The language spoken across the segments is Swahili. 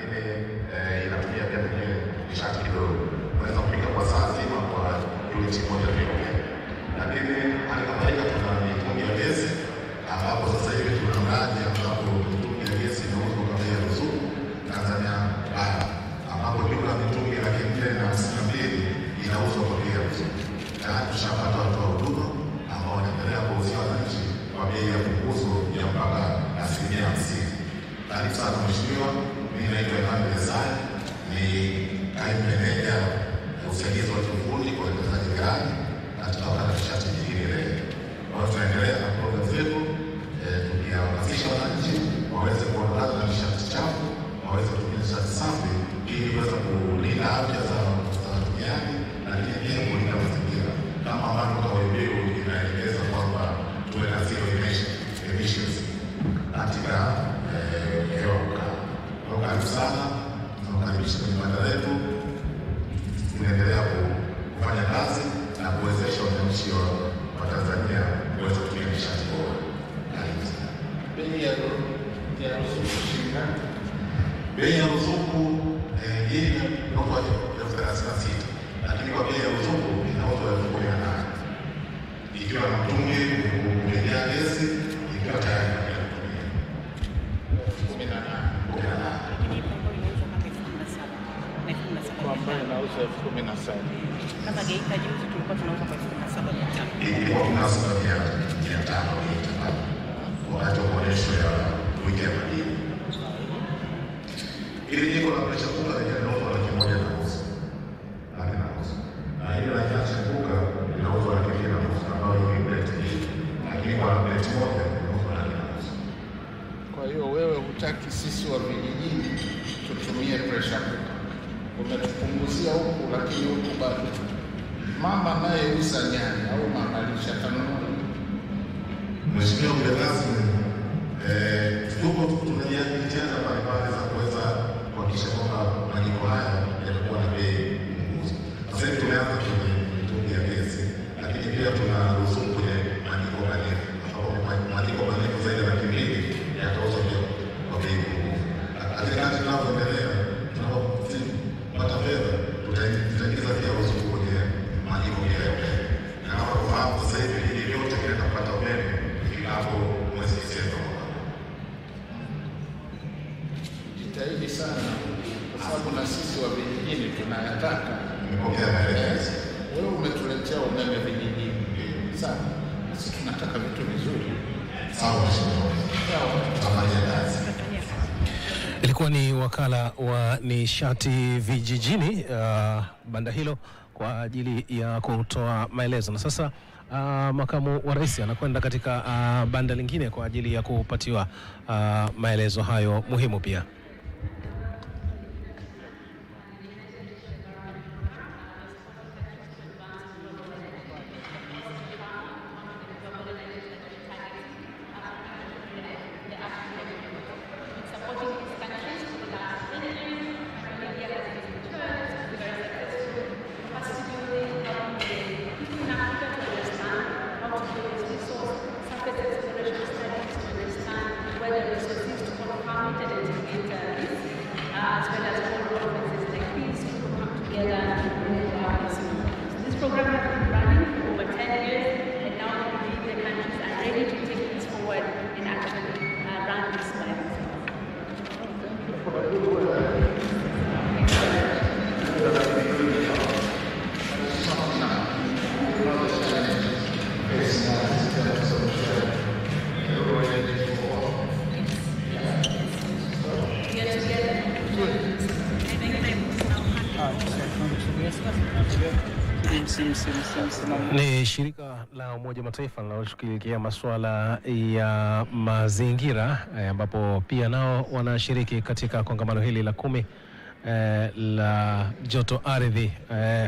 lakini inatumia pia kwenye nishati kidogo. Unaweza kupika kwa saa nzima kwa unit moja pekee. Lakini hali kadhalika tuna mitungi ya gesi ambapo sasa hivi tuna mradi ambapo mitungi ya gesi inauzwa kwa bei ya ruzuku Tanzania bara, ambapo jumla ya mitungi 452 inauzwa kwa bei ya ruzuku. Tayari tushapata watoa huduma ambao wanaendelea kuuzia wananchi kwa bei ya punguzo ya mpaka 50%. Karibu sana mheshimiwa, mimi naitwa Emmanuel Zai, ni kaimu meneja ya usaidizi wa kiufundi kwa uwekezaji ghalani katika wakala wa nishati jijini REA. Kwa hiyo tunaendelea na programu zetu tukihamasisha wananchi waweze kuondokana na nishati chafu, waweze kutumia nishati safi ili kuweza kulinda afya za watumiaji, lakini pia kulinda mazingira kama ambavyo kauli mbiu inaelekeza kwamba tuwe na zero emissions katika hewa ukaa. Kwa karibu sana, tunakaribisha kwenye banda letu, tunaendelea kufanya kazi na kuwezesha wananchi wa Tanzania kuweza kutumia nishati bora. Karibu sana. Bei ya ruzuku shilingi? Bei ya ruzuku hii inauzwa 36,000, lakini kwa bei ya ruzuku inauzwa 18,000 ikiwa na mtungi umejaa gesi, ikiwa tayari kutumia 18,000. Kwa ambayo inauza 17,000. Kama Geita juzi tulikuwa tunauza kwa 17,500. Ilikuwa tunauza 500 wakati wa maonyesho ya wiki ya madini. Ili jiko la presha kuka linauzwa 1,100,000. Na ile la presha kuka linauzwa 2,500 ambayo ni plate hii. Lakini kwa plate moja linauzwa 1,000. Kwa hiyo wewe hutaki sisi wa vijijini tutumie pressure cooker. Umetupunguzia huku, lakini huku bado mama anayeuza nyanya au mama lisha tanunua. Mheshimiwa mgeni rasmi, tuko tunajadiliana mbalimbali za kuweza kuhakikisha kwamba majiko haya yanakuwa na bei pungufu. Sasa hivi tumeanza kwenye mitungi ya gesi, lakini pia tuna ruzuku kwenye majiko marefu, ambapo majiko marefu zaidi ya 200 yatauzwa pia kwa bei pungufu. Katikati tunavyoendelea, tunapopata fedha, tutaingiza pia ruzuku kwenye majiko ya umeme. Na kama kufahamu sasa hivi hivi vyote vinapata umeme hapo mwezi Desemba. Jitahidi sana kwa sababu na sisi wa vijijini tunayataka. Nimepokea maelekezo. Wewe umetuletea umeme vijijini. Sawa. Sisi tunataka vitu vizuri. Sawa mheshimiwa. Tutafanya kazi. Ilikuwa ni wakala wa nishati vijijini banda hilo kwa ajili ya kutoa maelezo. Na sasa makamu wa rais anakwenda katika banda lingine kwa ajili ya kupatiwa maelezo hayo muhimu pia. This program has been running for over 10 years, and now we believe the countries are ready to take this forward and actually run this Ni shirika la Umoja wa Mataifa linaloshughulikia masuala ya mazingira ambapo pia nao wanashiriki katika kongamano hili la 10 la joto ardhi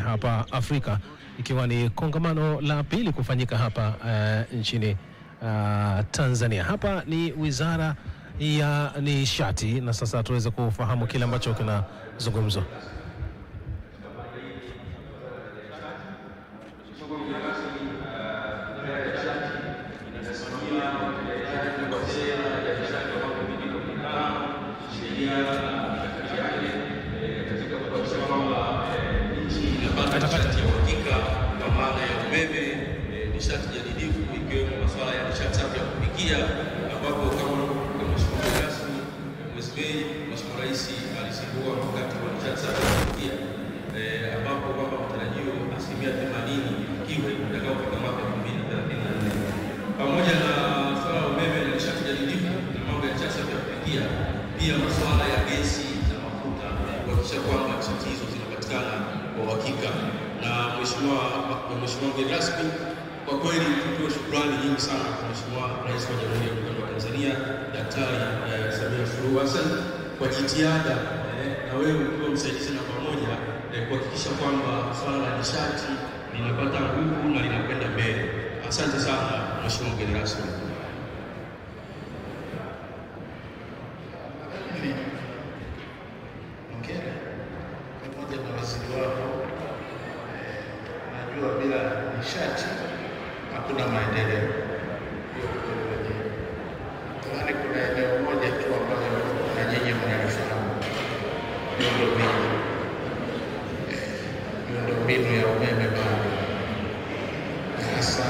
hapa Afrika, ikiwa ni kongamano la pili kufanyika hapa nchini Tanzania. Hapa ni Wizara ya Nishati, na sasa tuweze kufahamu kile ambacho kinazungumzwa. nishati ya uhakika kwa maana ya umeme, nishati jadidifu ikiwemo masuala ya nishati safi ya kupikia, ambapo kama mheshimiwa rasmi mwezi Mei Mheshimiwa Rais alizindua mkakati wa nishati safi ya kupikia, ambapo kwamba matarajio 80% ikiwe itakapofika mwaka 2034. Pamoja na swala la umeme na nishati jadidifu na mambo ya nishati safi ya kupikia, pia masuala ya gesi na mafuta kuhakikisha kwamba nishati hizo zinapatikana kwa uhakika. Na mheshimiwa mgeni rasmi, kwa kweli tutoe shukrani nyingi sana kwa Mheshimiwa Rais wa Jamhuri ya Muungano wa Tanzania Daktari Samia Suluhu Hassan kwa jitihada na wewe ukiwa msaidizi namba moja kuhakikisha kwamba swala la nishati linapata nguvu na linakwenda mbele. Asante sana Mheshimiwa mgeni rasmi. Pamoja na waziri wako, najua bila nishati hakuna maendeleo. Yaani kuna eneo moja tu ambalo na nyinyi mnalifahamu, miundombinu ya umeme bado, hasa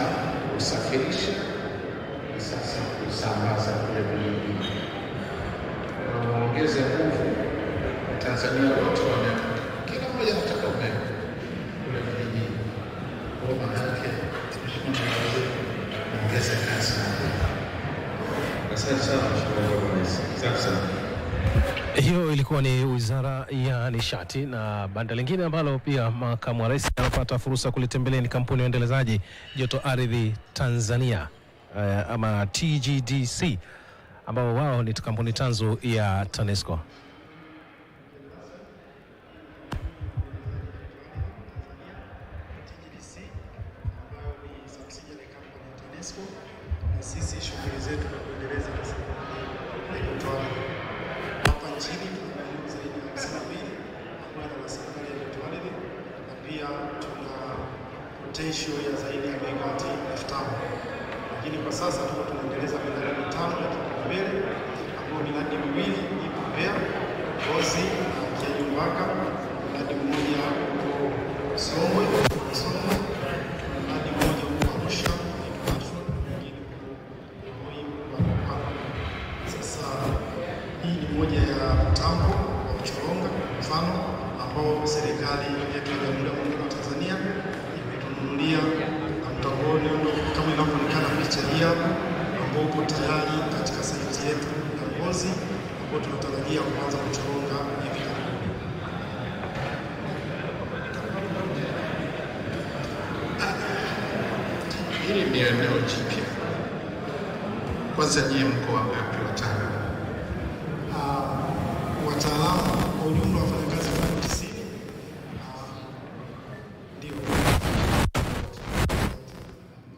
kusafirisha na sasa kusambaza kule vijijini. Waongeze nguvu, Tanzania wote kila mmoja anataka umeme kule vijijini. Kwa maana yake ongeze kasi. Asante sana Mheshimiwa Rais. Asante sana. Hiyo ilikuwa ni Wizara ya Nishati, na banda lingine ambalo pia Makamu wa Rais anapata fursa kulitembelea ni kampuni ya uendelezaji joto ardhi Tanzania ama TGDC, ambao wao ni kampuni tanzu ya TANESCO. Na sisi shughuli zetu za kuendeleza joto ardhi hapa nchini tuna maeneo zaidi ya 52 ambayo yana rasilimali ya joto ardhi, na pia tuna potential ya zaidi ya megawati 5,000. Lakini kwa sasa tunaendeleza miradi 5 ya kipaumbele ambayo miradi miwili ipo Mbeya, Mbozi na Kianyumbaka, mradi mmoja huko Songwe, mradi mmoja huko Arusha. Hii ni moja ya mtambo wa Mchoronga mfano ambao serikali yetu ya Jamhuri ya Muungano wa Tanzania imetununulia, na mtambo kama inavyoonekana picha hii hapa, ambao uko tayari katika saiti yetu ya Mbozi, ambao tunatarajia kuanza kuchoronga hivi karibuni. Hili ni eneo jipya. Kwanza nyie mko wangapi wataalamu? Wataalamu kwa ujumla wafanyakazi 90 ndio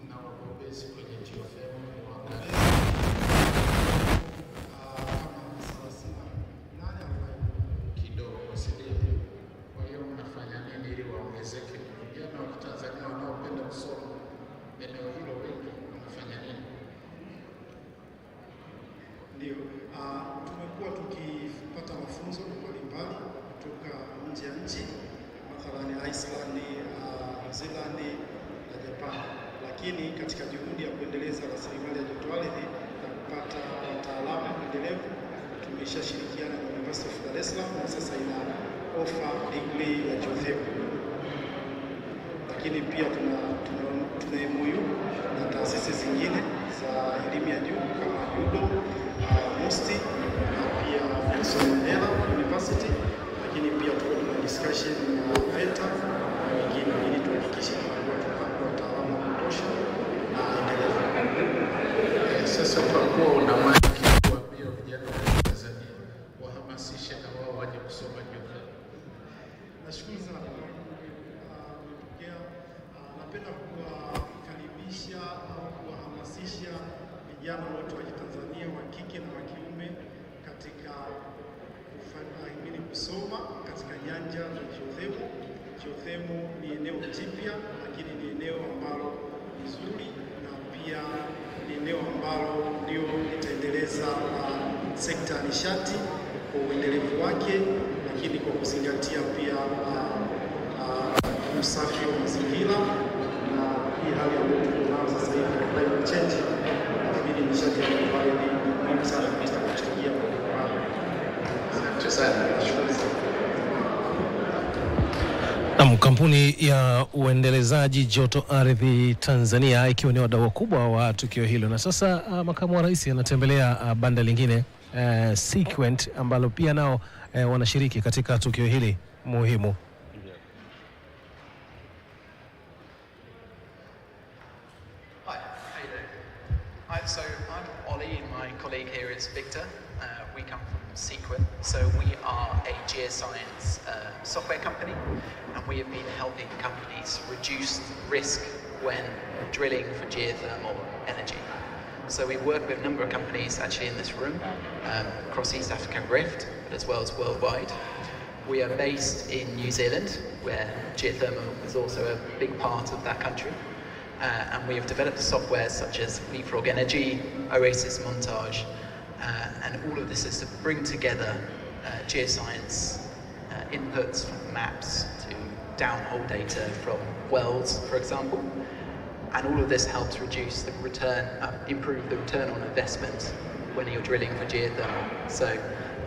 Na wagombezi kwenye geothermal ni wangapi? Kidogo, si ndio? Kwa hiyo mnafanya nini ili waongezeke? Vijana wa Tanzania wanaopenda kusoma eneo hilo wengi wanafanya nini? Ndio, tumekuwa tukipata mafunzo mbalimbali kutoka nje ya nchi, mathalani Iceland, New Zealand na Japan, lakini katika juhudi ya kuendeleza rasilimali ya joto ardhi na kupata wataalamu endelevu, tumeshashirikiana na University of Dar es Salaam na sasa ina offer degree ya geothermal. Lakini pia tuna MOU na taasisi zingine za elimu ya juu kama UDOM, MUST na pia Nelson Mandela University, lakini pia tuna discussion na VETA na wengine, ili tuhakikishe tunapata wataalamu wa kutosha na endelevu. Sasa kwa kuwa una maiki kuambia vijana wa Tanzania wahamasishe na wao waje kusoma geothermal. Nashukuru sana kumpokea. Napenda kuwakaribisha au kuwahamasisha vijana wote wa Tanzania wa kike na wa kiume katika kusoma katika nyanja za geothermal. Geothermal ni eneo jipya, lakini ni eneo ambalo ni zuri, na pia ni eneo ambalo ndio litaendeleza sekta ya nishati kwa uendelevu wake, lakini kwa kuzingatia pia usafi wa mazingira na hii hali ambayo tunayo sasa hivi ya climate change. Nafikiri nishati ya nyuklia ni muhimu sana katika kuchangia kwa kupambana. Asante sana. Kampuni ya uendelezaji joto ardhi Tanzania ikiwa ni wadau wakubwa wa tukio hilo, na sasa makamu wa rais anatembelea banda lingine Sequent ambalo pia nao wanashiriki katika tukio hili muhimu. Hi, so I'm Ollie and my colleague here is Victor. We come from Sequent. So we are a geoscience software company, and we have been helping companies reduce risk when drilling for geothermal energy. So we work with a number of companies actually in this room across East African Rift, but as well as worldwide. We are based in New Zealand, where geothermal is also a big part of that country. And we have developed software such as Leapfrog Energy, Oasis Montage, and all of this is to bring together geoscience inputs from maps to downhole data from wells, for example. And all of this helps reduce the return, improve the return on investment when you're drilling for geothermal. So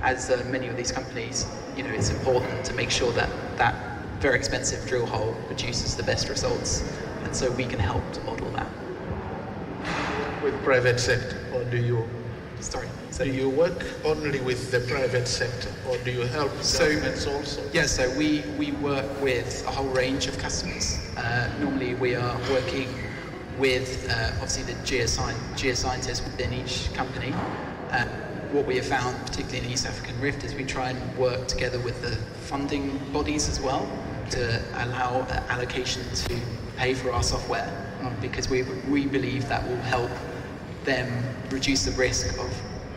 as many of these companies, you know, it's important to make sure that that very expensive drill hole produces the best results. And so we can help to model that. With private sector, or do you? Sorry. Do you work only with the private sector, or do you help governments also? Yeah, so we work with a whole range of customers. Normally we are working with obviously the geoscientists within each company. What we have found, particularly in East African Rift, is we try and work together with the funding bodies as well to allow allocation to pay for our software, because we believe that will help them reduce the risk of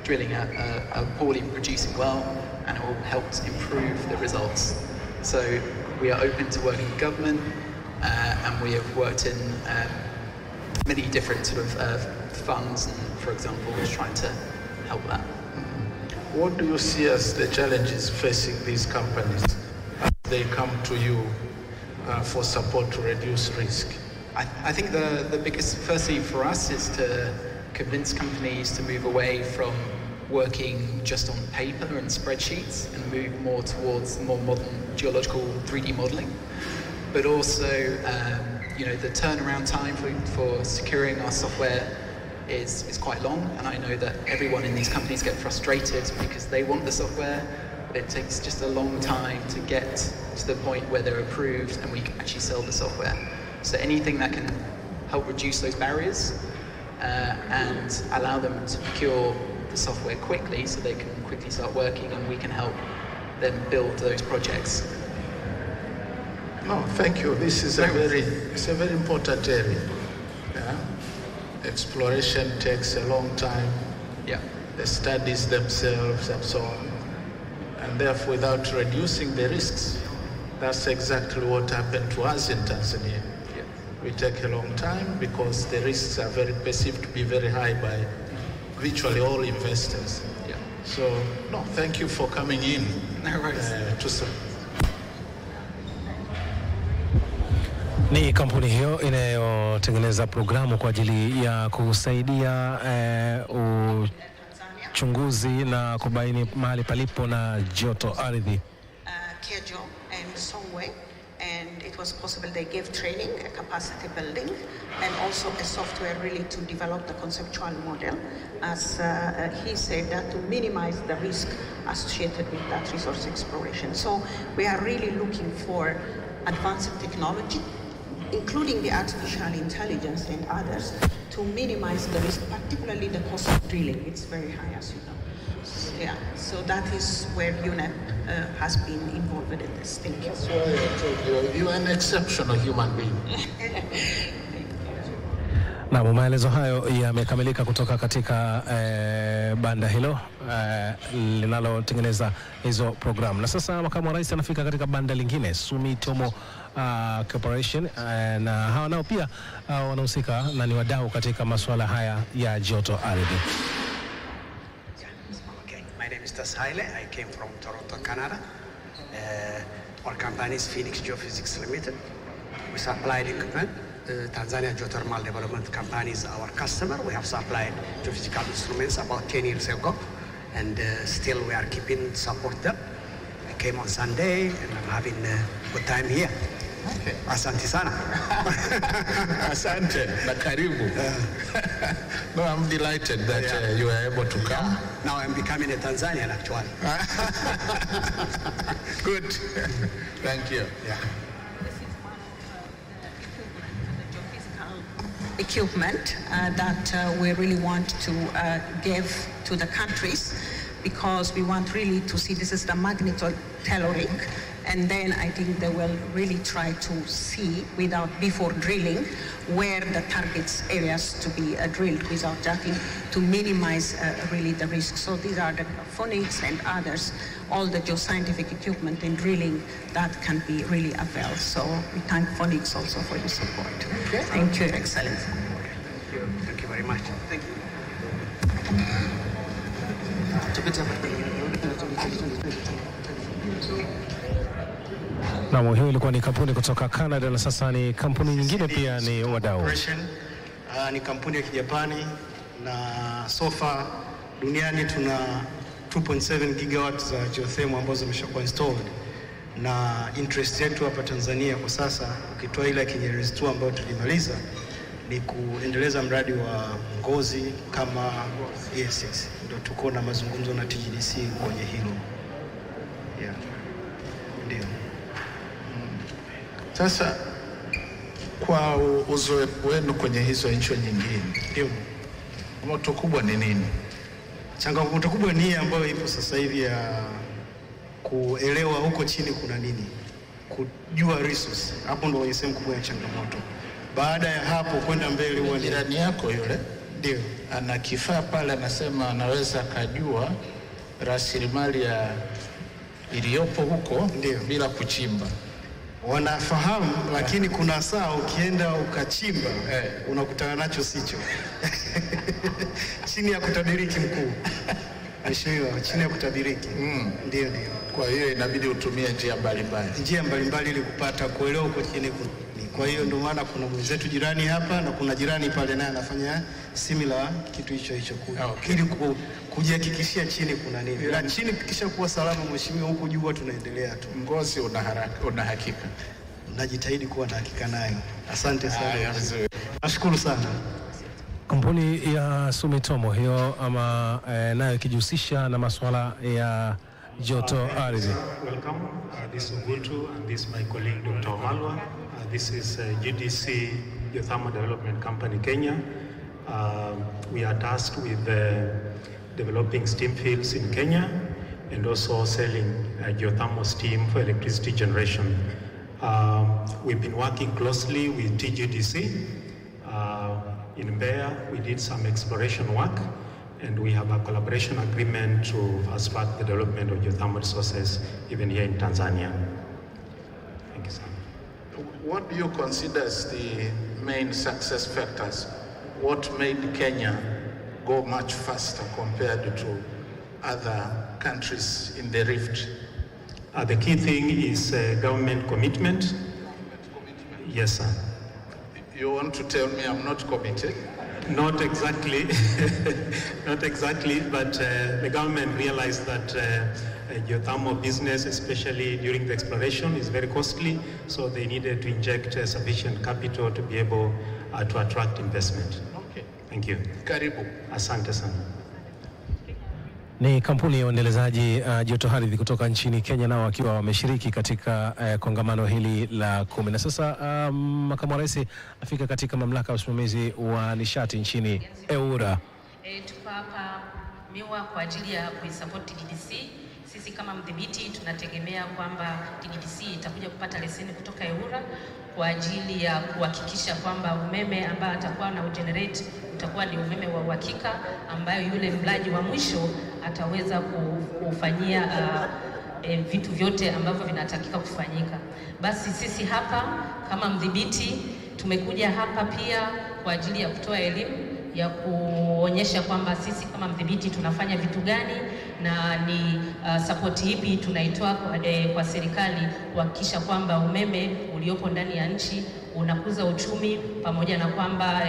drilling a poorly producing well, and it will help to improve the results. So we are open to working with government, and we have worked in many different sort of funds, and for example, we're trying to help that. What do you see as the challenges facing these companies as they come to you for support to reduce risk? I think the biggest, firstly for us, is to convince companies to move away from working just on paper and spreadsheets and move more towards more modern geological 3D modeling. But also, you know, the turnaround time for securing our software is quite long, and I know that everyone in these companies get frustrated because they want the software, but it takes just a long time to get to the point where they're approved and we can actually sell the software. So anything that can help reduce those barriers and allow them to procure the software quickly so they can quickly start working, and we can help them build those projects. No, thank you. This is a very important area. Yeah? Exploration takes a long time. Yeah. The studies themselves and so on. And therefore, without reducing the risks, that's exactly what happened to us in Tanzania. Yeah. We take a long time because the risks are perceived to be very high by virtually all investors. Yeah. So, no, thank you for coming in. No worries. Ni kampuni hiyo inayotengeneza programu kwa ajili ya kusaidia uchunguzi na kubaini mahali palipo na joto ardhi. Kejo and Songwe, and it was possible they gave training, capacity building, and also a software really to develop the conceptual model, as he said, that to minimize the risk associated with that resource exploration. So we are really looking for advanced technology, including the artificial intelligence and others, to minimize the risk, particularly the cost of drilling. It's very high, as you know. Yeah, so that is where UNEP has been involved in this. Thank you. That's why I told you, you are an exceptional human being. Na maelezo hayo yamekamilika kutoka katika banda hilo linalotengeneza hizo programu. Na sasa makamu wa rais anafika katika banda lingine, Sumitomo Corporation, na hawa nao pia wanahusika na ni wadau katika masuala haya ya joto ardhi. Okay, my name is Tas Haile. I came from Toronto, Canada. Our company is Phoenix Geophysics Limited. We supplied equipment. Tanzania Geothermal Development Company is our customer. We have supplied geophysical instruments about 10 years ago, and still we are keeping support them. I came on Sunday, and I'm having a good time here. Okay. Asante sana. Asante na karibu. No, I'm delighted that you were able to come. Now I'm becoming a Tanzanian actually. Good. Thank you. Yeah. Equipment that we really want to give to the countries, because we want really to see this is the magnitude tailoring, and then I think they will really try to see before drilling where the targets areas to be drilled without jacking, to minimize really the risk. So these are the phonics and others, all the geoscientific equipment in drilling that can be really availed. So we thank phonics also for your support. Okay. Thank you, Excellency. Thank you very much. Thank you. Na hiyo ilikuwa ni kampuni kutoka Canada, na sasa ni kampuni nyingine pia ni wadau. Ni kampuni ya Kijapani, na so far duniani tuna 2.7 gigawatts za geothermal ambazo zimeshakuwa installed, na interest yetu hapa Tanzania kwa sasa, ukitoa ile Kinyerezi 2 ambayo tulimaliza, ni kuendeleza mradi wa Ngozi kama yes. Ndio tuko na mazungumzo na TGDC kwenye hilo. Yeah. Ndio. Sasa kwa uzoefu wenu kwenye hizo nchi nyingine, ndio changamoto kubwa ni nini? Changamoto kubwa ni ambayo ipo sasa hivi ya kuelewa huko chini kuna nini, kujua resource. Hapo ndio kwenye sehemu kubwa ya changamoto. Baada ya hapo kwenda mbele, huwa jirani yako yule ndio ana kifaa pale, anasema anaweza kujua rasilimali ya iliyopo huko ndio bila kuchimba. Wanafahamu, lakini kuna saa ukienda ukachimba unakutana nacho sicho. Chini ya kutabiriki mkuu. Mheshimiwa, chini ya kutabiriki. Ndio. Kwa hiyo inabidi utumie njia mbalimbali ili kupata kuelewa uko chini. Kwa hiyo ndio maana kuna mwenzetu jirani hapa na kuna jirani pale naye anafanya similar kitu hicho ili kujihakikishia chini kuna nini. Na chini kisha kuwa salama, mheshimiwa, huko juu tunaendelea tu. Ngozi una hakika? Najitahidi kuwa na hakika nayo. Asante sana. Nashukuru sana. Kampuni ya Sumitomo hiyo ama nayo ikijihusisha na masuala ya joto ardhi. Welcome. This is Ubuntu and this is my colleague Dr. Omalwa. This is GDC Geothermal Development Company Kenya. We are tasked with developing steam fields in Kenya and also selling geothermal steam for electricity generation. We've been working closely with TGDC. In Mbeya, we did some exploration work, and we have a collaboration agreement to fast-track the development of geothermal resources even here in Tanzania. Thank you, sir. What do you consider as the main success factors? What made Kenya go much faster compared to other countries in the Rift? The key thing is government commitment. Yes, sir. You want to tell me I'm not committed? Not exactly, not exactly, but the government realized that geothermal business, especially during the exploration, is very costly, so they needed to inject sufficient capital to be able to attract investment. Okay. Thank you. Karibu. Asante sana. Ni kampuni ya uendelezaji joto ardhi kutoka nchini Kenya, nao wakiwa wameshiriki katika kongamano hili la 10. Na sasa makamu wa rais afika katika mamlaka ya usimamizi wa nishati nchini EWURA. Tuko hapa miwa kwa ajili ya kuisupport TGDC. Sisi kama mdhibiti tunategemea kwamba TGDC itakuja kupata leseni kutoka EWURA kwa ajili ya kuhakikisha kwamba umeme ambao atakuwa na ugenerate utakuwa ni umeme wa uhakika ambayo yule mlaji wa mwisho ataweza kufanyia vitu vyote ambavyo vinatakika kufanyika. Basi sisi hapa kama mdhibiti tumekuja hapa pia kwa ajili ya kutoa elimu ya kuonyesha kwamba sisi kama mdhibiti tunafanya vitu gani na ni support ipi tunaitoa kwa serikali kuhakikisha kwamba umeme uliopo ndani ya nchi unakuza uchumi, pamoja na kwamba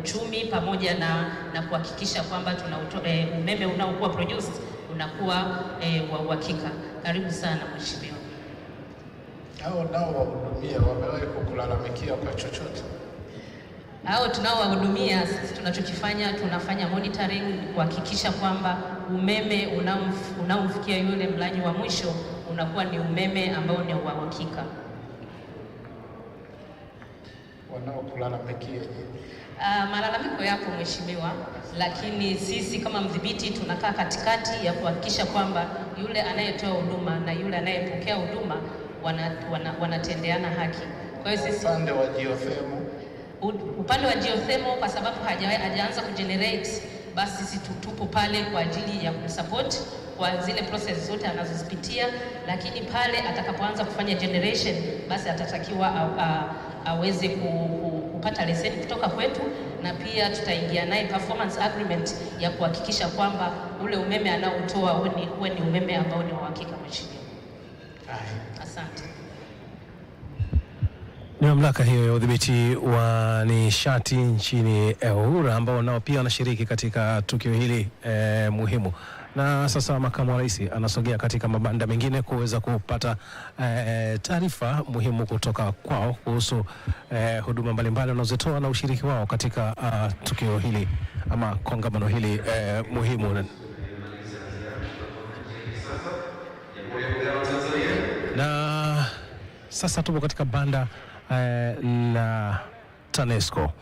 uchumi pamoja na kuhakikisha kwamba umeme unaokuwa produced unakuwa wa uhakika. Karibu sana mheshimiwa. Hao nao wahudumia wamewahi kukulalamikia kwa chochote? Hao tunaowahudumia sisi tunachokifanya, tunafanya monitoring kuhakikisha kwamba umeme unaomfikia yule mlaji wa mwisho unakuwa ni umeme ambao ni wa uhakika. Wanaokulalamikia malalamiko yapo mheshimiwa, lakini sisi kama mdhibiti tunakaa katikati ya kuhakikisha kwamba yule anayetoa huduma na yule anayepokea huduma wanatendeana haki. Kwa hiyo sisi upande wa geothermal kwa sababu hajaanza kugenerate, basi sisi tupo pale kwa ajili ya kumsupport kwa zile process zote anazozipitia, lakini pale atakapoanza kufanya generation, basi atatakiwa aweze kupata leseni kutoka kwetu, na pia tutaingia naye performance agreement ya kuhakikisha kwamba ule umeme anaotoa uwe ni umeme ambao ni wa uhakika mheshimiwa. Asante. Ni mamlaka hiyo ya udhibiti wa nishati nchini EWURA ambao nao pia wanashiriki katika tukio hili muhimu. Na sasa makamu wa rais anasogea katika mabanda mengine kuweza kupata taarifa muhimu kutoka kwao kuhusu huduma mbalimbali wanazotoa na ushiriki wao katika tukio hili ama kongamano hili muhimu. Na sasa tupo katika banda la TANESCO.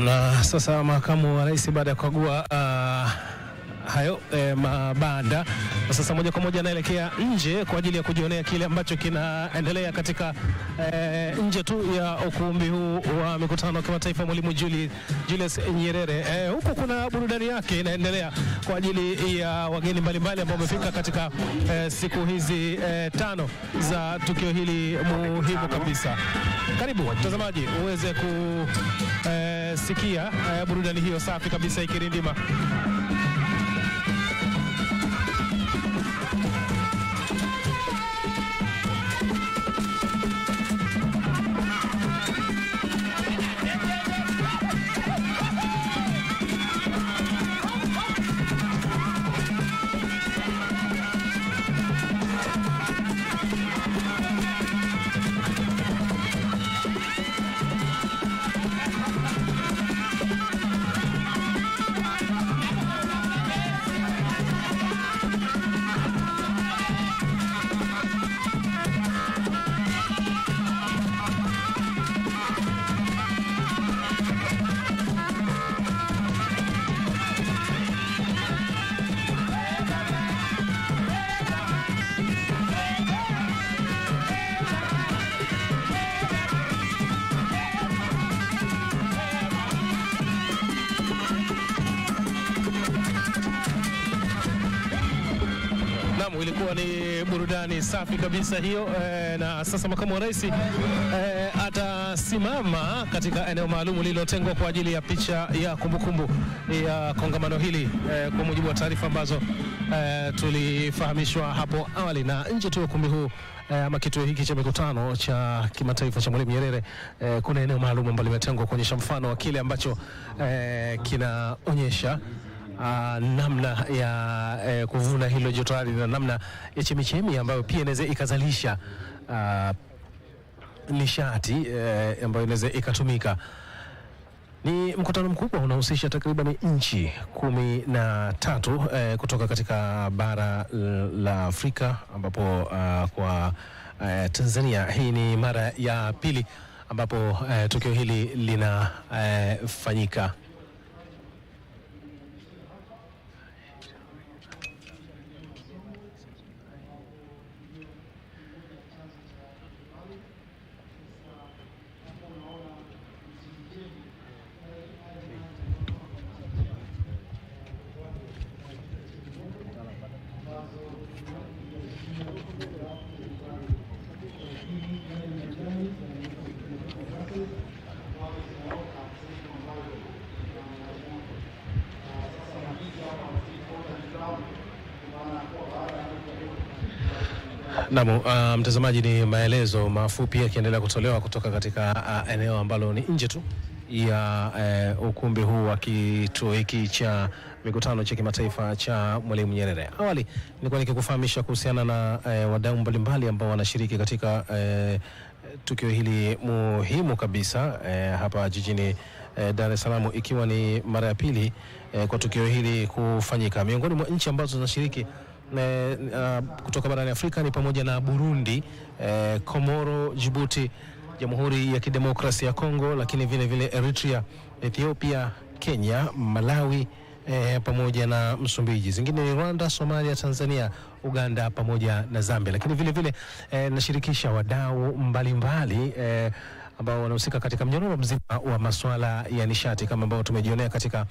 Na sasa makamu wa rais baada ya kukagua hayo mabanda, na sasa moja kwa moja anaelekea nje kwa ajili ya kujionea kile ambacho kinaendelea katika nje tu ya ukumbi huu wa mikutano wa kimataifa Mwalimu Julius Nyerere. Huko kuna burudani yake inaendelea kwa ajili ya wageni mbalimbali ambao wamefika katika siku hizi 5 za tukio hili muhimu kabisa. Karibu mtazamaji uweze kusikia burudani hiyo safi kabisa ikirindima. Naam, ilikuwa ni burudani safi kabisa hiyo. Na sasa makamu wa rais atasimama katika eneo maalum lililotengwa kwa ajili ya picha ya kumbukumbu ya kongamano hili, kwa mujibu wa taarifa ambazo tulifahamishwa hapo awali. Na nje tu ya ukumbi huu ama kituo hiki cha mikutano cha kimataifa cha Mwalimu Nyerere, kuna eneo maalum ambalo limetengwa kuonyesha mfano wa kile ambacho kinaonyesha namna ya kuvuna hilo joto ardhi na namna ya chemichemi ambayo pia inaweza ikazalisha nishati ambayo inaweza ikatumika. Ni mkutano mkubwa unahusisha takriban nchi 13 kutoka katika bara la Afrika, ambapo kwa Tanzania hii ni mara ya pili ambapo tukio hili linafanyika. Naam, mtazamaji, ni maelezo mafupi yakiendelea kutolewa kutoka katika eneo ambalo ni nje tu ya ukumbi huu wa kituo hiki cha mikutano cha kimataifa cha Mwalimu Nyerere. Awali nilikuwa nikikufahamisha kuhusiana na wadau mbalimbali ambao wanashiriki katika tukio hili muhimu kabisa hapa jijini Dar es Salaam, ikiwa ni mara ya pili kwa tukio hili kufanyika. Miongoni mwa nchi ambazo zinashiriki kutoka barani Afrika ni pamoja na Burundi, Komoro, Djibouti, Jamhuri ya Kidemokrasia ya Kongo, lakini vile vile Eritrea, Ethiopia, Kenya, Malawi pamoja na Msumbiji. Zingine ni Rwanda, Somalia, Tanzania, Uganda pamoja na Zambia. Lakini vile vile nashirikisha wadau mbalimbali ambao wanahusika katika mnyororo mzima wa masuala ya nishati, kama ambao tumejionea katika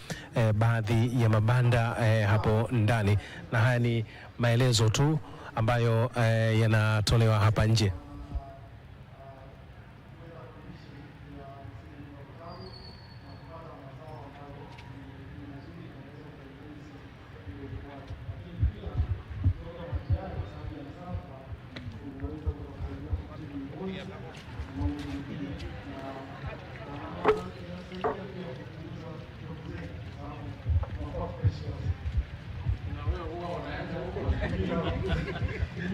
baadhi ya mabanda hapo ndani, na haya ni maelezo tu ambayo yanatolewa hapa nje.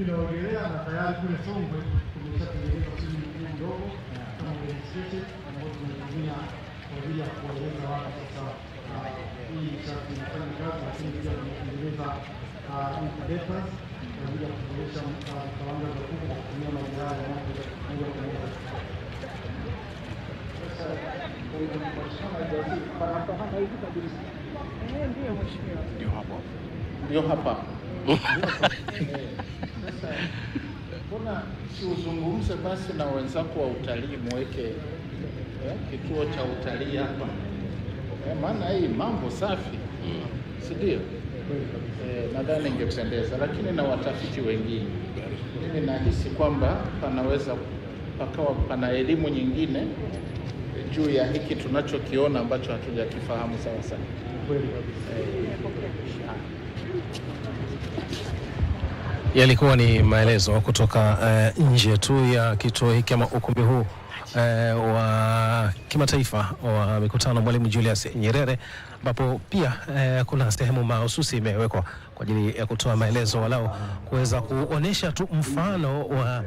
Naogelea na tayari kule Songwe tumeshatengeneza swimming pool ndogo kama demonstrated ambayo tumetumia kwa ajili ya kuwaeleza watu sasa hii nishati inafanya kazi, lakini pia tumetengeneza incubators kwa ajili ya kuboresha viwanda vya kuku kwa kutumia maji haya ya moja kwa moja. Ndio hapa. Sasa mbona si uzungumze basi na wenzako wa utalii, mweke kituo cha utalii hapa, maana hii mambo safi, si ndio? Nadhani ingependeza, lakini na watafiti wengine, mimi nahisi kwamba panaweza pakawa pana elimu nyingine juu ya hiki tunachokiona ambacho hatujakifahamu sawa sawa. Yalikuwa ni maelezo kutoka nje tu ya kituo hiki ama ukumbi huu wa kimataifa wa mikutano Mwalimu Julius Nyerere, ambapo pia kuna sehemu mahususi imewekwa kwa ajili ya kutoa maelezo, walau kuweza kuonesha tu mfano wa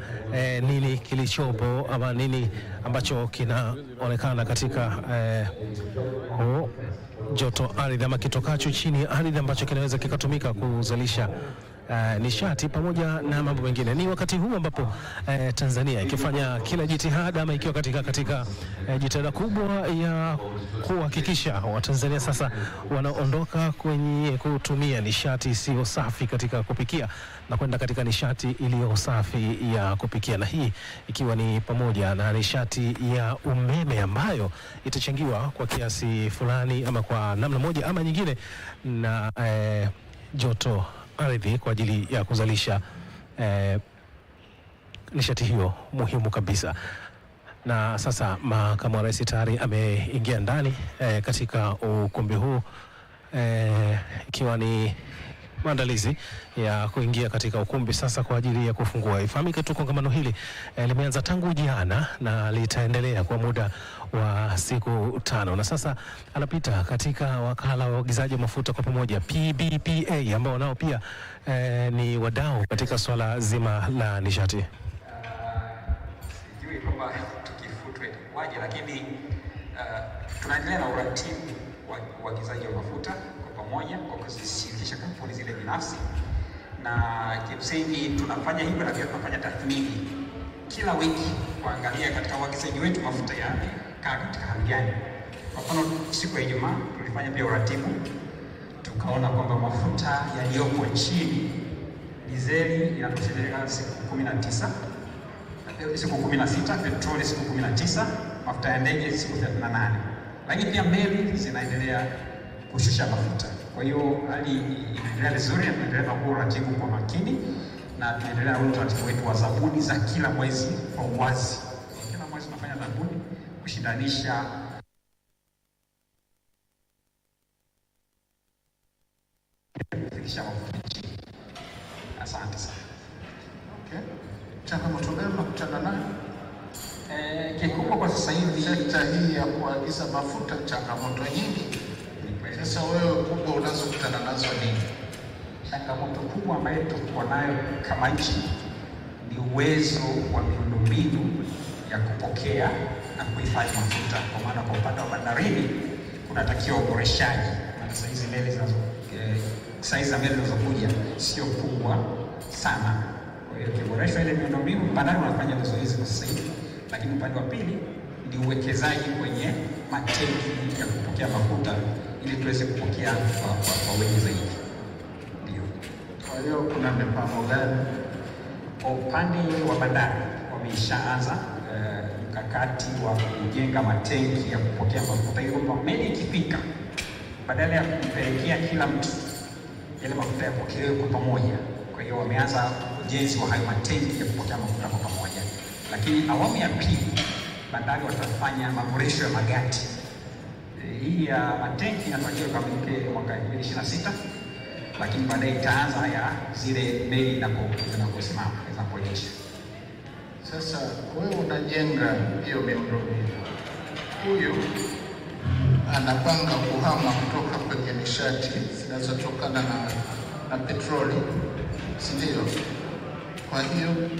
nini kilichopo ama nini ambacho kinaonekana katika joto ardhi ama kitokacho chini ardhi ambacho kinaweza kikatumika kuzalisha nishati pamoja na mambo mengine. Ni wakati huu ambapo Tanzania ikifanya kila jitihada ama ikiwa katika jitihada kubwa ya kuhakikisha Watanzania sasa wanaondoka kwenye kutumia nishati isiyo safi katika kupikia na kwenda katika nishati iliyo safi ya kupikia, na hii ikiwa ni pamoja na nishati ya umeme ambayo itachangiwa kwa kiasi fulani ama kwa namna moja ama nyingine na joto ardhi kwa ajili ya kuzalisha nishati hiyo muhimu kabisa. Na sasa makamu wa rais tayari ameingia ndani katika ukumbi huu ikiwa ni maandalizi ya kuingia katika ukumbi sasa kwa ajili ya kufungua. Ifahamike tu kongamano hili limeanza tangu jana na litaendelea kwa muda wa siku 5, na sasa anapita katika wakala wa uagizaji wa mafuta kwa pamoja PBPA, ambao nao pia ni wadau katika swala zima la nishati. Sijui kwamba tukifutwe waje, lakini tunaendelea na uratibu wa uagizaji wa mafuta kwa pamoja kwa kuzishirikisha kampuni zile binafsi, na kimsingi tunafanya hivyo, na pia tunafanya tathmini kila wiki kuangalia katika uagizaji wetu mafuta yamekaa katika hali gani. Kwa mfano, siku ya Ijumaa tulifanya pia uratibu, tukaona kwamba mafuta yaliyopo nchini, dizeli inatosheleza siku 19, siku 16, petroli siku 19, mafuta ya ndege siku 38, lakini pia meli zinaendelea kushusha mafuta. Kwa hiyo hali inaendelea vizuri, tunaendelea na uratibu kwa makini, na tunaendelea na utaratibu wetu wa zabuni za kila mwezi kwa uwazi. Kila mwezi tunafanya zabuni kushindanisha mafuta nchini. Asante sana. Okay. Changamoto gani unakutana nayo? Kikubwa kwa sasa hivi sekta hii ya kuagiza mafuta, changamoto nyingi. Sasa wewe kubwa unazokutana nazo nini? Changamoto kubwa ambayo tuko nayo kama nchi ni uwezo wa miundombinu ya kupokea na kuhifadhi mafuta. Kwa maana kwa upande wa bandarini kunatakiwa uboreshaji, na sasa hizi meli saizi za meli zinazokuja sio kubwa sana. Kwa hiyo kuboresha ile miundombinu, bandari wanafanya mazoezi kwa sasa hivi, lakini upande wa pili ni uwekezaji kwenye matenki ya kupokea mafuta ili tuweze kupokea kwa wengi zaidi. Ndio. Kwa hiyo kuna mipango gani? Kwa upande wa bandari wameshaanza mkakati wa kujenga matenki ya kupokea mafuta, ili kwamba meli ikifika, badala ya kumpelekea kila mtu, yale mafuta yapokelewe kwa pamoja. Kwa hiyo wameanza ujenzi wa hayo matenki ya kupokea mafuta kwa pamoja, lakini awamu ya pili bandari watafanya maboresho ya magati. Hii ya matenki inatarajiwa kukamilika mwaka 2026, lakini baadaye itaanza ya zile meli zinaposimama zinapoendesha. Sasa wewe unajenga hiyo miundombinu, huyu anapanga kuhama kutoka kwenye nishati zinazotokana na petroli, si ndio? Kwa hiyo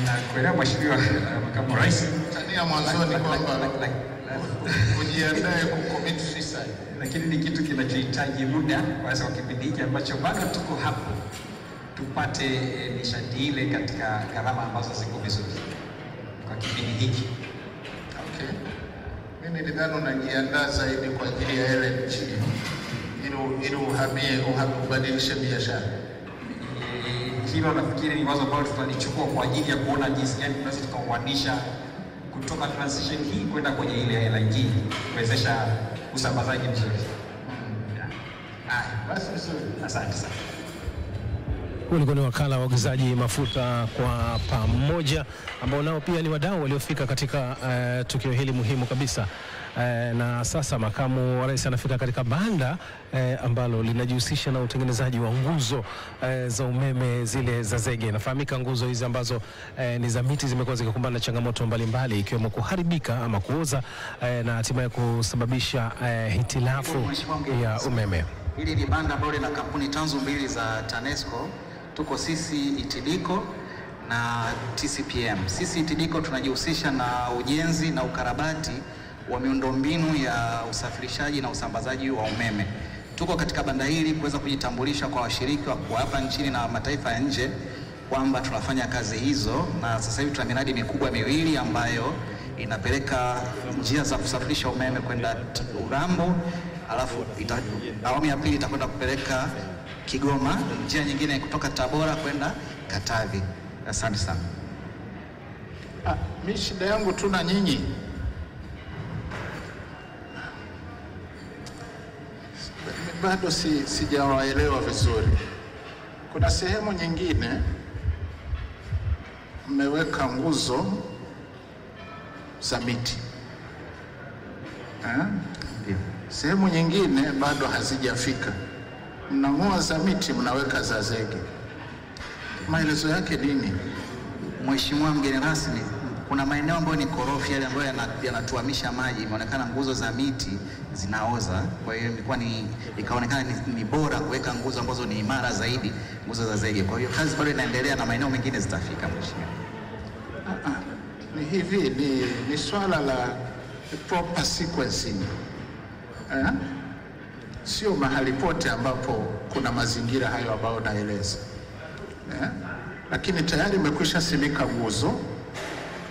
nakuelewa Mheshimiwa Makamu Rais, tania mwanzoni kwamba ujiandae kucommit suicide, lakini ni kitu kinachohitaji muda kwa kipindi hiki ambacho bado tuko hapo, tupate nishati ile katika gharama ambazo ziko vizuri kwa kipindi hiki. Okay. Mimi nilidhani unajiandaa zaidi kwa ajili ya LNG ili ubadilishe biashara. Hilo nafikiri ni wazo ambalo tutalichukua kwa ajili ya kuona jinsi gani tunaweza tukauanisha kutoka transition hii kwenda kwenye ile ya LNG kuwezesha usambazaji mzuri. Basi vizuri. Asante sana. Ulikuwa ni wakala wa uagizaji mafuta kwa pamoja, ambao nao pia ni wadau waliofika katika tukio hili muhimu kabisa. Na sasa makamu wa rais anafika katika banda ambalo linajihusisha na utengenezaji wa nguzo za umeme zile za zege. Nafahamika nguzo hizi ambazo ni za miti zimekuwa zikikumbana na changamoto mbalimbali, ikiwemo kuharibika ama kuoza na hatimaye kusababisha hitilafu ya umeme. Hili ni banda ambalo lina kampuni tanzu mbili za TANESCO. Tuko sisi ITIDICO na TCPM. Sisi ITIDICO tunajihusisha na ujenzi na ukarabati wa miundombinu ya usafirishaji na usambazaji wa umeme. Tuko katika banda hili kuweza kujitambulisha kwa washiriki wa hapa nchini na mataifa ya nje kwamba tunafanya kazi hizo, na sasa hivi tuna miradi mikubwa miwili ambayo inapeleka njia za kusafirisha umeme kwenda Urambo, alafu awamu ya pili itakwenda kupeleka Kigoma, njia nyingine kutoka Tabora kwenda Katavi. Asante sana. Mimi shida yangu tuna nyinyi. bado sijawaelewa vizuri. Kuna sehemu nyingine mmeweka nguzo za miti. Sehemu nyingine bado hazijafika. Mnang'oa za miti, mnaweka za zege. Maelezo yake nini? Mheshimiwa mgeni rasmi, kuna maeneo ambayo ni korofi, yale ambayo yanatuamisha maji, imeonekana nguzo za miti zinaoza. Kwa hiyo ikaonekana ni bora kuweka nguzo ambazo ni imara zaidi, nguzo za zege. Kwa hiyo kazi bado inaendelea na maeneo mengine zitafika, mheshimiwa. Ni hivi, ni swala la proper sequencing. Sio mahali pote ambapo kuna mazingira hayo ambayo naeleza. Lakini tayari imekwisha simika nguzo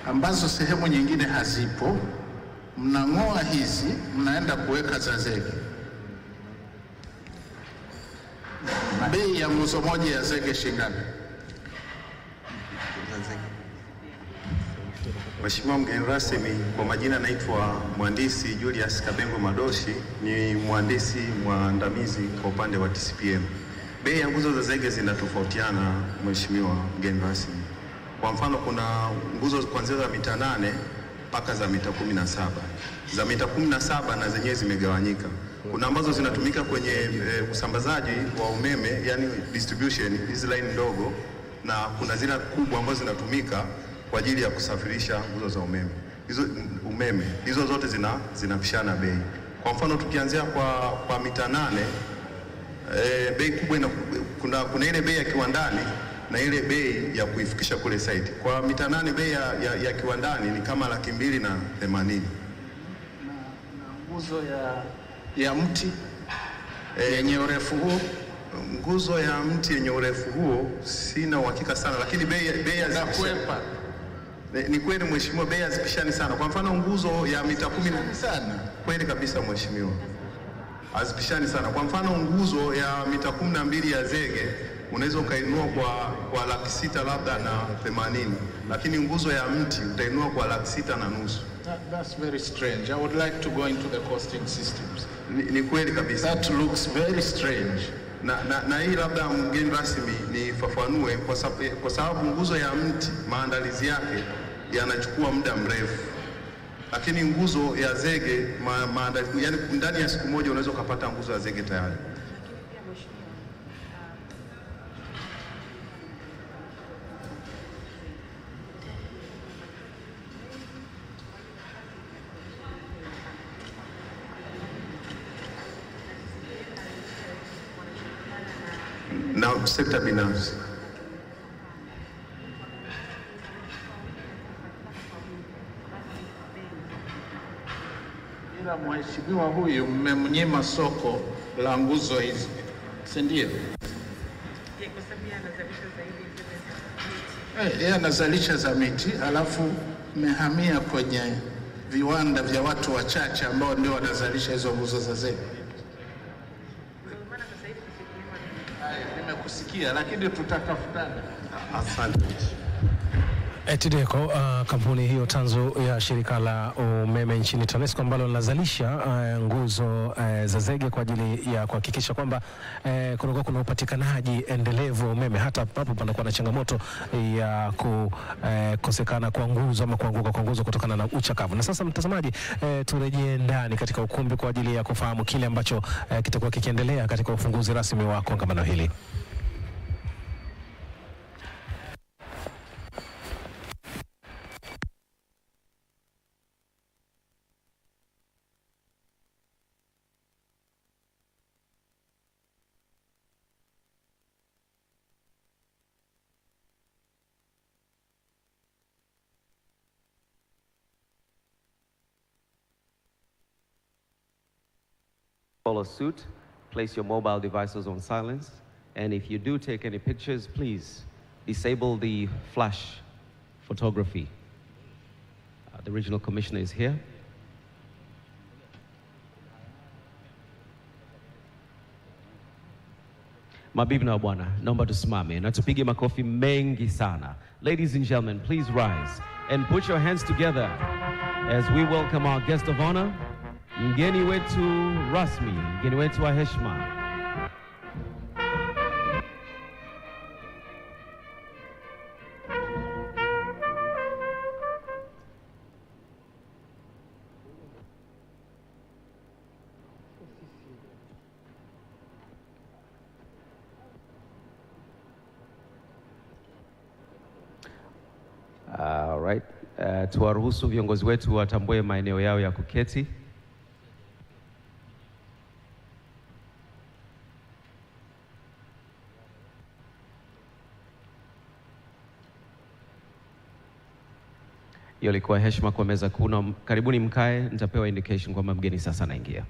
ambazo sehemu nyingine hazipo. Mnang'oa hizi, mnaenda kuweka za zege. Bei ya nguzo moja ya zege shingapi? Mheshimiwa mgeni rasmi, kwa majina naitwa Mhandisi Julius Kabengo Madoshi, ni mhandisi mwandamizi kwa upande wa TCPM. Bei ya nguzo za zege zinatofautiana Mheshimiwa mgeni rasmi. Kwa mfano, kuna nguzo kuanzia za mita 8 mpaka za mita 17. Za mita 17 na zenyewe zimegawanyika. Kuna ambazo zinatumika kwenye usambazaji wa umeme, yani distribution, hizi line ndogo, na kuna zile kubwa ambazo zinatumika kwa ajili ya kusafirisha nguzo za umeme. Hizo zote zinapishana bei. Kwa mfano, tukianzia kwa mita 8, bei kubwa kuna ile bei ya kiwandani na ile bei ya kuifikisha kule site. Kwa mita 8 bei ya kiwandani ni kama 280,000. Na nguzo ya mti yenye urefu huo, nguzo ya mti yenye urefu huo sina uhakika sana, lakini bei ya kuepa. Ni kweli mheshimiwa, bei hazipishani sana. Kwa mfano, nguzo ya mita 10 sana. Kweli kabisa mheshimiwa, hazipishani sana. Kwa mfano, nguzo ya mita 12 ya zege unaweza ukainua kwa 600,000 labda na 80, lakini nguzo ya mti utainua kwa 650,000. That's very strange. I would like to go into the costing systems. Ni kweli kabisa. That looks very strange. Na hii labda mgeni rasmi nifafanue, kwa sababu nguzo ya mti maandalizi yake yanachukua muda mrefu, lakini nguzo ya zege maandalizi, yani ndani ya siku moja unaweza kupata nguzo ya zege tayari. Na sekta binafsi. Ila mheshimiwa huyu mmemnyima soko la nguzo hizi, si ndio? Yeye anazalisha za miti, alafu mmehamia kwenye viwanda vya watu wachache ambao ndio wanazalisha hizo nguzo za zege. Nimekusikia, lakini tutatafutana. Asante. TEDECO, kampuni hiyo tanzu ya shirika la umeme nchini TANESCO ambalo linazalisha nguzo za zege kwa ajili ya kuhakikisha kwamba kuna upatikanaji endelevu wa umeme, hata hapo panakuwa na changamoto ya kukosekana kwa nguzo ama kuanguka kwa nguzo kutokana na uchakavu. Na sasa mtazamaji, turejee ndani katika ukumbi kwa ajili ya kufahamu kile ambacho kitakuwa kikiendelea katika ufunguzi rasmi wa kongamano hili. Follow suit, place your mobile devices on silence, and if you do take any pictures, please disable the flash photography. The regional commissioner is here. Mabibi na wabwana, naomba tusimame na tupige makofi mengi sana. Ladies and gentlemen, please rise and put your hands together as we welcome our guest of honor, mgeni wetu rasmi, mgeni wetu wa heshima, right. Tuwaruhusu viongozi wetu watambue maeneo yao ya kuketi. Hiyo ilikuwa heshima kwa meza kuu, na karibuni mkae, nitapewa indication kwamba mgeni sasa anaingia.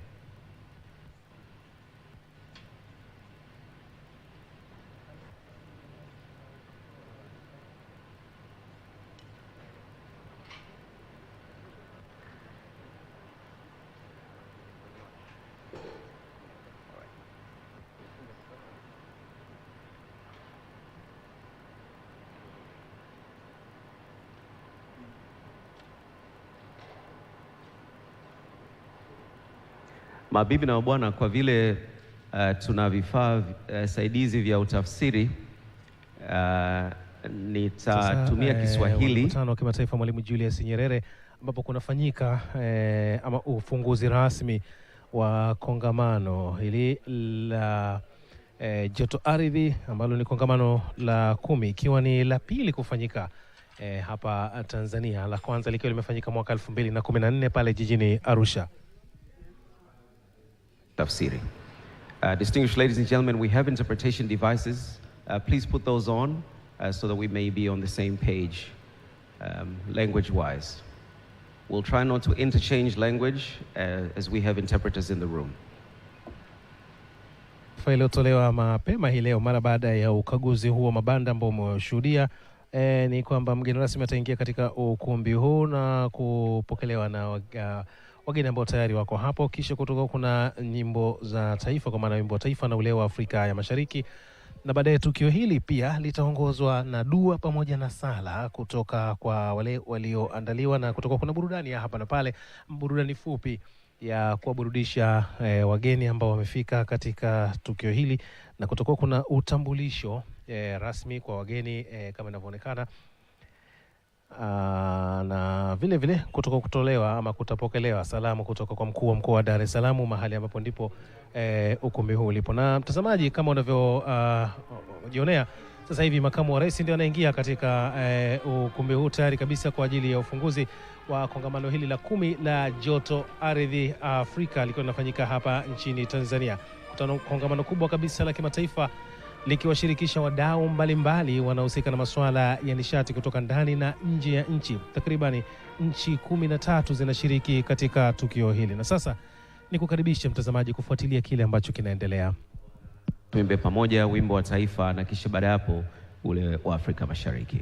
Mabibi na mabwana, kwa vile tuna vifaa saidizi vya utafsiri, nitatumia Kiswahili. Mkutano wa kimataifa Mwalimu Julius Nyerere, ambapo kunafanyika ama ufunguzi rasmi wa kongamano hili la joto ardhi, ambalo ni kongamano la 10, ikiwa ni la pili kufanyika hapa Tanzania, la kwanza likiwa limefanyika mwaka 2014 pale jijini Arusha. Tafsiri. Distinguished ladies and gentlemen, we have interpretation devices. Please put those on so that we may be on the same page language-wise. We'll try not to interchange language as we have interpreters in the room. Faili tolewa mapema hii leo mara baada ya ukaguzi huo mabanda ambao umeshuhudia ni kwamba mgeni rasmi ataingia katika ukumbi huu na kupokelewa na wageni ambao tayari wako hapo. Kisha kutoka kuna nyimbo za taifa, kwa maana wimbo wa taifa na ule wa Afrika ya Mashariki, na baadaye tukio hili pia litaongozwa na dua pamoja na sala kutoka kwa wale walioandaliwa, na kutoka kuna burudani ya hapa na pale, burudani fupi ya kuwaburudisha wageni ambao wamefika katika tukio hili, na kutoka kuna utambulisho rasmi kwa wageni kama inavyoonekana. Na vile vile kutoka kutolewa ama kutapokelewa salamu kutoka kwa mkuu wa mkoa wa Dar es Salaam, mahali ambapo ndipo ukumbi huu ulipo. Na mtazamaji, kama unavyojionea sasa hivi, makamu wa rais ndio anaingia katika ukumbi huu tayari kabisa kwa ajili ya ufunguzi wa kongamano hili la 10 la joto ardhi Afrika, likiwa linafanyika hapa nchini Tanzania. Kongamano kubwa kabisa la kimataifa likiwashirikisha wadau mbalimbali wanaohusika na masuala ya nishati kutoka ndani na nje ya nchi. Takribani nchi 13 zinashiriki katika tukio hili. Na sasa ni kukaribisha mtazamaji kufuatilia kile ambacho kinaendelea. Tuimbe pamoja wimbo wa taifa na kisha baada hapo ule wa Afrika Mashariki.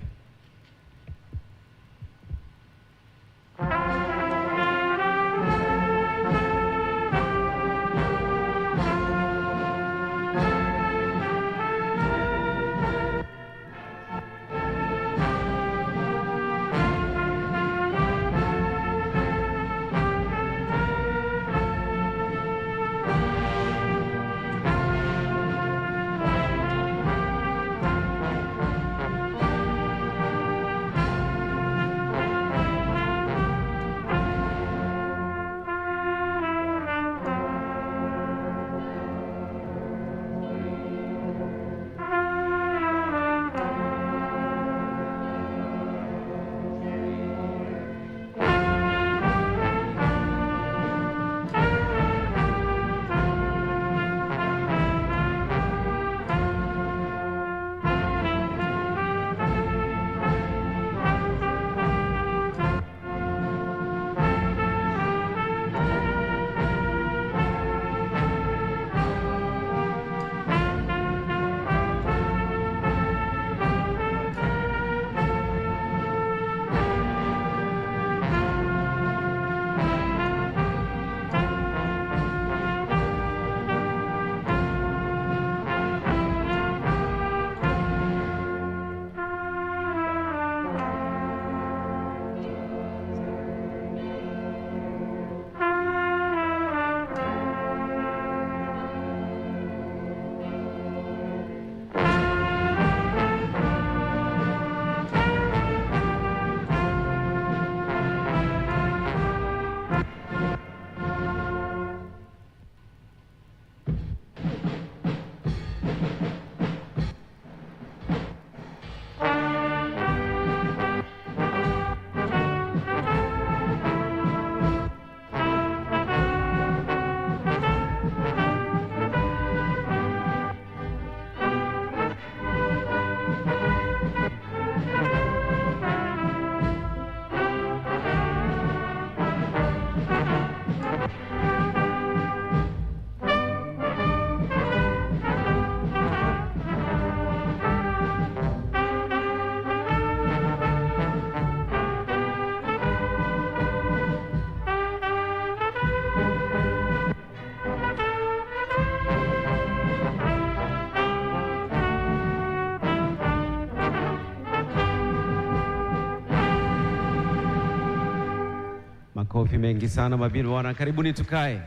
makofi mengi sana mabibi na bwana. Karibuni tukae.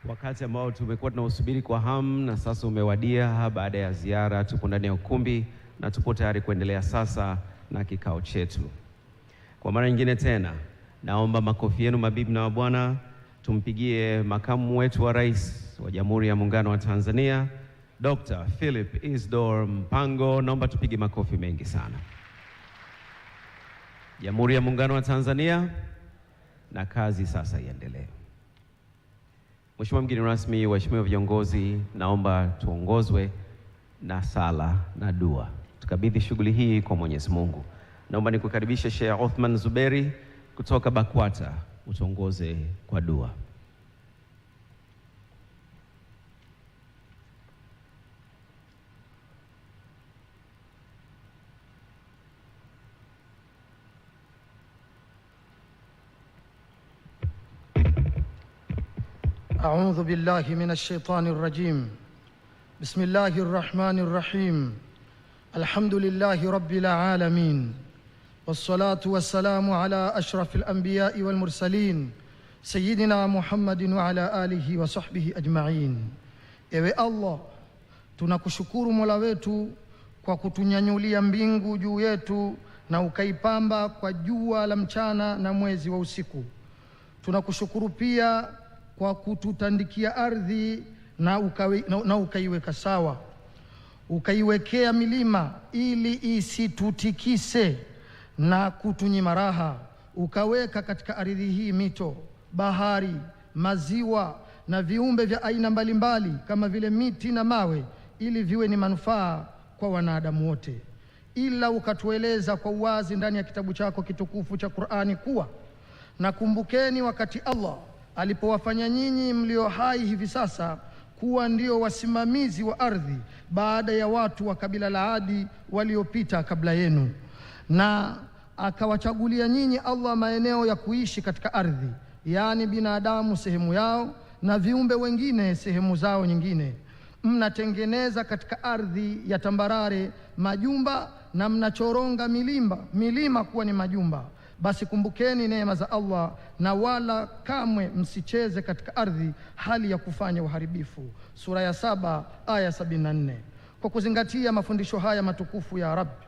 Wakati ambao tumekuwa tunausubiri kwa hamu na sasa umewadia. Baada ya ziara tupo ndani ya ukumbi na tupo tayari kuendelea sasa na kikao chetu. Kwa mara nyingine tena naomba makofi yenu mabibi na mabwana. Tumpigie makamu wetu wa rais wa Jamhuri ya Muungano wa Tanzania, Dr. Philip Isdor Mpango. Naomba tupige makofi mengi sana. Jamhuri ya Muungano wa Tanzania, na kazi sasa iendelee. Mheshimiwa mgeni rasmi, waheshimiwa viongozi, naomba tuongozwe na sala na dua. Tukabidhi shughuli hii kwa Mwenyezi Mungu. Naomba nikukaribishe Sheikh Othman Zuberi kutoka BAKWATA, utuongoze kwa dua. أعوذ بالله من الشيطان الرجيم. بسم الله الرحمن الرحيم. الحمد لله رب العالمين، والصلاة والسلام على أشرف الأنبياء والمرسلين سيدنا محمد وعلى آله وصحبه أجمعين. Ewe Allah, tunakushukuru Mola wetu kwa kutunyanyulia mbingu juu yetu na ukaipamba kwa jua la mchana na mwezi wa usiku. Tunakushukuru pia kwa kututandikia ardhi na ukaiweka sawa, ukaiwekea milima ili isitutikise na kutunyima raha, ukaweka katika ardhi hii mito, bahari, maziwa na viumbe vya aina mbalimbali kama vile miti na mawe ili viwe ni manufaa kwa wanadamu wote. Ila ukatueleza kwa uwazi ndani ya kitabu chako kitukufu cha Qur'ani kuwa, nakumbukeni wakati Allah alipowafanya nyinyi mlio hai hivi sasa kuwa ndio wasimamizi wa ardhi baada ya watu wa kabila la Adi waliopita kabla yenu, na akawachagulia nyinyi Allah maeneo ya kuishi katika ardhi, yani binadamu sehemu yao na viumbe wengine sehemu zao nyingine. Mnatengeneza katika ardhi ya tambarare majumba na mnachoronga milima kuwa ni majumba. Basi kumbukeni neema za Allah na wala kamwe msicheze katika ardhi hali ya kufanya uharibifu. Sura ya 7 aya 74. Kwa kuzingatia mafundisho haya matukufu ya Rabbi,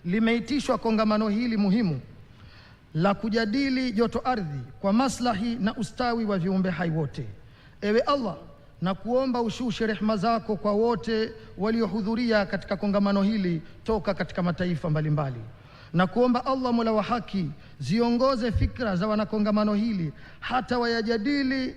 limeitishwa kongamano hili muhimu la kujadili joto ardhi kwa maslahi na ustawi wa viumbe hai wote. Ewe Allah, na kuomba ushushe rehema zako kwa wote waliohudhuria katika kongamano hili toka katika mataifa mbalimbali. Na kuomba Allah Mola wa haki ziongoze fikra za wanakongamano hili hata wayajadili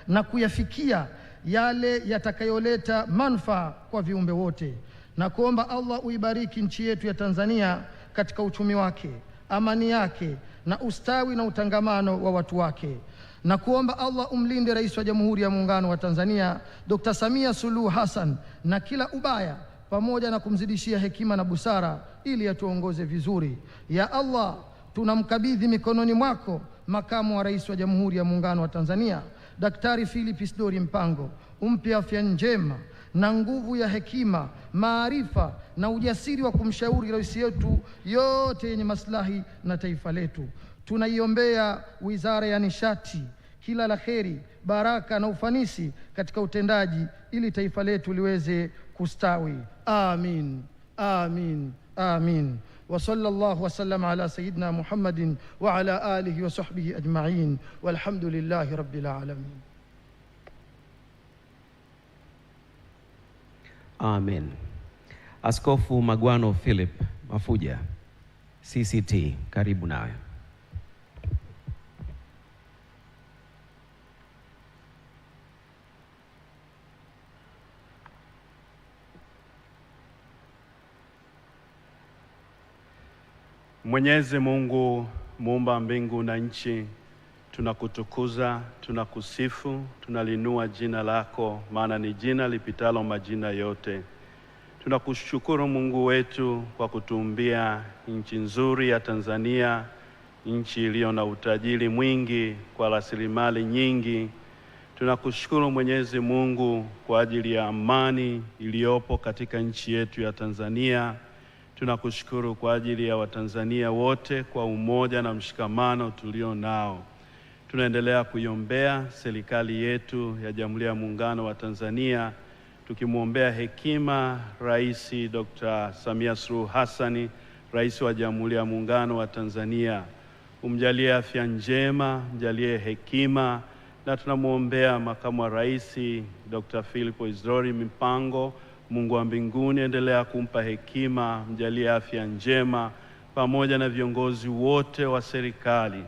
na kuyafikia yale yatakayoleta manufaa kwa viumbe wote. Na kuomba Allah uibariki nchi yetu ya Tanzania katika uchumi wake, amani yake na ustawi na utangamano wa watu wake. Na kuomba Allah umlinde Rais wa Jamhuri ya Muungano wa Tanzania Dr. Samia Suluhu Hassan na kila ubaya, pamoja na kumzidishia hekima na busara ili atuongoze vizuri. Ya Allah, tunamkabidhi mikononi mwako makamu wa rais wa Jamhuri ya Muungano wa Tanzania Daktari Philip Isdor Mpango. Umpe afya njema na nguvu ya hekima, maarifa na ujasiri wa kumshauri rais yetu yote yenye maslahi na taifa letu. Tunaiombea Wizara ya Nishati kila la kheri, baraka na ufanisi katika utendaji ili taifa letu liweze kustawi. Amin, amin, amin. Wa sallallahu wa sallam ala sayyidina Muhammadin wa ala alihi wa sahbihi ajma'in, walhamdulillahi rabbil alamin. Amen. Askofu Magwano Philip Mafuja, CCT, karibu nawe. Mwenyezi Mungu muumba mbingu na nchi, tunakutukuza, tunakusifu, tunalinua jina lako, maana ni jina lipitalo majina yote. Tunakushukuru Mungu wetu kwa kutuumbia nchi nzuri ya Tanzania, nchi iliyo na utajiri mwingi kwa rasilimali nyingi. Tunakushukuru Mwenyezi Mungu kwa ajili ya amani iliyopo katika nchi yetu ya Tanzania. Tunakushukuru kwa ajili ya Watanzania wote kwa umoja na mshikamano tulio nao. Tunaendelea kuiombea serikali yetu ya Jamhuri ya Muungano wa Tanzania, tukimwombea hekima Rais Dr. Samia Suluhu Hassan, Rais wa Jamhuri ya Muungano wa Tanzania. Umjalie afya njema, mjalie hekima, na tunamwombea Makamu wa Rais Dr. Philip Isdori Mpango. Mungu wa mbinguni endelea kumpa hekima, mjalie afya njema, pamoja na viongozi wote wa serikali.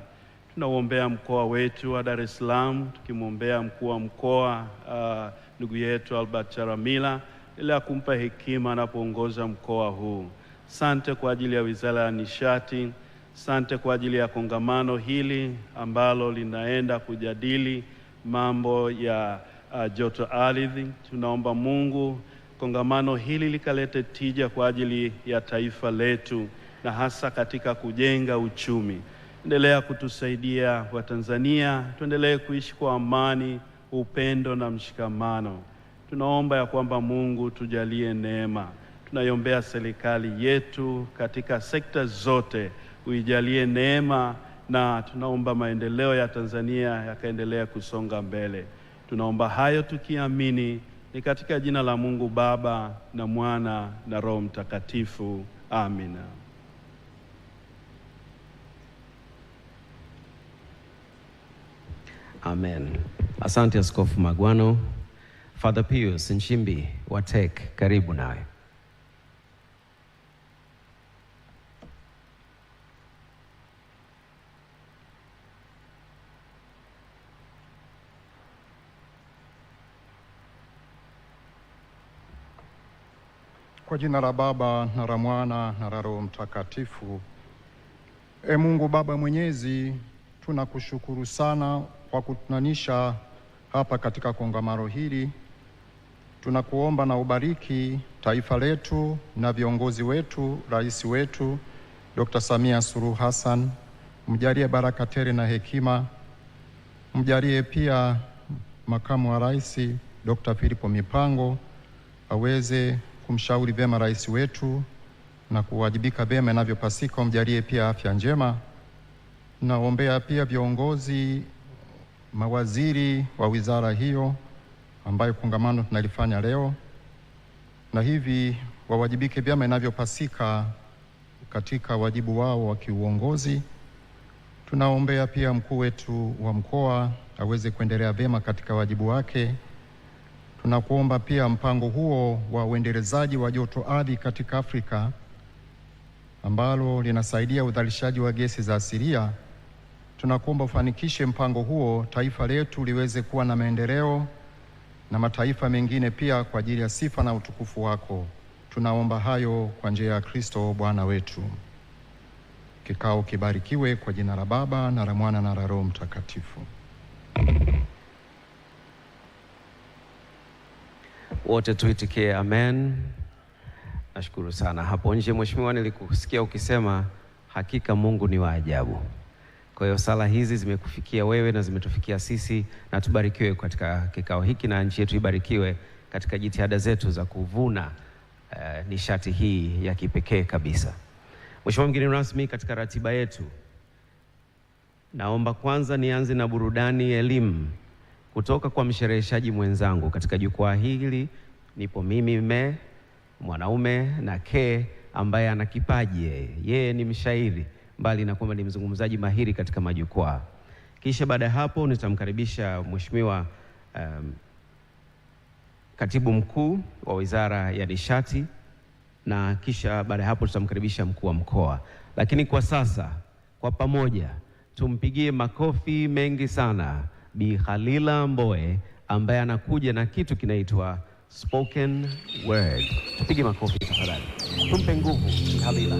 Tunauombea mkoa wetu wa Dar es Salaam, tukimwombea mkuu wa mkoa ndugu yetu Albert Charamila, endelea kumpa hekima anapoongoza mkoa huu. Asante kwa ajili ya Wizara ya Nishati, asante kwa ajili ya kongamano hili ambalo linaenda kujadili mambo ya joto ardhi. Tunaomba Mungu kongamano hili likalete tija kwa ajili ya taifa letu na hasa katika kujenga uchumi. Endelea kutusaidia Watanzania, tuendelee kuishi kwa amani, upendo na mshikamano. Tunaomba ya kwamba Mungu tujalie neema. Tunaiombea serikali yetu katika sekta zote, uijalie neema, na tunaomba maendeleo ya Tanzania yakaendelea kusonga mbele. Tunaomba hayo tukiamini ni katika jina la Mungu Baba na Mwana na Roho Mtakatifu. Amina. Amen. Asante Askofu Magwano. Father Pius Nchimbi wa TEC, karibu nawe. Kwa jina la Baba na la Mwana na la Roho Mtakatifu. Mungu Baba Mwenyezi, tunakushukuru sana kwa kutunanisha hapa katika kongamano hili. Tunakuomba na ubariki taifa letu na viongozi wetu, rais wetu Dr. Samia Suluhu Hassan, mjalie baraka tele na hekima. Mjalie pia makamu wa rais Dr. Philip Mipango aweze kumshauri vyema rais wetu na kuwajibika vyema inavyopasika. Mjalie pia afya njema. Naombea pia viongozi, mawaziri wa wizara hiyo ambayo kongamano tunalifanya leo, na hivi wawajibike vyema inavyopasika katika wajibu wao wa kiuongozi. Tunaombea pia mkuu wetu wa mkoa aweze kuendelea vyema katika wajibu wake. Tunakuomba pia mpango huo wa uendelezaji wa joto ardhi katika Afrika ambalo linasaidia uzalishaji wa gesi za asilia. Tunakuomba ufanikishe mpango huo, taifa letu liweze kuwa na maendeleo na mataifa mengine pia kwa ajili ya sifa na utukufu wako. Tunaomba hayo kwa njia ya Kristo Bwana wetu. Kikao kibarikiwe kwa jina la Baba na la Mwana na la Roho Mtakatifu. Wote tuitikie amen. Nashukuru sana. Hapo nje Mheshimiwa, nilikusikia ukisema hakika Mungu ni wa ajabu. Kwa hiyo sala hizi zimekufikia wewe na zimetufikia sisi, na tubarikiwe katika kikao hiki na nchi yetu ibarikiwe katika jitihada zetu za kuvuna nishati hii ya kipekee kabisa. Mheshimiwa mgeni rasmi, katika ratiba yetu naomba kwanza nianze na burudani elimu kutoka kwa mshereheshaji mwenzangu katika jukwaa hili. Nipo mimi mwanaume na Ke ambaye ana kipaji, yeye ni mshairi mbali na kwamba ni mzungumzaji mahiri katika majukwaa. Kisha baada ya hapo nitamkaribisha Mheshimiwa Katibu Mkuu wa Wizara ya Nishati, na kisha baada ya hapo tutamkaribisha mkuu wa mkoa. Lakini kwa sasa kwa pamoja tumpigie makofi mengi sana Bi Khalila Mbowe ambaye anakuja na kitu kinaitwa spoken word. Tupige makofi tafadhali. Tumpe nguvu Bi Khalila.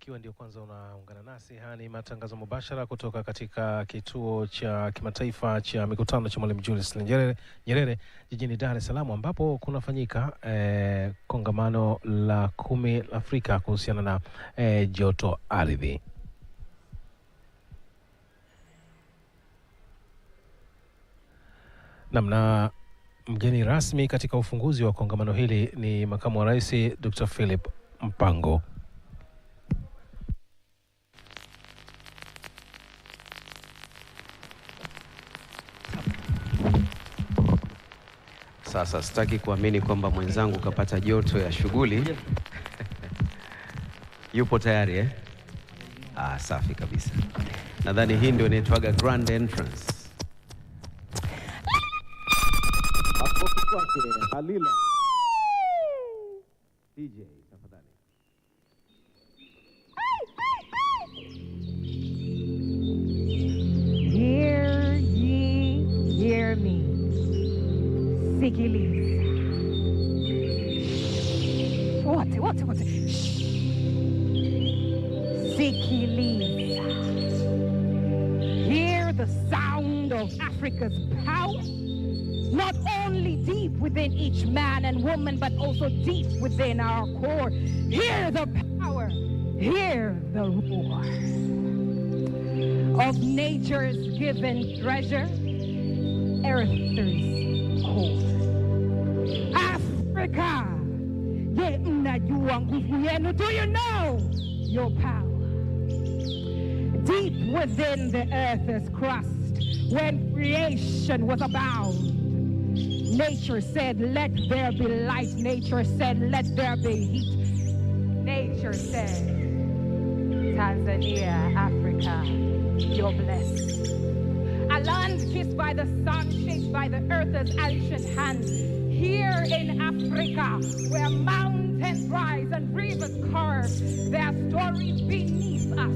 ikiwa ndio kwanza unaungana nasi, haya ni matangazo mubashara kutoka katika kituo cha kimataifa cha mikutano cha Mwalimu Julius Nyerere jijini Dar es Salaam, ambapo kunafanyika kongamano la 10 Afrika kuhusiana na joto ardhi. Namna mgeni rasmi katika ufunguzi wa kongamano hili ni Makamu wa Rais Dr. Philip Mpango. Sasa sitaki kuamini kwamba mwenzangu kapata joto ya shughuli. Yupo tayari eh? Safi kabisa. Nadhani hii ndio inaitwaga grand entrance. Halila. DJ, tafadhali. Hear ye, hear me. Sikiliza. Wote. Sikiliza. Hear the sound of Africa's power. Not only deep within each man and woman, but also deep within our core. Hear the power, hear the roar of nature's given treasure, Earth's core. Africa, do you know your power? Deep within the earth's crust, when creation was abound, nature said, let there be light. Nature said, let there be heat. Nature said, Tanzania, Africa, you're blessed. A land kissed by the sun, shaped by the earth's ancient hand. Here in Africa, where mountains rise and rivers curve, there are stories beneath us.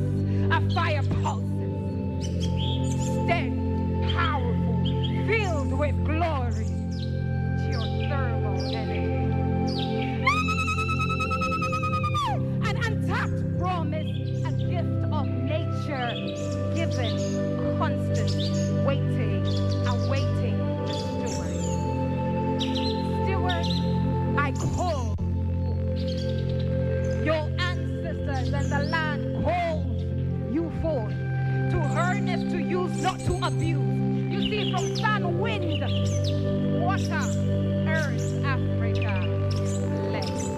A fire pulses, steady, powerful, filled with glory. Geothermal energy. An untapped promise, a gift of nature, given, constant, waiting, awaiting the steward. Steward, I call. Your ancestors and the land called you forth to harness, to use, not to abuse. You see, from sun, wind, water, earth, Africa, blessed.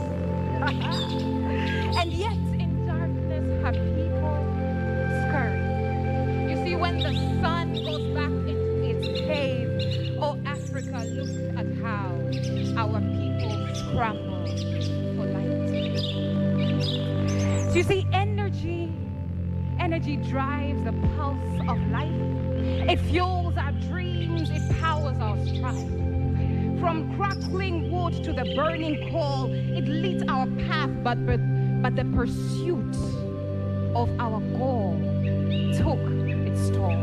And yet in darkness her people scurry. You see, when the sun goes back into its cave, oh, Africa, look at how our people scramble for light. So you see, energy drives the pulse of life. It fuels our dreams, it powers our strife. From crackling wood to the burning coal, it lit our path, but the pursuit of our goal took its toll.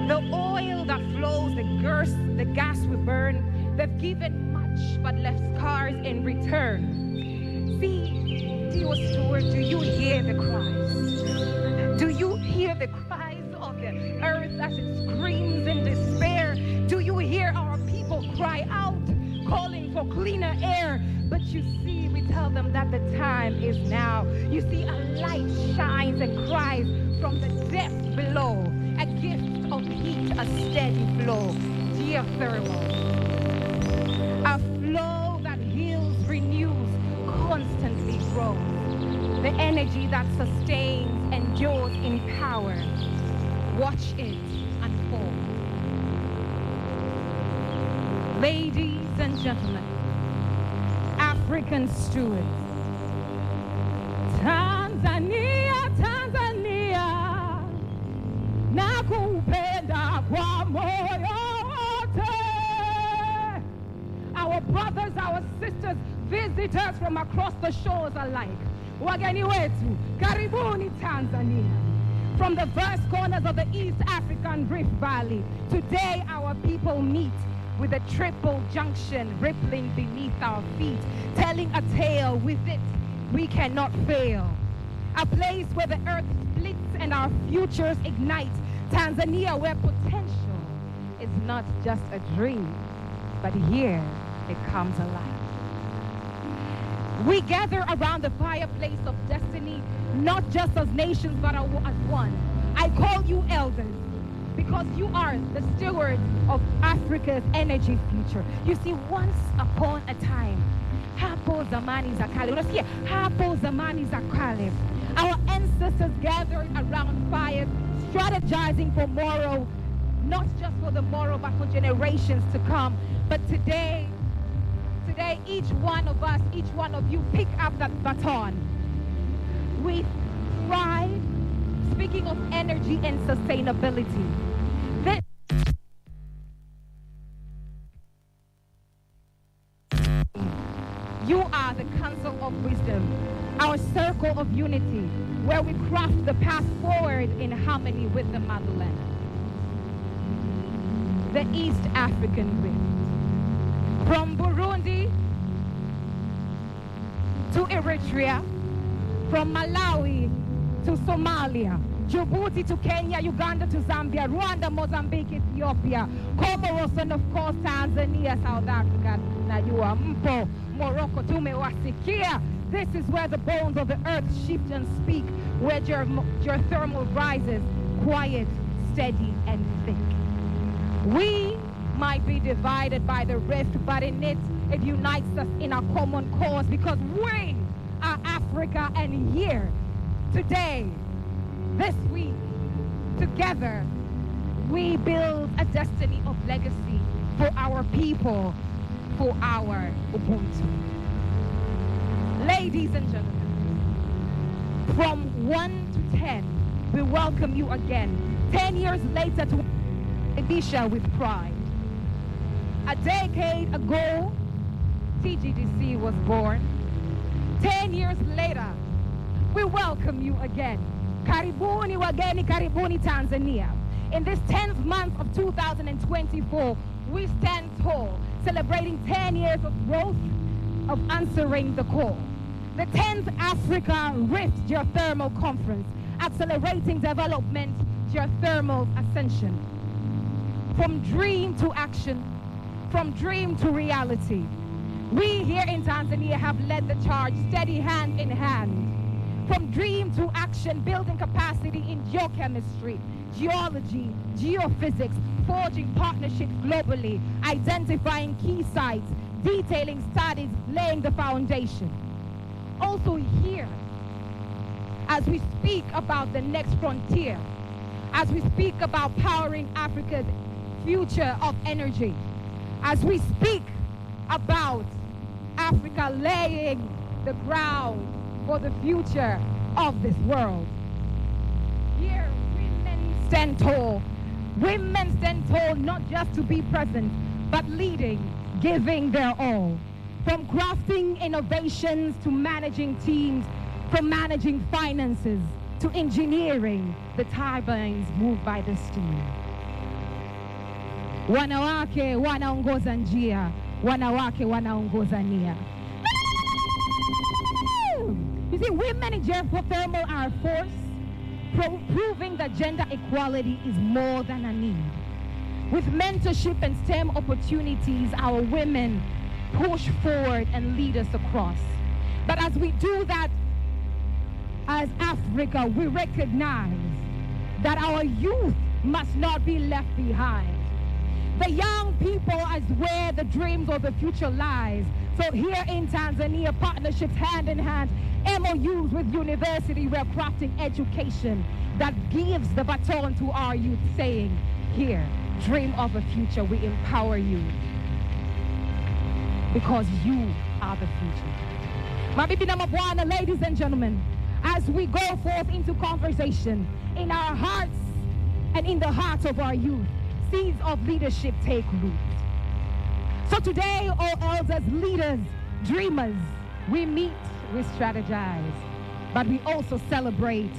The oil that flows, the gas we burn, they've given much but left scars in return. See, dear steward, do you hear the cries? Do you hear the cries of the earth as it screams in despair? Do you hear our people cry out, calling for cleaner air? But you see, we tell them that the time is now. You see, a light shines and cries from the depths below. A gift of heat, a steady flow. Geothermal. A flow that heals, renews, constantly grows. The energy that sustains, endures in power. Watch it unfold. Ladies and gentlemen, African stewards, Tanzania, Tanzania, nakupenda kwa moyo wote. Our brothers, our sisters, visitors from across the shores alike. Wageni wetu, karibuni Tanzania. From the vast corners of the East African Rift Valley, today our people meet with a triple junction rippling beneath our feet, telling a tale with it, we cannot fail. A place where the earth splits and our futures ignite. Tanzania, where potential is not just a dream, but here it comes alive. We gather around the fireplace of destiny, not just as nations, but as one. I call you elders because you are the stewards of Africa's energy future. You see, once upon a time, hapo zamani za kale, unasikia, hapo zamani za kale, our ancestors gathered around fires, strategizing for tomorrow, not just for the morrow, but for generations to come. But today, each one of us, each one of you, pick up that baton. We thrive, speaking of energy and sustainability. You are the council of wisdom, our circle of unity, where we craft the path forward in harmony with the motherland. The East African Rift. From Burundi to Eritrea, from Malawi to Somalia, Djibouti to Kenya, Uganda to Zambia, Rwanda, Mozambique, Ethiopia, Comoros, and of course Tanzania, South Africa, Najua Mpo, Morocco, tumewasikia. This is where the bones of the earth shift and speak, where geothermal rises, quiet, steady, and thick. We might be divided by the rift, but in it unites us in a common cause, because we are Africa, and here, today, this week, together, we build a destiny of legacy for our people, for our Ubuntu. Ladies and gentlemen, from 1 to 10, we welcome you again. 10 years later to Edisha with pride. A decade ago, TGDC was born. 10 years later, we welcome you again. Karibuni wageni, karibuni Tanzania. In this 10th month of 2024, we stand tall, celebrating 10 years of growth, of answering the call. The 10th Africa Rift Geothermal Conference, accelerating development, geothermal ascension. From dream to action, from dream to reality. We here in Tanzania have led the charge, steady hand in hand. From dream to action, building capacity in geochemistry, geology, geophysics, forging partnerships globally, identifying key sites, detailing studies, laying the foundation. Also here, as we speak about the next frontier, as we speak about powering Africa's future of energy, as we speak about Africa laying the ground for the future of this world. Here, women stand tall. Women stand tall not just to be present, but leading, giving their all. From crafting innovations to managing teams, from managing finances to engineering the turbines moved by the steam. Wanawake wanaongoza njia, wanawake wanaongoza nia. You see, women in geothermal are a force, proving that gender equality is more than a need. With mentorship and STEM opportunities, our women push forward and lead us across. But as we do that, as Africa, we recognize that our youth must not be left behind. The young people is where the dreams of the future lies. So here in Tanzania, partnerships hand in hand, MOUs with university, we're crafting education that gives the baton to our youth, saying, here, dream of a future, we empower you. Because you are the future. Mabibi na mabwana, ladies and gentlemen, as we go forth into conversation, in our hearts and in the hearts of our youth, seeds of leadership take root. So today, all elders, leaders, dreamers, we meet, we strategize, but we also celebrate.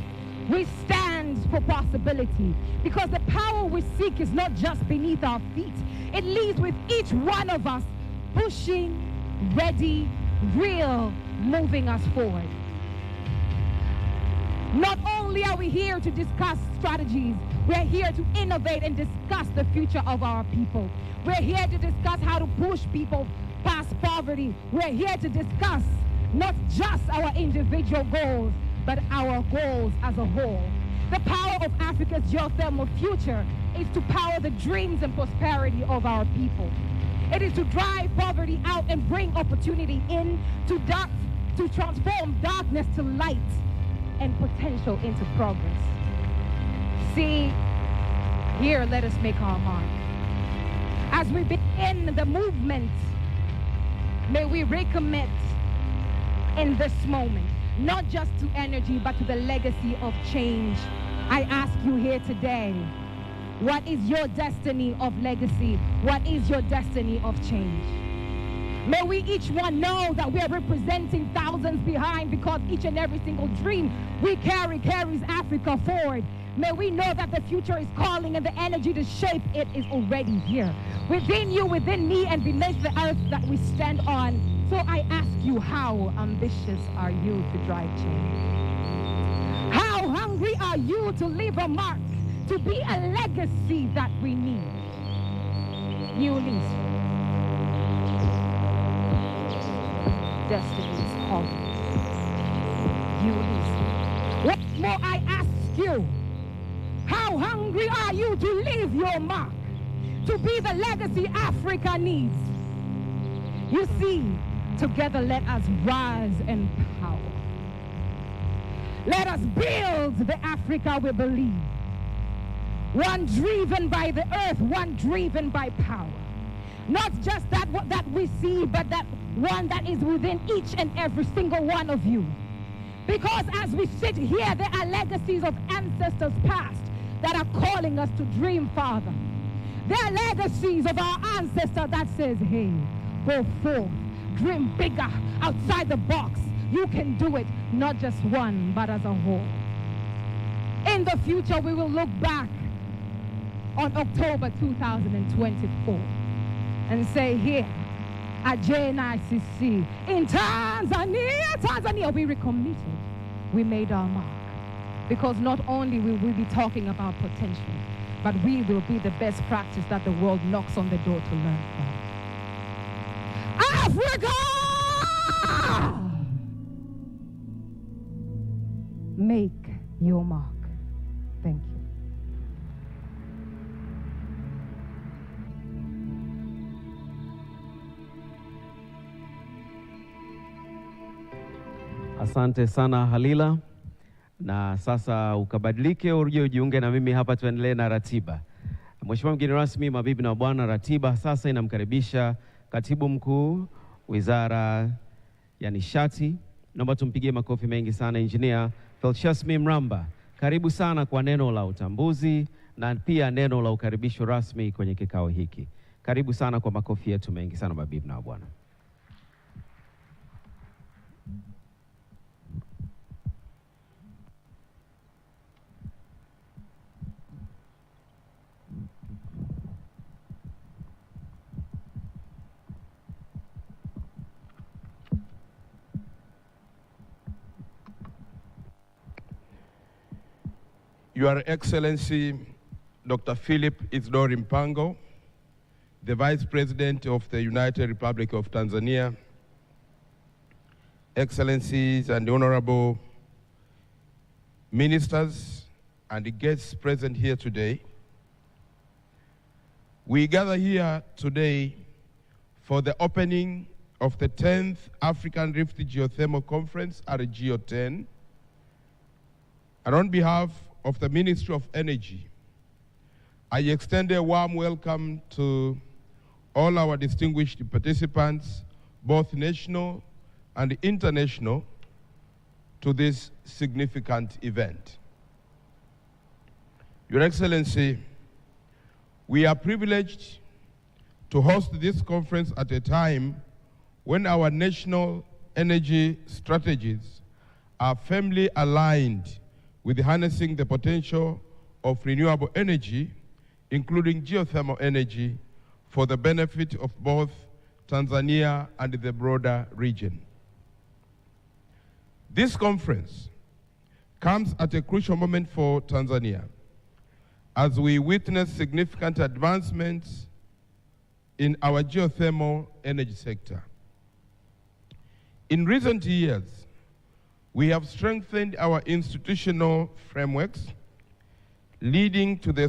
We stand for possibility, because the power we seek is not just beneath our feet. It lives with each one of us, pushing, ready, real, moving us forward. Not only are we here to discuss strategies, we're here to innovate and discuss the future of our people. We're here to discuss how to push people past poverty. We're here to discuss not just our individual goals, but our goals as a whole. The power of Africa's geothermal future is to power the dreams and prosperity of our people. It is to drive poverty out and bring opportunity in, to transform darkness to light and potential into progress. See, here let us make our mark. As we begin the movement, may we recommit in this moment, not just to energy, but to the legacy of change. I ask you here today, what is your destiny of legacy? What is your destiny of change? May we each one know that we are representing thousands behind, because each and every single dream we carries Africa forward. May we know that the future is calling and the energy to shape it is already here. Within you, within me, and beneath the earth that we stand on. So I ask you, how ambitious are you to drive change? How hungry are you to leave a mark, to be a legacy that we need? Ulysses. Destiny is calling. Ulysses. Once more I ask you, how hungry are you to leave your mark, to be the legacy Africa needs? You see, together let us rise in power. Let us build the Africa we believe. One driven by the earth, one driven by power. Not just that we see, but that one that is within each and every single one of you. Because as we sit here, there are legacies of ancestors past that are calling us to dream, Father. There are legacies of our ancestors that says, hey, go forth, dream bigger, outside the box. You can do it, not just one, but as a whole. In the future, we will look back on October 2024 and say, here at JNICC in Tanzania, we recommitted. We made our mark. Because not only will we be talking about potential, but we will be the best practice that the world knocks on the door to learn from. Africa! Make your mark. Thank you. Asante sana Halila, na sasa ukabadilike uje ujiunge na mimi hapa, tuendelee na ratiba. Mheshimiwa mgeni rasmi, mabibi na mabwana, ratiba sasa inamkaribisha Katibu Mkuu Wizara ya Nishati. Naomba tumpigie makofi mengi sana Engineer Felshasmi Mramba. Karibu sana kwa neno la utambuzi na pia neno la ukaribisho rasmi kwenye kikao hiki. Karibu sana kwa makofi yetu mengi sana mabibi na mabwana. Your Excellency, Dr. Philip Isidore Mpango, the Vice President of the United Republic of Tanzania, Excellencies and Honorable Ministers and guests present here today, we gather here today for the opening of the 10th African Rift Geothermal Conference at GEO10, and on behalf of the Ministry of Energy, I extend a warm welcome to all our distinguished participants, both national and international, to this significant event. Your Excellency, we are privileged to host this conference at a time when our national energy strategies are firmly aligned with harnessing the potential of renewable energy, including geothermal energy, for the benefit of both Tanzania and the broader region. This conference comes at a crucial moment for Tanzania as we witness significant advancements in our geothermal energy sector. In recent years, we have strengthened our institutional frameworks, leading to the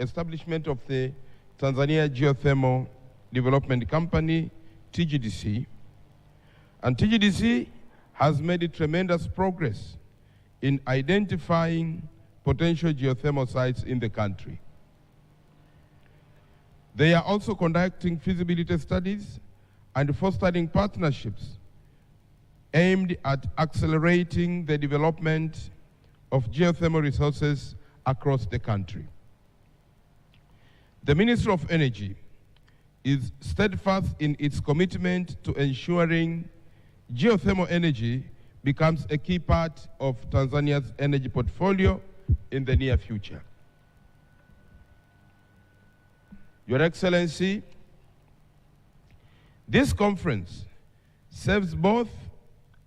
establishment of the Tanzania Geothermal Development Company, TGDC. And TGDC has made tremendous progress in identifying potential geothermal sites in the country. They are also conducting feasibility studies and fostering partnerships aimed at accelerating the development of geothermal resources across the country. The Ministry of Energy is steadfast in its commitment to ensuring geothermal energy becomes a key part of Tanzania's energy portfolio in the near future. Your Excellency, this conference serves both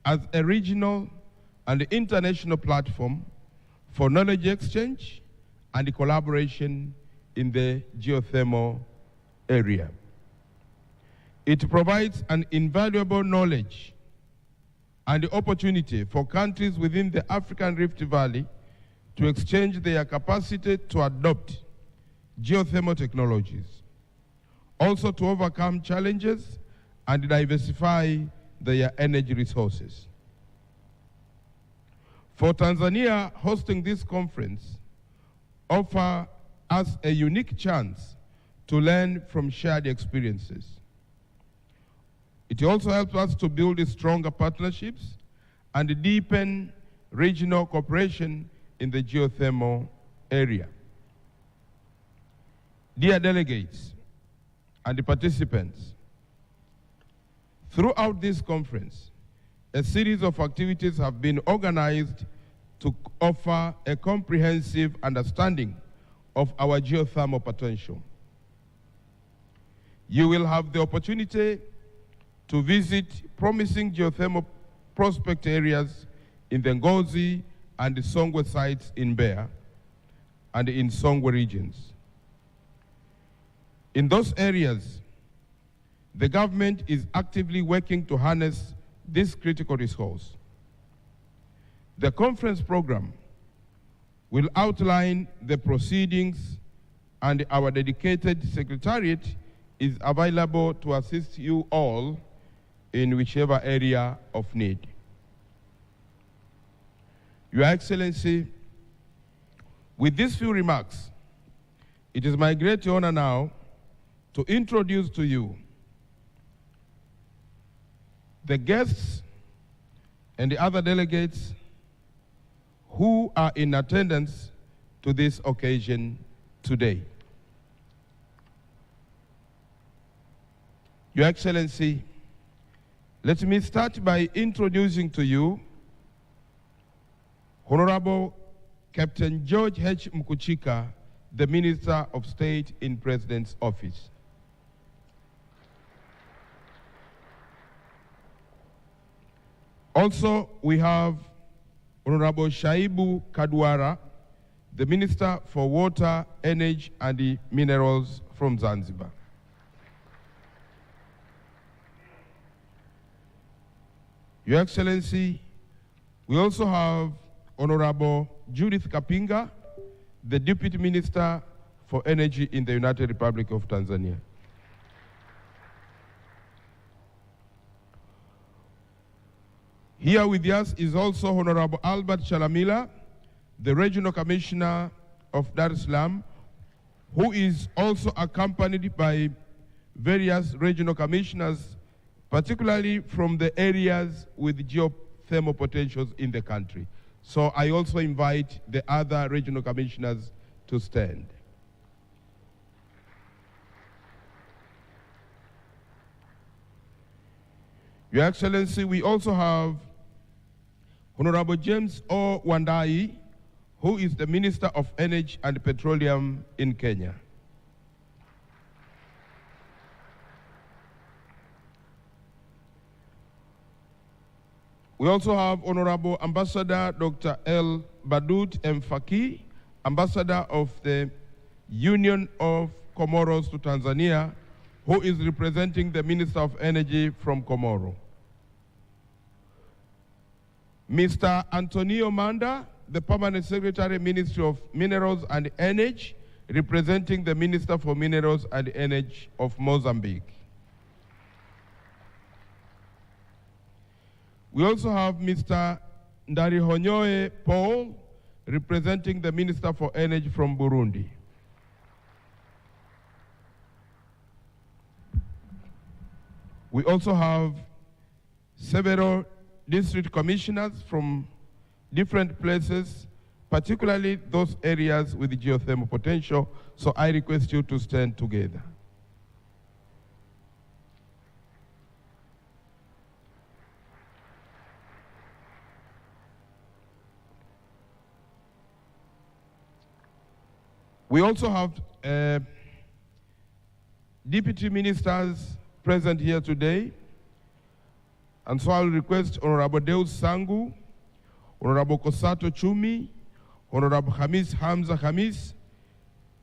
as a regional and international platform for knowledge exchange and collaboration in the geothermal area. It provides an invaluable knowledge and opportunity for countries within the African Rift Valley to exchange their capacity to adopt geothermal technologies, also to overcome challenges and diversify their energy resources. For Tanzania, hosting this conference offers us a unique chance to learn from shared experiences. It also helps us to build stronger partnerships and deepen regional cooperation in the geothermal area. Dear delegates and participants, throughout this conference, a series of activities have been organized to offer a comprehensive understanding of our geothermal potential. You will have the opportunity to visit promising geothermal prospect areas in the Ngozi and the Songwe sites in Mbeya and in Songwe regions. In those areas, the government is actively working to harness this critical resource. The conference program will outline the proceedings, and our dedicated secretariat is available to assist you all in whichever area of need. Your Excellency, with these few remarks, it is my great honor now to introduce to you the guests and the other delegates who are in attendance to this occasion today. Your Excellency, let me start by introducing to you Honorable Captain George H. Mkuchika, the Minister of State in President's Office. Also, we have Honorable Shaibu Kadwara, the Minister for Water, Energy and Minerals from Zanzibar. Your Excellency, we also have Honorable Judith Kapinga, the Deputy Minister for Energy in the United Republic of Tanzania. Here with us is also Honorable Albert Chalamila, the Regional Commissioner of Dar es Salaam, who is also accompanied by various regional commissioners, particularly from the areas with geothermal potentials in the country. So I also invite the other regional commissioners to stand. Your Excellency, we also have Honorable James O. Wandai, who is the Minister of Energy and Petroleum in Kenya. We also have Honorable Ambassador Dr. El Badut M. Faki, Ambassador of the Union of Comoros to Tanzania, who is representing the Minister of Energy from Comoro. Mr. Antonio Manda, the Permanent Secretary, Ministry of Minerals and Energy, representing the Minister for Minerals and Energy of Mozambique. We also have Mr. Ndarihonyoe Paul, representing the Minister for Energy from Burundi. We also have several district commissioners from different places, particularly those areas with geothermal potential, so I request you to stand together. We also have deputy ministers present here today, and so I'll request Honorable Deus Sangu, Honorable Kosato Chumi, Honorable Hamis Hamza Hamis,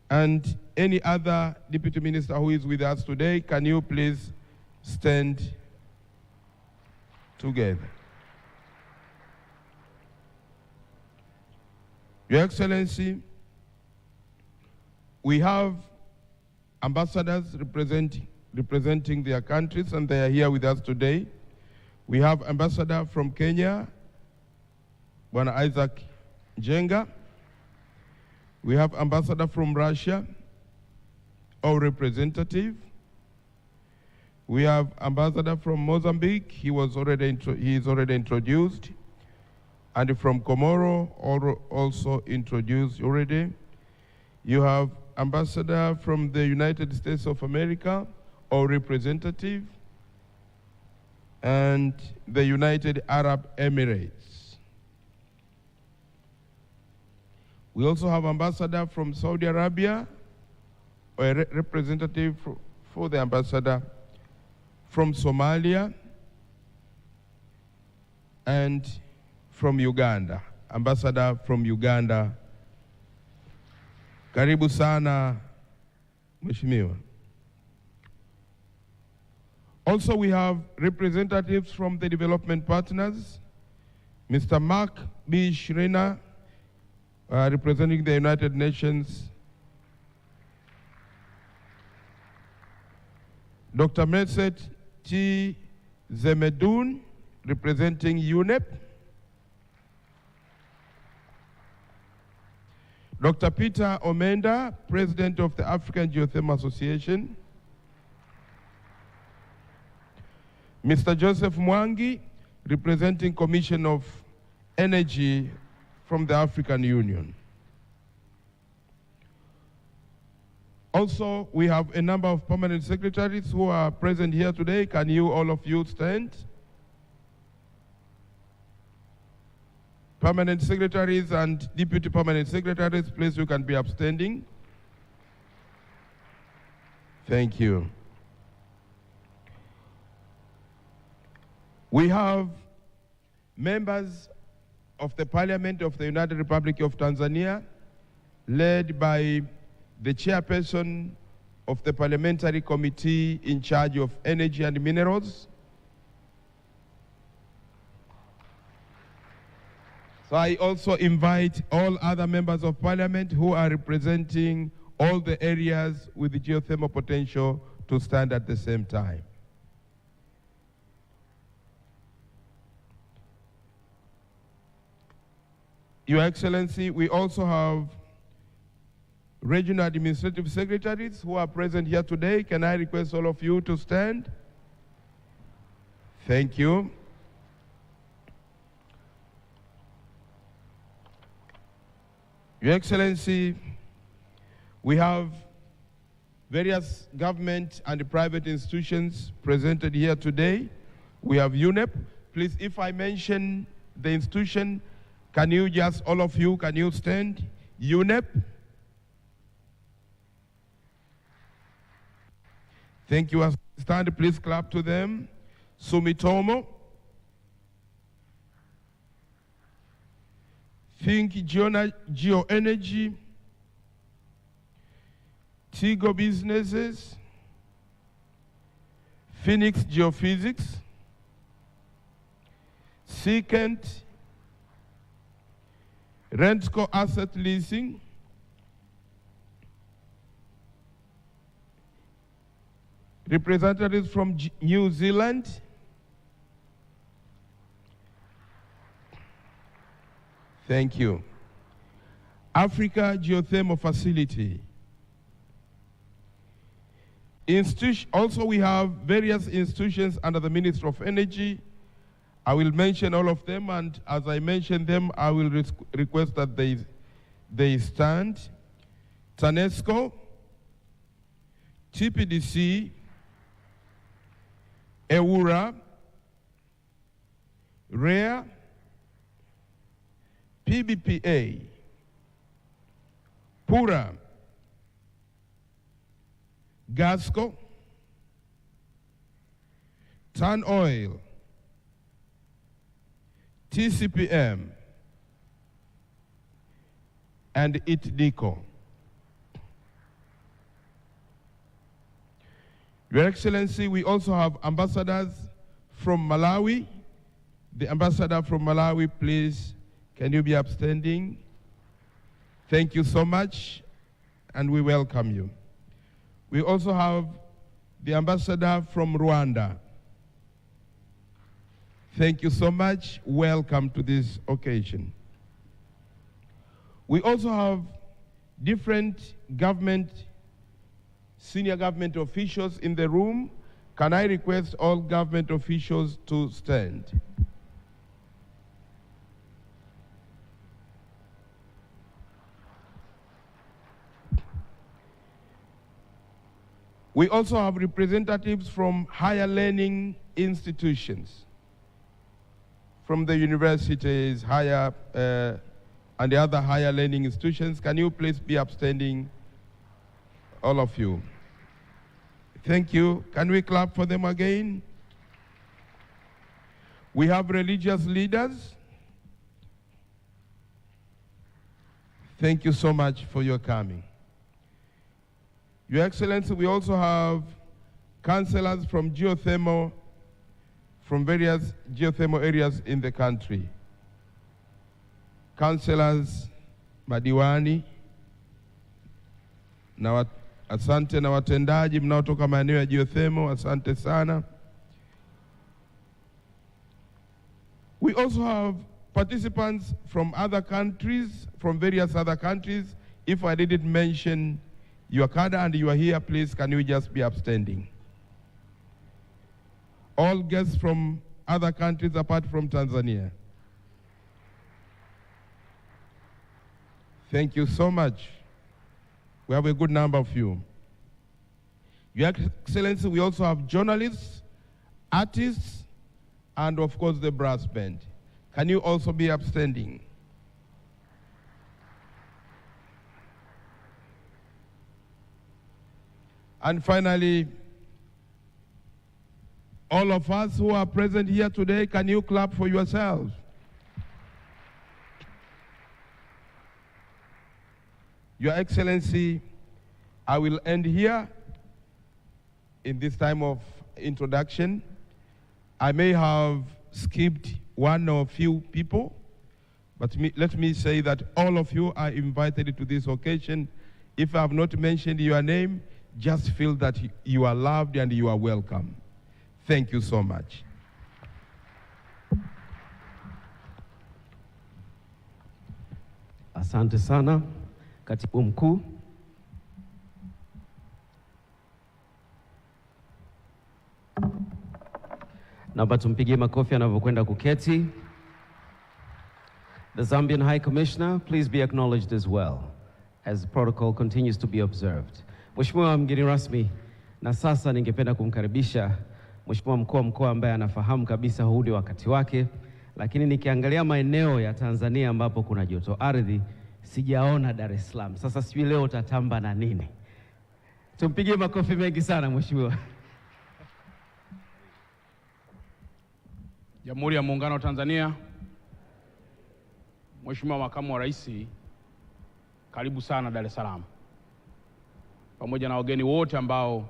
and any other deputy minister who is with us today, can you please stand together? Your Excellency, we have ambassadors representing their countries, and they are here with us today. We have ambassador from Kenya, Bwana Isaac Jenga. We have ambassador from Russia, our representative. We have ambassador from Mozambique. He is already introduced, and from Comoro, also introduced already. You have ambassador from the United States of America, our representative, and the United Arab Emirates. We also have ambassador from Saudi Arabia, or a representative for the ambassador from Somalia, and from Uganda, ambassador from Uganda. Karibu sana, Mheshimiwa. Also, we have representatives from the development partners, Mr. Mark B. Schreiner, representing the United Nations, Dr. Meset T. Zemedun, representing UNEP, Dr. Peter Omenda, President of the African Geothermal Association, Mr. Joseph Mwangi, representing Commission of Energy from the African Union. Also, we have a number of permanent secretaries who are present here today. Can you, all of you, stand? Permanent secretaries and deputy permanent secretaries, please, you can be upstanding. Thank you. We have members of the Parliament of the United Republic of Tanzania, led by the chairperson of the Parliamentary Committee in charge of Energy and Minerals. So I also invite all other members of Parliament who are representing all the areas with the geothermal potential to stand at the same time. Your Excellency, we also have regional administrative secretaries who are present here today. Can I request all of you to stand? Thank you. Your Excellency, we have various government and private institutions presented here today. We have UNEP. Please, if I mention the institution, can you just, all of you, can you stand? UNEP. Thank you. Stand, please clap to them. Sumitomo. Think Geoenergy, Tigo Businesses, Phoenix Geophysics, Seekent, Rentco Asset Leasing, representatives from New Zealand, thank you, Africa Geothermal Facility. Also, we have various institutions under the Ministry of Energy. I will mention all of them, and as I mention them, I will request that they stand. TANESCO, TPDC, EWURA, REA, PBPA, PURA, GASCO, TAN Oil, TCPM, and ITDICO. Your Excellency, we also have ambassadors from Malawi. The ambassador from Malawi, please, can you be upstanding? Thank you so much, and we welcome you. We also have the ambassador from Rwanda. Thank you so much. Welcome to this occasion. We also have different senior government officials in the room. Can I request all government officials to stand? We also have representatives from higher learning institutions, from the universities, and the other higher learning institutions. Can you please be upstanding, all of you? Thank you. Can we clap for them again? We have religious leaders. Thank you so much for your coming. Your Excellency, we also have councillors from various geothermal areas in the country. Councillors, madiwani, na asante na watendaji mnaotoka maeneo ya geothermal, asante sana. We also have participants from other countries, from various other countries. If I didn't mention your cadre and you are here, please, can you just be upstanding? All guests from other countries apart from Tanzania. Thank you so much. We have a good number of you. Your Excellency, we also have journalists, artists, and of course the brass band. Can you also be upstanding? And finally, all of us who are present here today, can you clap for yourselves? Your Excellency, I will end here in this time of introduction. I may have skipped one or few people, but let me say that all of you are invited to this occasion. If I have not mentioned your name, just feel that you are loved and you are welcome. Thank you so much. Asante sana, Katibu Mkuu. Naomba tumpigie makofi anavyokwenda kuketi. The Zambian High Commissioner, please be acknowledged as well, as the protocol continues to be observed. Mheshimiwa mgeni rasmi, na sasa ningependa kumkaribisha Mheshimiwa mkuu wa mkoa ambaye anafahamu kabisa huu ndio wakati wake, lakini nikiangalia maeneo ya Tanzania ambapo kuna joto ardhi, sijaona Dar es Salaam. Sasa sijui leo utatamba na nini. Tumpigie makofi mengi sana Mheshimiwa. Jamhuri ya Muungano wa Tanzania. Mheshimiwa Makamu wa Rais, karibu sana Dar es Salaam, pamoja na wageni wote ambao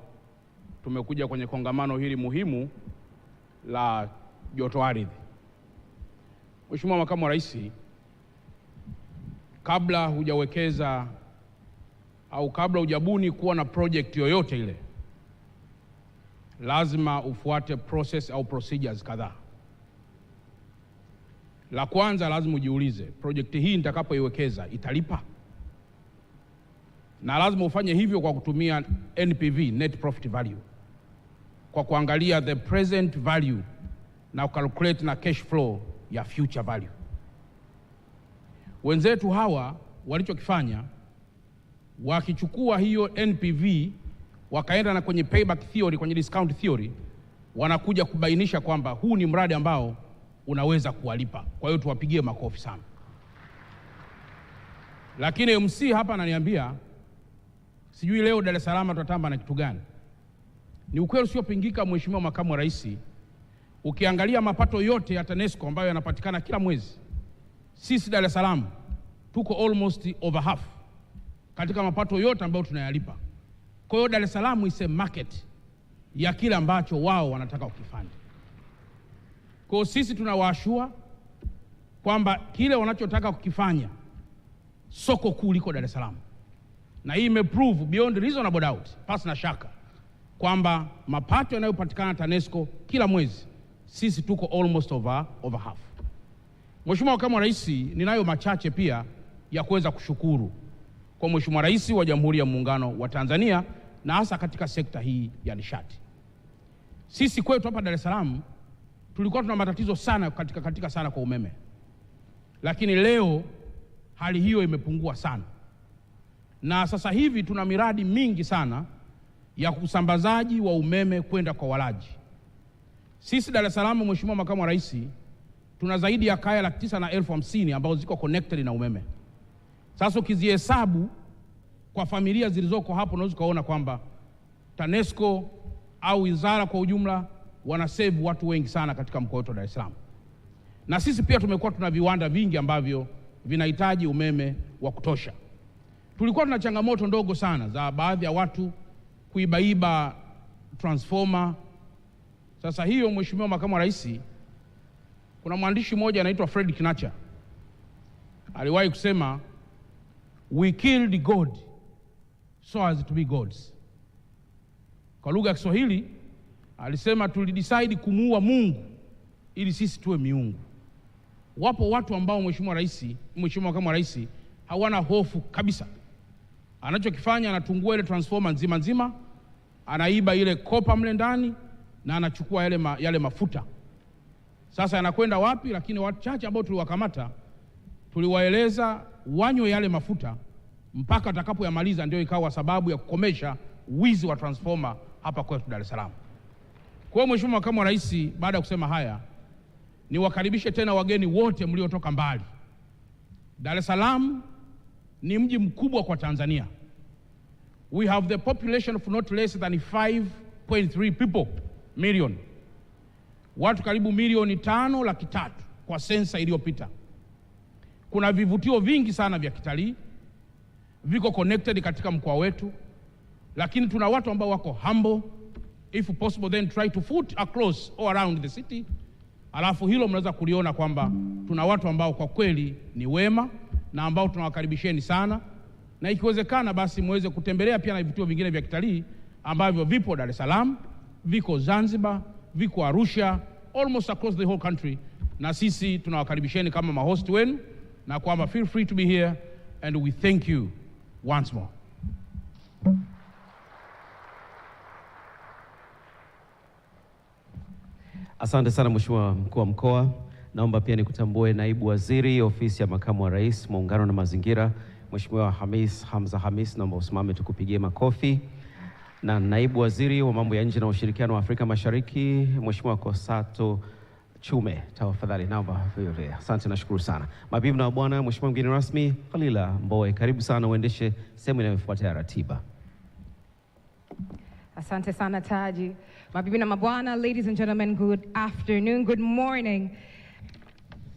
tumekuja kwenye kongamano hili muhimu la joto ardhi. Mheshimiwa Makamu wa Rais, kabla hujawekeza au kabla hujabuni kuwa na project yoyote ile, lazima ufuate process au procedures kadhaa. La kwanza, lazima ujiulize project hii nitakapoiwekeza italipa, na lazima ufanye hivyo kwa kutumia NPV, net profit value, kwa kuangalia the present value na calculate na cash flow ya future value. Wenzetu hawa walichokifanya, wakichukua hiyo NPV wakaenda na kwenye payback theory, kwenye discount theory, wanakuja kubainisha kwamba huu ni mradi ambao unaweza kuwalipa. Kwa hiyo tuwapigie makofi sana. Lakini MC hapa ananiambia sijui leo Dar es Salaam tutatamba na kitu gani. Ni ukweli usiopingika, Mheshimiwa Makamu wa Rais, ukiangalia mapato yote ya TANESCO ambayo yanapatikana kila mwezi, sisi Dar es Salaam tuko almost over half katika mapato yote ambayo tunayalipa. Kwa hiyo Dar es Salaam is a market ya kile ambacho wao wanataka kukifanya. Kwa hiyo sisi tunawaashua kwamba kile wanachotaka kukifanya, soko kuu liko Dar es Salaam. Na hii imeprove beyond reasonable doubt, pasi na shaka, kwamba mapato yanayopatikana TANESCO kila mwezi, sisi tuko almost over half. Mheshimiwa Makamu wa Rais, ninayo machache pia ya kuweza kushukuru kwa Mheshimiwa Rais wa Jamhuri ya Muungano wa Tanzania, na hasa katika sekta hii ya nishati. Sisi kwetu hapa Dar es Salaam tulikuwa tuna matatizo sana katika sana kwa umeme, lakini leo hali hiyo imepungua sana, na sasa hivi tuna miradi mingi sana ya usambazaji wa umeme kwenda kwa walaji. Sisi Dar es Salaam, Mheshimiwa Makamu wa Rais, tuna zaidi ya kaya 950,000 ambazo ziko connected na umeme. Sasa ukizihesabu kwa familia zilizoko hapo, unaweza kuona kwamba TANESCO au wizara kwa ujumla wana save watu wengi sana katika mkoa wetu wa Dar es Salaam. Na sisi pia tumekuwa tuna viwanda vingi ambavyo vinahitaji umeme wa kutosha. Tulikuwa tuna changamoto ndogo sana za baadhi ya watu kuibaiba transformer. Sasa hiyo, Mheshimiwa Makamu wa Rais, kuna mwandishi mmoja anaitwa Fred Kinacha aliwahi kusema, we killed God so as to be gods. Kwa lugha ya Kiswahili alisema tulidecide kumuua Mungu ili sisi tuwe miungu. Wapo watu ambao Mheshimiwa Makamu wa Rais, hawana hofu kabisa. Anachokifanya, anatungua ile transformer nzima, anaiba ile kopa mle ndani na anachukua yale mafuta. Sasa yanakwenda wapi? Lakini watu chache ambao tuliwakamata, tuliwaeleza wanywe yale mafuta mpaka atakapoyamaliza, ndio ikawa sababu ya kukomesha wizi wa transformer hapa kwetu Dar es Salaam. Kwa hiyo Mheshimiwa Makamu wa Rais, baada ya kusema haya, niwakaribishe tena wageni wote mliotoka mbali. Dar es Salaam ni mji mkubwa kwa Tanzania. We have the population of not less than 5.3 million. Watu karibu milioni 5.3 kwa sensa iliyopita. Kuna vivutio vingi sana vya kitalii viko connected katika mkoa wetu, lakini tuna watu ambao wako humble, if possible then try to foot across all around the city. Alafu hilo mnaweza kuliona kwamba tuna watu ambao kwa kweli ni wema na ambao tunawakaribisheni sana, na ikiwezekana basi muweze kutembelea pia na vivutio vingine vya kitalii ambavyo vipo Dar es Salaam, viko Zanzibar, viko Arusha, almost across the whole country, na sisi tunawakaribisheni kama mahost wenu, na kwamba feel free to be here and we thank you once more. Asante sana Mheshimiwa Mkuu wa Mkoa. Naomba pia nikutambue Naibu Waziri Ofisi ya Makamu wa Rais, Muungano na Mazingira, Mheshimiwa Hamza Hamis, naomba usimame tukupigie makofi. Na Naibu Waziri wa Mambo ya Nje na Ushirikiano wa Afrika Mashariki, Mheshimiwa Kosato Chume, tafadhali naomba vile. Asante na shukuru sana. Mabibi na bwana, Mheshimiwa mgeni rasmi Khalila Mbowe, karibu sana uendeshe sehemu inayofuata ya ratiba. Asante sana Taji. Mabibi na mabwana, ladies and gentlemen, good afternoon, good morning.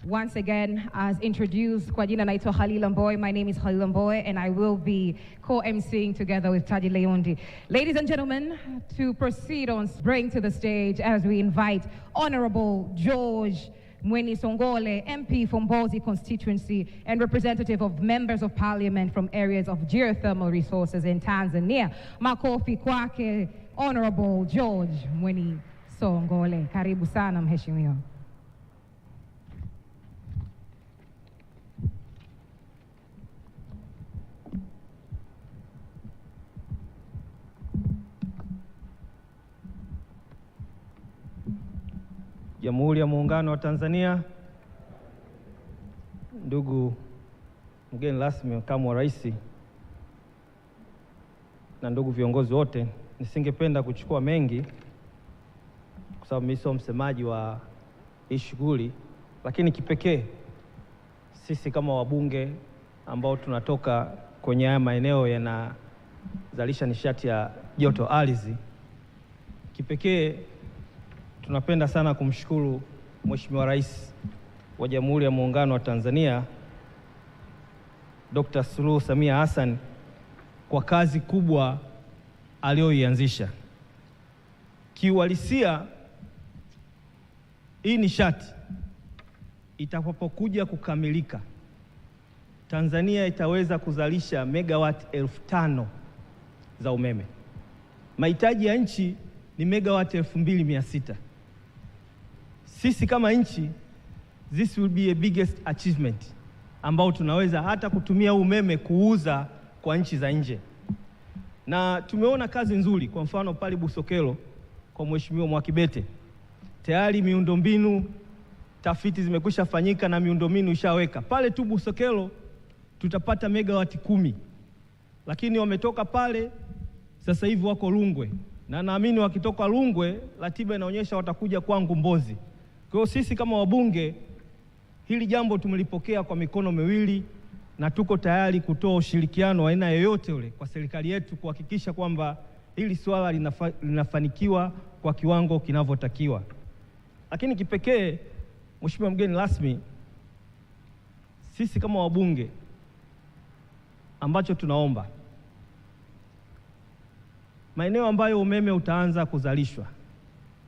Once again, as introduced, kwa jina naitwa Khalila Mbowe. My name is Khalila Mbowe, and I will be co-emceeing together with Taji Leondi. Ladies and gentlemen, to proceed on, bring to the stage as we invite Honorable George Mwenisongole, MP from Mbozi constituency and representative of members of parliament from areas of geothermal resources in Tanzania. Makofi kwake, Honorable George Mwenisongole. Karibu sana mheshimiwa. Jamhuri ya Muungano wa Tanzania, ndugu mgeni rasmi, makamu wa rais na ndugu viongozi wote, nisingependa kuchukua mengi kwa sababu mimi sio msemaji wa hii shughuli, lakini kipekee sisi kama wabunge ambao tunatoka kwenye haya maeneo yanazalisha nishati ya joto ardhi, kipekee tunapenda sana kumshukuru Mheshimiwa Rais wa Jamhuri ya Muungano wa Tanzania Dr. Suluhu Samia Hassan kwa kazi kubwa aliyoianzisha. Kiuhalisia, hii nishati itakapokuja kukamilika, Tanzania itaweza kuzalisha megawati 5,000 za umeme. Mahitaji ya nchi ni megawati 2,600. Sisi kama nchi, this will be a biggest achievement ambao tunaweza hata kutumia umeme kuuza kwa nchi za nje. Na tumeona kazi nzuri, kwa mfano pale Busokelo kwa Mheshimiwa Mwakibete. Tayari miundombinu, tafiti zimekwisha fanyika na miundombinu ishaweka. Pale tu Busokelo tutapata megawati 10. Lakini wametoka pale, sasa hivi wako Rungwe. Na naamini wakitoka Rungwe, ratiba inaonyesha watakuja kwangu Mbozi. Kwa hiyo sisi kama wabunge, hili jambo tumelipokea kwa mikono miwili na tuko tayari kutoa ushirikiano wa aina yoyote ule kwa serikali yetu kuhakikisha kwamba hili swala linafanikiwa kwa kiwango kinavyotakiwa. Lakini kipekee, Mheshimiwa mgeni rasmi, sisi kama wabunge ambacho tunaomba, maeneo ambayo umeme utaanza kuzalishwa,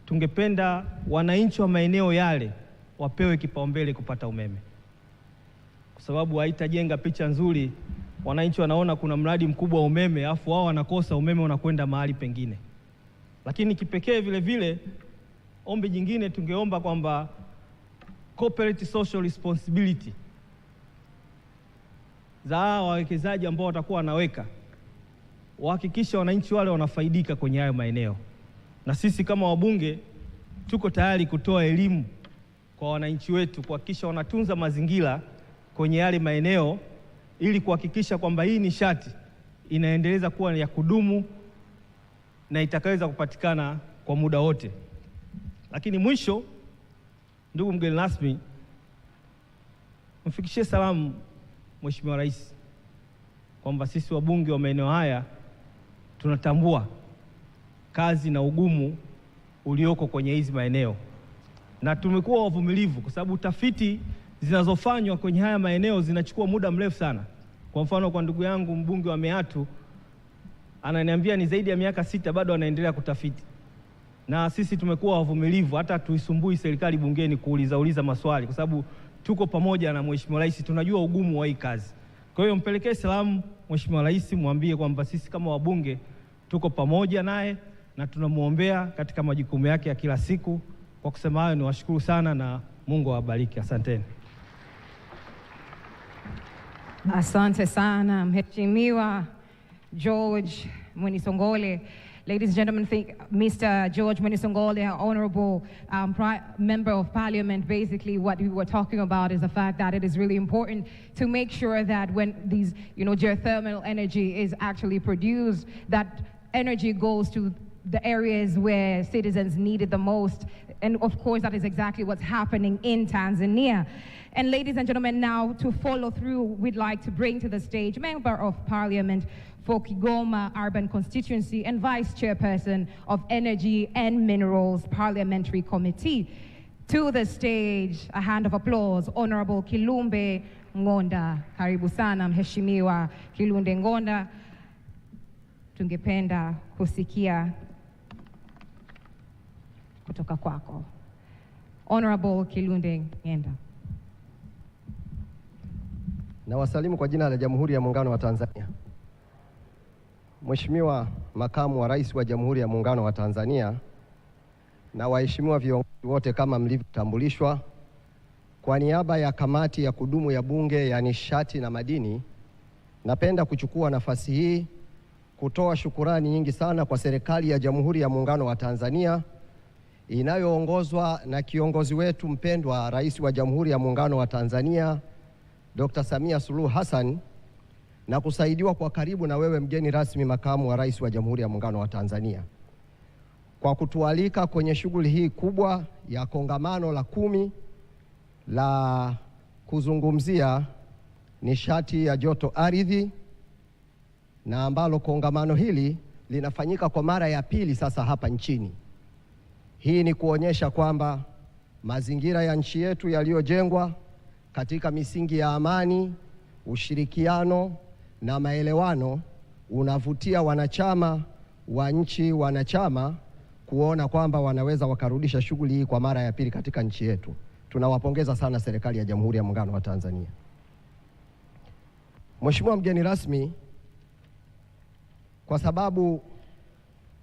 tungependa wananchi wa maeneo yale wapewe kipaumbele kupata umeme, kwa sababu haitajenga picha nzuri. Wananchi wanaona kuna mradi mkubwa wa umeme afu wao wanakosa umeme, unakwenda mahali pengine. Lakini kipekee vile vile, ombi jingine tungeomba kwamba corporate social responsibility za wawekezaji ambao watakuwa wanaweka, wahakikisha wananchi wale wanafaidika kwenye hayo maeneo. Na sisi kama wabunge tuko tayari kutoa elimu kwa wananchi wetu kuhakikisha wanatunza mazingira kwenye yale maeneo ili kuhakikisha kwamba hii nishati inaendeleza kuwa ya kudumu na itakaweza kupatikana kwa muda wote. Lakini mwisho, ndugu mgeni rasmi, mfikishie salamu Mheshimiwa Rais kwamba sisi wabunge wa maeneo haya tunatambua kazi na ugumu ulioko kwenye hizi maeneo, na tumekuwa wavumilivu kwa sababu tafiti zinazofanywa kwenye haya maeneo zinachukua muda mrefu sana. Kwa mfano, kwa ndugu yangu mbunge wa Meatu ananiambia ni zaidi ya miaka 6 bado anaendelea kutafiti, na sisi tumekuwa wavumilivu, hata tuisumbui serikali bungeni kuuliza maswali kwa sababu tuko pamoja na Mheshimiwa Rais, tunajua ugumu wa hii kazi. Kwa hiyo mpelekee salamu Mheshimiwa Rais, mwambie kwamba sisi kama wabunge tuko pamoja naye na tunamuombea katika majukumu yake ya kila siku. Kwa kusema hayo, niwashukuru sana na Mungu awabariki. Asanteni. Asante sana Mheshimiwa George Mwenisongole. Ladies and gentlemen, Mr. George Mwenisongole, Honorable Member of Parliament, basically what we were talking about is the fact that it is really important to make sure that when these, geothermal energy is actually produced, that energy goes to the areas where citizens need it the most. And of course, that is exactly what's happening in Tanzania. And ladies and gentlemen, now to follow through, we'd like to bring to the stage Member of Parliament for Kigoma Urban Constituency and Vice Chairperson of Energy and Minerals Parliamentary Committee, to the stage, a hand of applause, Honorable Kilumbe Ngonda. Karibu sana Mheshimiwa Kilumbe Ngonda. Tungependa kusikia kutoka kwako. Honorable Kilumbe Ngonda. Na wasalimu kwa jina la Jamhuri ya Muungano wa Tanzania. Mheshimiwa Makamu wa Rais wa Jamhuri ya Muungano wa Tanzania na waheshimiwa viongozi wote kama mlivyotambulishwa, kwa niaba ya kamati ya kudumu ya Bunge ya Nishati na Madini, napenda kuchukua nafasi hii kutoa shukurani nyingi sana kwa serikali ya Jamhuri ya Muungano wa Tanzania inayoongozwa na kiongozi wetu mpendwa, Rais wa Jamhuri ya Muungano wa Tanzania Dr. Samia Suluhu Hassan, na kusaidiwa kwa karibu na wewe mgeni rasmi Makamu wa Rais wa Jamhuri ya Muungano wa Tanzania kwa kutualika kwenye shughuli hii kubwa ya kongamano la 10 la kuzungumzia nishati ya joto ardhi, na ambalo kongamano hili linafanyika kwa mara ya pili sasa hapa nchini. Hii ni kuonyesha kwamba mazingira ya nchi yetu yaliyojengwa katika misingi ya amani, ushirikiano na maelewano unavutia wanachama wa nchi wanachama kuona kwamba wanaweza wakarudisha shughuli hii kwa mara ya pili katika nchi yetu. Tunawapongeza sana serikali ya Jamhuri ya Muungano wa Tanzania. Mheshimiwa mgeni rasmi, kwa sababu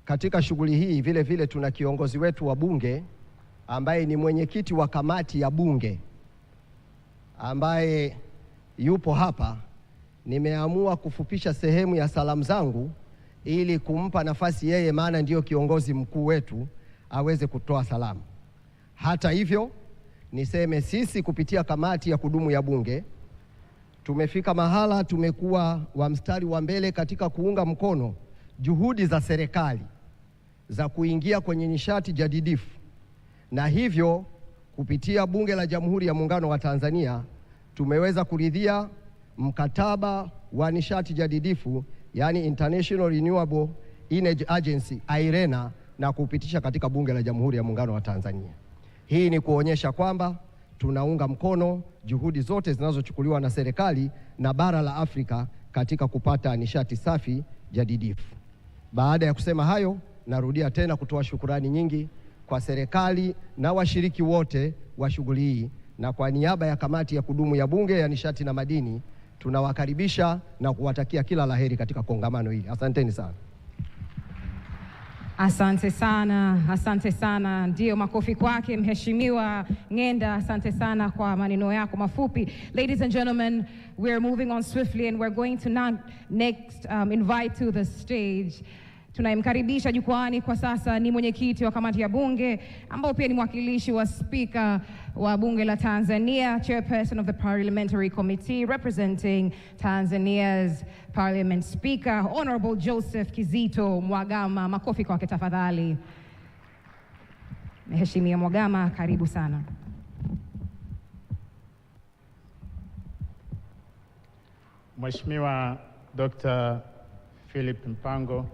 katika shughuli hii vile vile tuna kiongozi wetu wa Bunge ambaye ni mwenyekiti wa kamati ya Bunge ambaye yupo hapa, nimeamua kufupisha sehemu ya salamu zangu ili kumpa nafasi yeye, maana ndiyo kiongozi mkuu wetu, aweze kutoa salamu. Hata hivyo, niseme sisi kupitia kamati ya kudumu ya Bunge tumefika mahala tumekuwa wa mstari wa mbele katika kuunga mkono juhudi za serikali za kuingia kwenye nishati jadidifu, na hivyo kupitia Bunge la Jamhuri ya Muungano wa Tanzania tumeweza kuridhia mkataba wa nishati jadidifu, yani International Renewable Energy Agency IRENA, na kupitisha katika Bunge la Jamhuri ya Muungano wa Tanzania. Hii ni kuonyesha kwamba tunaunga mkono juhudi zote zinazochukuliwa na serikali na bara la Afrika katika kupata nishati safi jadidifu. Baada ya kusema hayo, narudia tena kutoa shukurani nyingi kwa serikali na washiriki wote wa shughuli hii, na kwa niaba ya kamati ya kudumu ya Bunge ya Nishati na Madini tunawakaribisha na kuwatakia kila laheri katika kongamano hili. Asanteni sana. Asante sana, asante sana. Ndio, makofi kwake Mheshimiwa Ngenda. Asante sana kwa maneno yako mafupi. Ladies and gentlemen, we're moving on swiftly and we're going to now next invite to the stage. Tunayemkaribisha jukwani kwa sasa ni mwenyekiti wa kamati ya Bunge ambao pia ni mwakilishi wa spika wa Bunge la Tanzania, chairperson of the Parliamentary Committee representing Tanzania's Parliament Speaker, Honorable Joseph Kizito Mwagama. Makofi kwake tafadhali. Mheshimiwa Mwagama, karibu sana. Mheshimiwa Dr. Philip Mpango,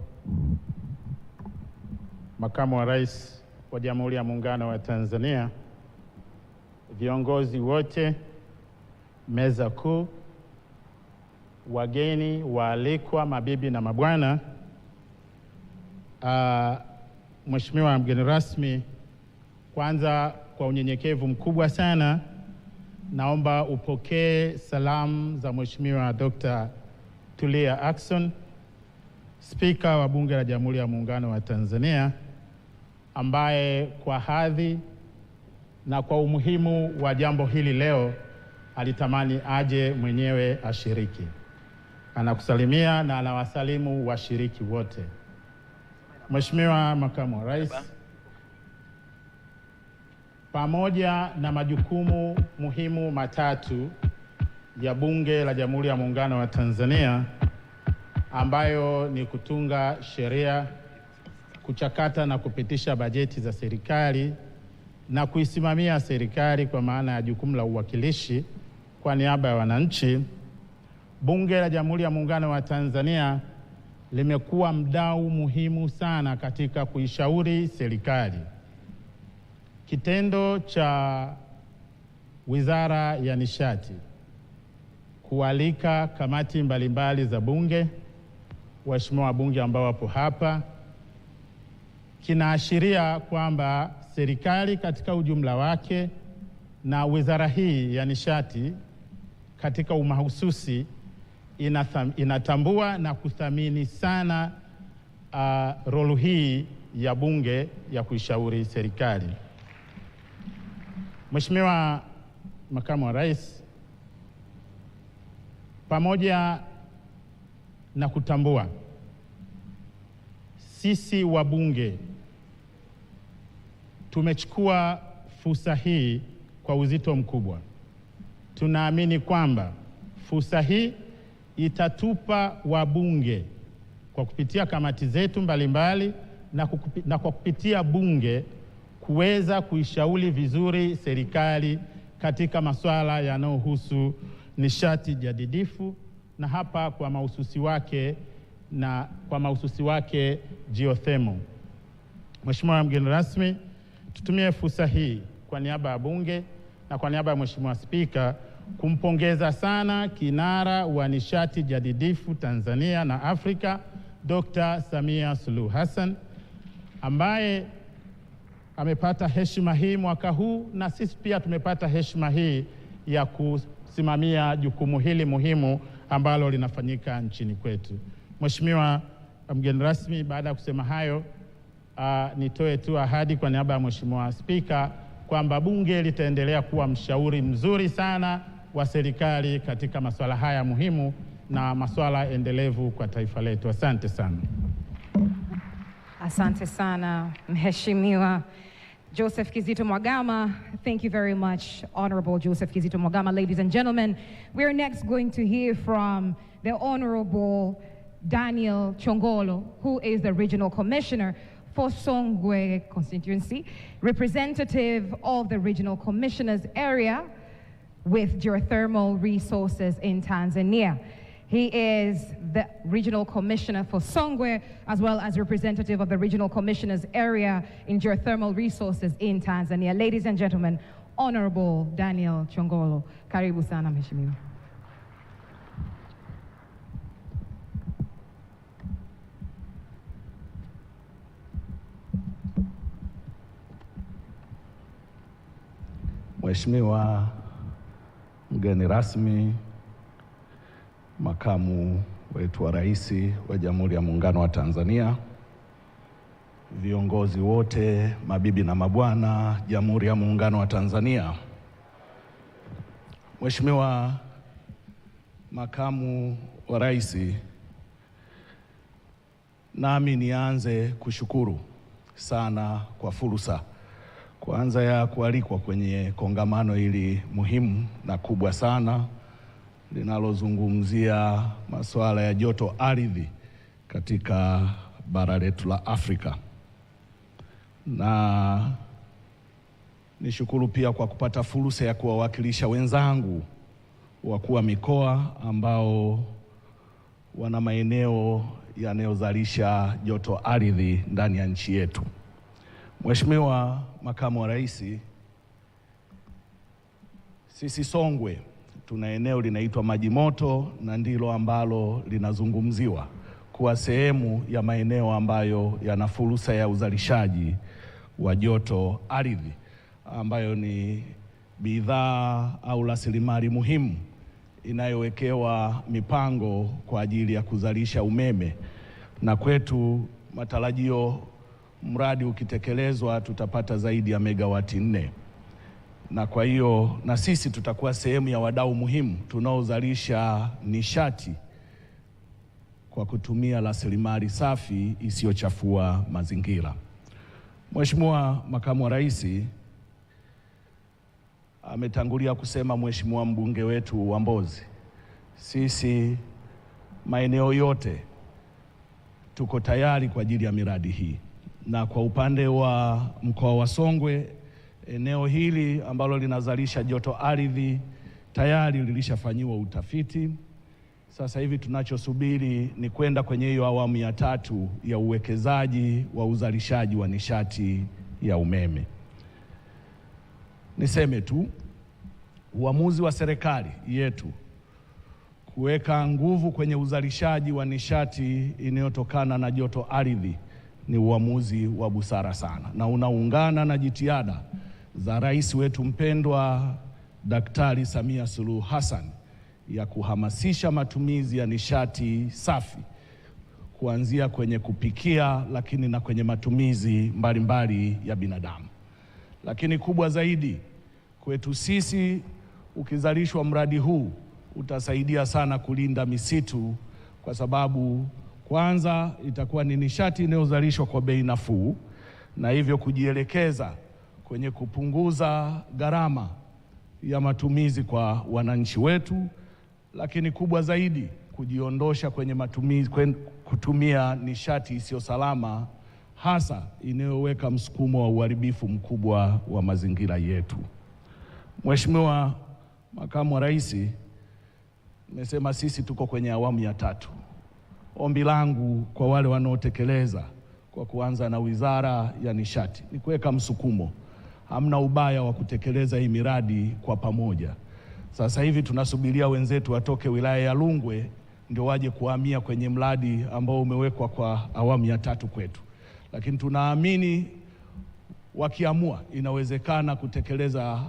Makamu wa Rais wa Jamhuri ya Muungano wa Tanzania, viongozi wote, meza kuu, wageni waalikwa, mabibi na mabwana, Mheshimiwa mgeni rasmi, kwanza kwa unyenyekevu mkubwa sana naomba upokee salamu za Mheshimiwa Dr. Tulia Ackson, Spika wa Bunge la Jamhuri ya Muungano wa Tanzania, ambaye kwa hadhi na kwa umuhimu wa jambo hili leo alitamani aje mwenyewe ashiriki. Anakusalimia na anawasalimu washiriki wote. Mheshimiwa Makamu wa Rais, pamoja na majukumu muhimu matatu ya Bunge la Jamhuri ya Muungano wa Tanzania ambayo ni kutunga sheria, kuchakata na kupitisha bajeti za serikali na kuisimamia serikali kwa maana ya jukumu la uwakilishi kwa niaba ya wananchi, Bunge la Jamhuri ya Muungano wa Tanzania limekuwa mdau muhimu sana katika kuishauri serikali. kitendo cha Wizara ya Nishati kualika kamati mbalimbali za bunge, waheshimiwa wabunge ambao wapo hapa, kinaashiria kwamba serikali katika ujumla wake na wizara hii ya nishati katika umahususi inatambua na kuthamini sana rolu hii ya bunge ya kuishauri serikali. Mheshimiwa Makamu wa Rais, pamoja na kutambua sisi wabunge tumechukua fursa hii kwa uzito mkubwa, tunaamini kwamba fursa hii itatupa wabunge kwa kupitia kamati zetu mbalimbali na kwa kupitia bunge kuweza kuishauri vizuri serikali katika masuala yanayohusu nishati jadidifu, na hapa kwa mahususi wake geothermal. Mheshimiwa mgeni rasmi, tutumie fursa hii kwa niaba ya bunge na kwa niaba ya Mheshimiwa Spika kumpongeza sana kinara wa nishati jadidifu Tanzania na Afrika, Dr. Samia Suluhu Hassan, ambaye amepata heshima hii mwaka huu, na sisi pia tumepata heshima hii ya kusimamia jukumu hili muhimu ambalo linafanyika nchini kwetu. Mheshimiwa mgeni rasmi, baada ya kusema hayo, nitoe tu ahadi kwa niaba ya Mheshimiwa Spika kwamba bunge litaendelea kuwa mshauri mzuri sana wa serikali katika masuala haya muhimu na masuala endelevu kwa taifa letu. Asante sana. Asante sana, Mheshimiwa Joseph Kizito Mwagama. Thank you very much, Honorable Joseph Kizito Mwagama. Ladies and gentlemen, we're next going to hear from the Honorable Daniel Chongolo, who is the Regional Commissioner for Songwe constituency, representative of the Regional Commissioners area with geothermal resources in Tanzania. He is the Regional Commissioner for Songwe, as well as representative of the Regional Commissioners area in geothermal resources in Tanzania. Ladies and gentlemen, Honorable Daniel Chongolo. Karibu sana, Mheshimiwa. Mheshimiwa mgeni rasmi, makamu wetu wa rais wa Jamhuri ya Muungano wa Tanzania, viongozi wote, mabibi na mabwana, Jamhuri ya Muungano wa Tanzania. Mheshimiwa makamu wa rais, nami nianze kushukuru sana kwa fursa kwanza ya kualikwa kwenye kongamano hili muhimu na kubwa sana linalozungumzia masuala ya joto ardhi katika bara letu la Afrika. Na nishukuru pia kwa kupata fursa ya kuwawakilisha wenzangu wakuu wa mikoa ambao wana maeneo yanayozalisha joto ardhi ndani ya nchi yetu. Mheshimiwa makamu wa rais, sisi Songwe tuna eneo linaitwa Maji Moto na ndilo ambalo linazungumziwa kuwa sehemu ya maeneo ambayo yana fursa ya uzalishaji wa joto ardhi, ambayo ni bidhaa au rasilimali muhimu inayowekewa mipango kwa ajili ya kuzalisha umeme. Na kwetu matarajio, mradi ukitekelezwa tutapata zaidi ya megawati 4. Na kwa hiyo na sisi tutakuwa sehemu ya wadau muhimu tunaozalisha nishati kwa kutumia rasilimali safi isiyochafua mazingira. Mheshimiwa makamu wa rais, ametangulia kusema Mheshimiwa mbunge wetu wa Mbozi, sisi maeneo yote tuko tayari kwa ajili ya miradi hii. Na kwa upande wa mkoa wa Songwe, eneo hili ambalo linazalisha joto ardhi tayari lilishafanyiwa utafiti. Sasa hivi tunachosubiri ni kwenda kwenye hiyo awamu ya 3 ya uwekezaji wa uzalishaji wa nishati ya umeme. Niseme tu uamuzi wa serikali yetu kuweka nguvu kwenye uzalishaji wa nishati inayotokana na joto ardhi ni uamuzi wa busara sana, na unaungana na jitihada za rais wetu mpendwa Daktari Samia Suluhu Hassan ya kuhamasisha matumizi ya nishati safi kuanzia kwenye kupikia, lakini na kwenye matumizi mbalimbali ya binadamu. Lakini kubwa zaidi kwetu sisi, ukizalishwa mradi huu utasaidia sana kulinda misitu, kwa sababu kwanza itakuwa ni nishati inayozalishwa kwa bei nafuu, na hivyo kujielekeza kwenye kupunguza gharama ya matumizi kwa wananchi wetu, lakini kubwa zaidi kujiondosha kwenye matumizi kutumia nishati isiyo salama, hasa inayoweka msukumo wa uharibifu mkubwa wa mazingira yetu. Mheshimiwa Makamu wa Rais, nimesema sisi tuko kwenye awamu ya 3. Ombi langu kwa wale wanaotekeleza kwa kuanza na Wizara ya Nishati ni kuweka msukumo. Hamna ubaya wa kutekeleza hii miradi kwa pamoja. Sasa hivi tunasubiria wenzetu watoke wilaya ya Rungwe ndio waje kuhamia kwenye mradi ambao umewekwa kwa awamu ya 3 kwetu, lakini tunaamini wakiamua inawezekana kutekeleza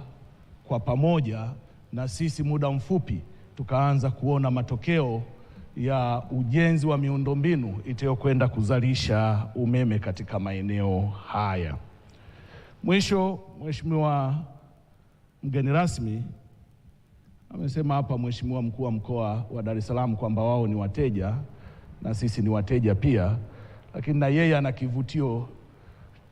kwa pamoja, na sisi muda mfupi tukaanza kuona matokeo ya ujenzi wa miundombinu itayokwenda kuzalisha umeme katika maeneo haya. Mwisho, Mheshimiwa mgeni rasmi, amesema hapa Mheshimiwa mkuu wa mkoa wa Dar es Salaam kwamba wao ni wateja na sisi ni wateja pia, lakini na yeye ana kivutio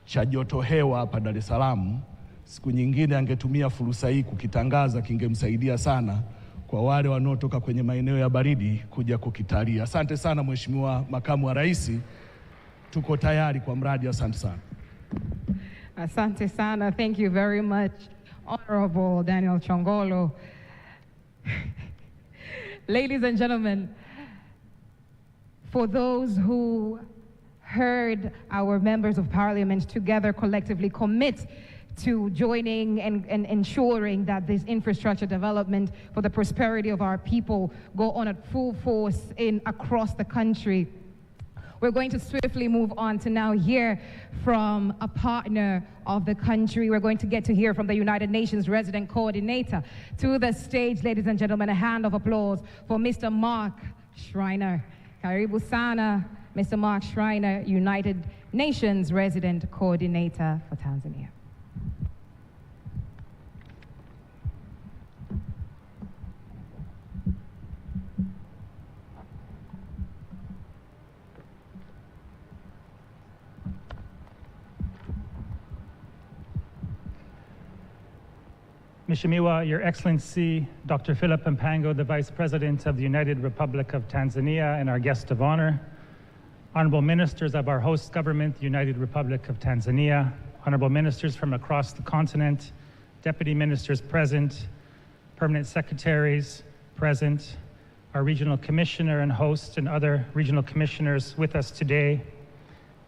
cha joto hewa hapa Dar es Salaam. Siku nyingine angetumia fursa hii kukitangaza, kingemsaidia sana kwa wale wanaotoka kwenye maeneo ya baridi kuja kukitaria. Asante sana Mheshimiwa Makamu wa Rais, tuko tayari kwa mradi. Asante sana. Asante sana. Thank you very much, Honorable Daniel Chongolo. Ladies and gentlemen, for those who heard our members of parliament together collectively commit to joining and ensuring that this infrastructure development for the prosperity of our people go on at full force across the country, we're going to swiftly move on to now hear from a partner of the country. We're going to get to hear from the United Nations Resident Coordinator. To the stage, ladies and gentlemen, a hand of applause for Mr. Mark Schreiner. Karibu sana, Mr. Mark Schreiner, United Nations Resident Coordinator for Tanzania. Mheshimiwa, Your Excellency, Dr. Philip Mpango, the Vice President of the United Republic of Tanzania and our guest of honor, honorable ministers of our host government, the United Republic of Tanzania, honorable ministers from across the continent, deputy ministers present, permanent secretaries present, our regional commissioner and host and other regional commissioners with us today,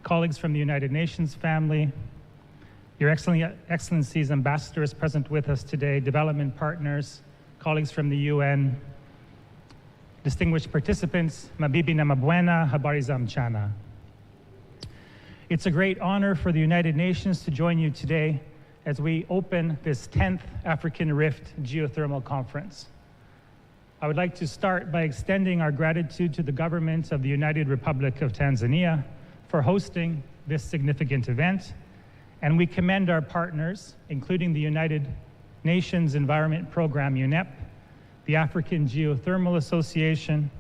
colleagues from the United Nations family, Your Excellencies, ambassadors present with us today, development partners, colleagues from the UN, distinguished participants, mabibi na mabwana, habari za mchana. It's a great honor for the United Nations to join you today as we open this 10th African Rift Geothermal Conference. I would like to start by extending our gratitude to the government of the United Republic of Tanzania for hosting this significant event. And we commend our partners, including the United Nations Environment Program, UNEP, the African Geothermal Association,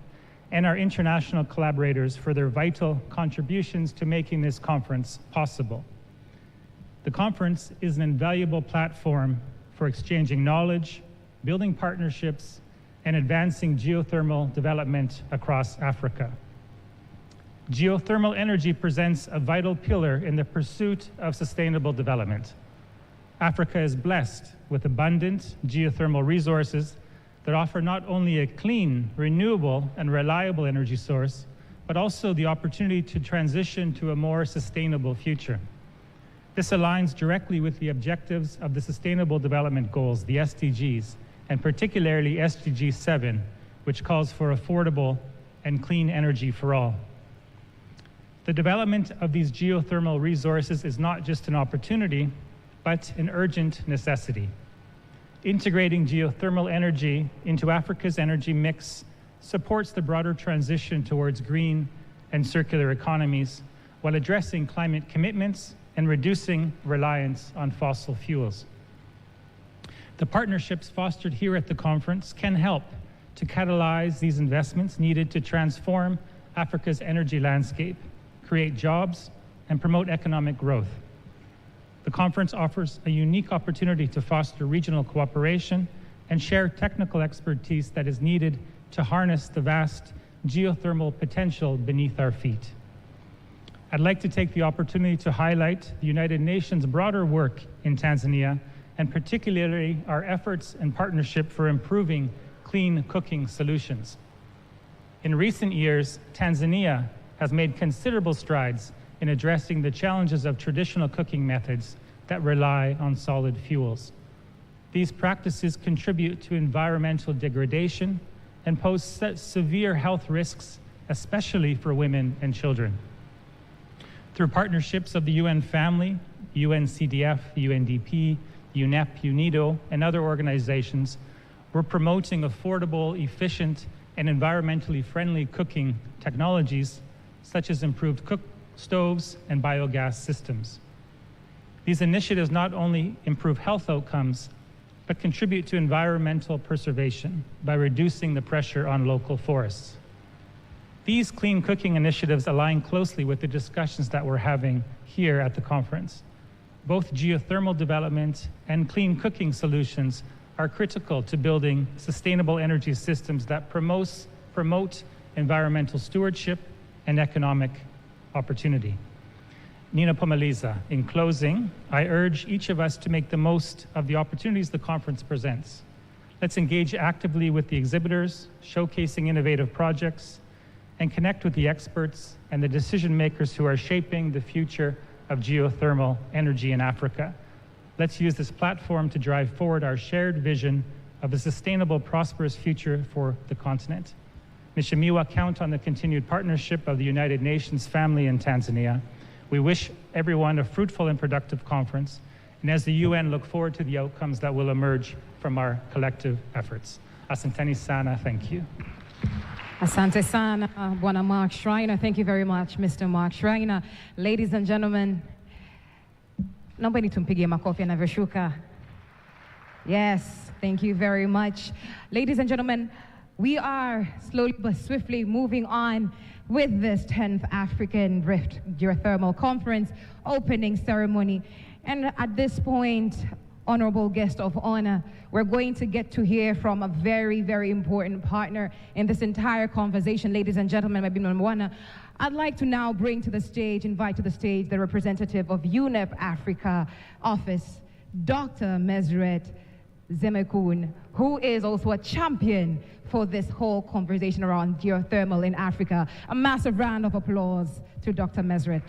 and our international collaborators for their vital contributions to making this conference possible. The conference is an invaluable platform for exchanging knowledge, building partnerships, and advancing geothermal development across Africa. Geothermal energy presents a vital pillar in the pursuit of sustainable development. Africa is blessed with abundant geothermal resources that offer not only a clean, renewable, and reliable energy source, but also the opportunity to transition to a more sustainable future. This aligns directly with the objectives of the Sustainable Development Goals, the SDGs, and particularly SDG 7, which calls for affordable and clean energy for all. The development of these geothermal resources is not just an opportunity, but an urgent necessity. Integrating geothermal energy into Africa's energy mix supports the broader transition towards green and circular economies while addressing climate commitments and reducing reliance on fossil fuels. The partnerships fostered here at the conference can help to catalyze these investments needed to transform Africa's energy landscape, create jobs, and promote economic growth. The conference offers a unique opportunity to foster regional cooperation and share technical expertise that is needed to harness the vast geothermal potential beneath our feet. I'd like to take the opportunity to highlight the United Nations' broader work in Tanzania, and particularly our efforts and partnership for improving clean cooking solutions. In recent years, Tanzania has made considerable strides in addressing the challenges of traditional cooking methods that rely on solid fuels. These practices contribute to environmental degradation and pose severe health risks, especially for women and children. Through partnerships of the UN family, UNCDF, UNDP, UNEP, UNIDO, and other organizations, we're promoting affordable, efficient, and environmentally friendly cooking technologies, such as improved cook stoves and biogas systems. These initiatives not only improve health outcomes, but contribute to environmental preservation by reducing the pressure on local forests. These clean cooking initiatives align closely with the discussions that we're having here at the conference. Both geothermal development and clean cooking solutions are critical to building sustainable energy systems that promote environmental stewardship and economic opportunity. Nina Pomaliza, in closing, I urge each of us to make the most of the opportunities the conference presents. Let's engage actively with the exhibitors, showcasing innovative projects, and connect with the experts and the decision makers who are shaping the future of geothermal energy in Africa. Let's use this platform to drive forward our shared vision of a sustainable, prosperous future for the continent. Mheshimiwa, count on the continued partnership of the United Nations family in Tanzania. We wish everyone a fruitful and productive conference, and as the UN, look forward to the outcomes that will emerge from our collective efforts. Asanteni sana, thank you. Asante sana, Bwana Mark Schreiner. Thank you very much, Mr. Mark Schreiner. Ladies and gentlemen, naomba nitumpigie makofi anavyoshuka. Yes, thank you very much. Ladies and gentlemen, we are slowly but swiftly moving on with this 10th African Rift Geothermal Conference opening ceremony. And at this point, honorable guest of honor, we're going to get to hear from a very, very important partner in this entire conversation. Ladies and gentlemen, I'd like to now invite to the stage the representative of UNEP Africa office, Dr. Meseret Zemekun, who is also a champion for this whole conversation around geothermal in Africa. A massive round of applause to Dr. Meseret.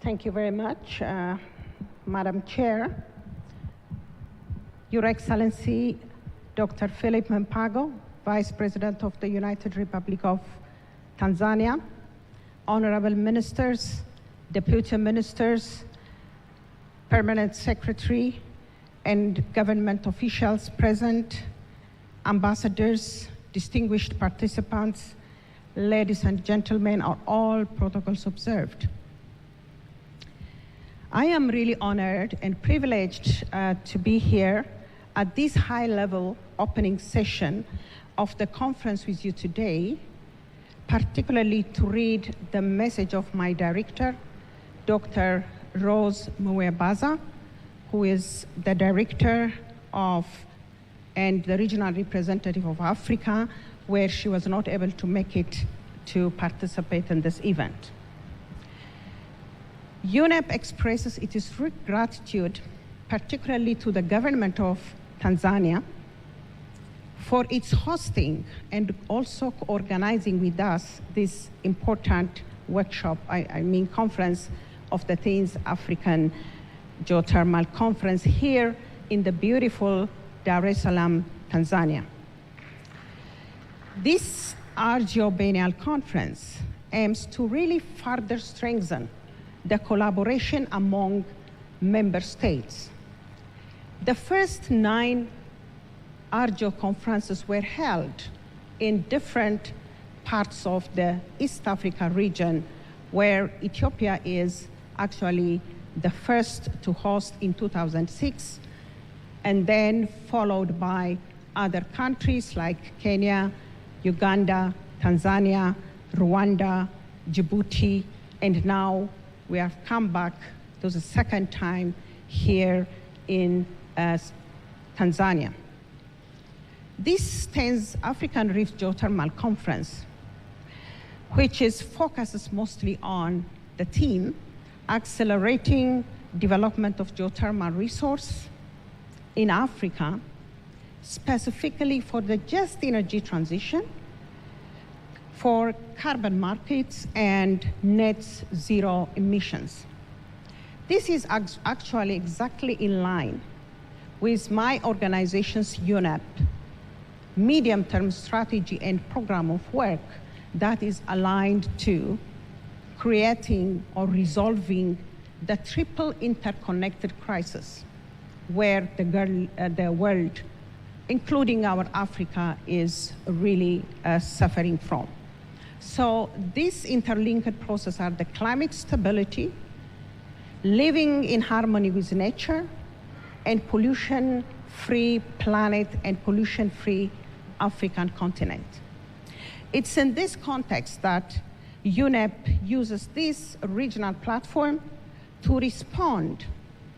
Thank you very much, Madam Chair. Your Excellency, Dr. Philip Mpango, Vice President of the United Republic of Tanzania, Honorable Ministers, Deputy Ministers, Permanent Secretary, and government officials present, ambassadors, distinguished participants, ladies and gentlemen, are all protocols observed. I am really honored and privileged to be here at this high-level opening session of the conference with you today, particularly to read the message of my director, Dr. Rose Muwebaza, who is the director of and the regional representative of Africa, where she was not able to make it to participate in this event. UNEP expresses its gratitude, particularly to the government of Tanzania, for its hosting and also organizing with us this important workshop, conference of the 10th African Geothermal Conference here in the beautiful Dar es Salaam, Tanzania. This ARGEO Biennial Conference aims to really further strengthen the collaboration among member states. The first 9 ARGEO conferences were held in different parts of the East Africa region, where Ethiopia is actually the first to host in 2006, and then followed by other countries like Kenya, Uganda, Tanzania, Rwanda, Djibouti, and now we have come back to the second time here in Tanzania. This 10th African Rift Geothermal Conference, which focuses mostly on the theme, accelerating development of geothermal resource in Africa, specifically for the just energy transition, for carbon markets and net zero emissions. This is actually exactly in line with my organization's UNEP medium-term strategy and program of work that is aligned to creating or resolving the triple interconnected crisis where the world, including our Africa, is really suffering from. So these interlinked processes are the climate stability, living in harmony with nature, and pollution-free planet and pollution-free African continent. It's in this context that UNEP uses this regional platform to respond,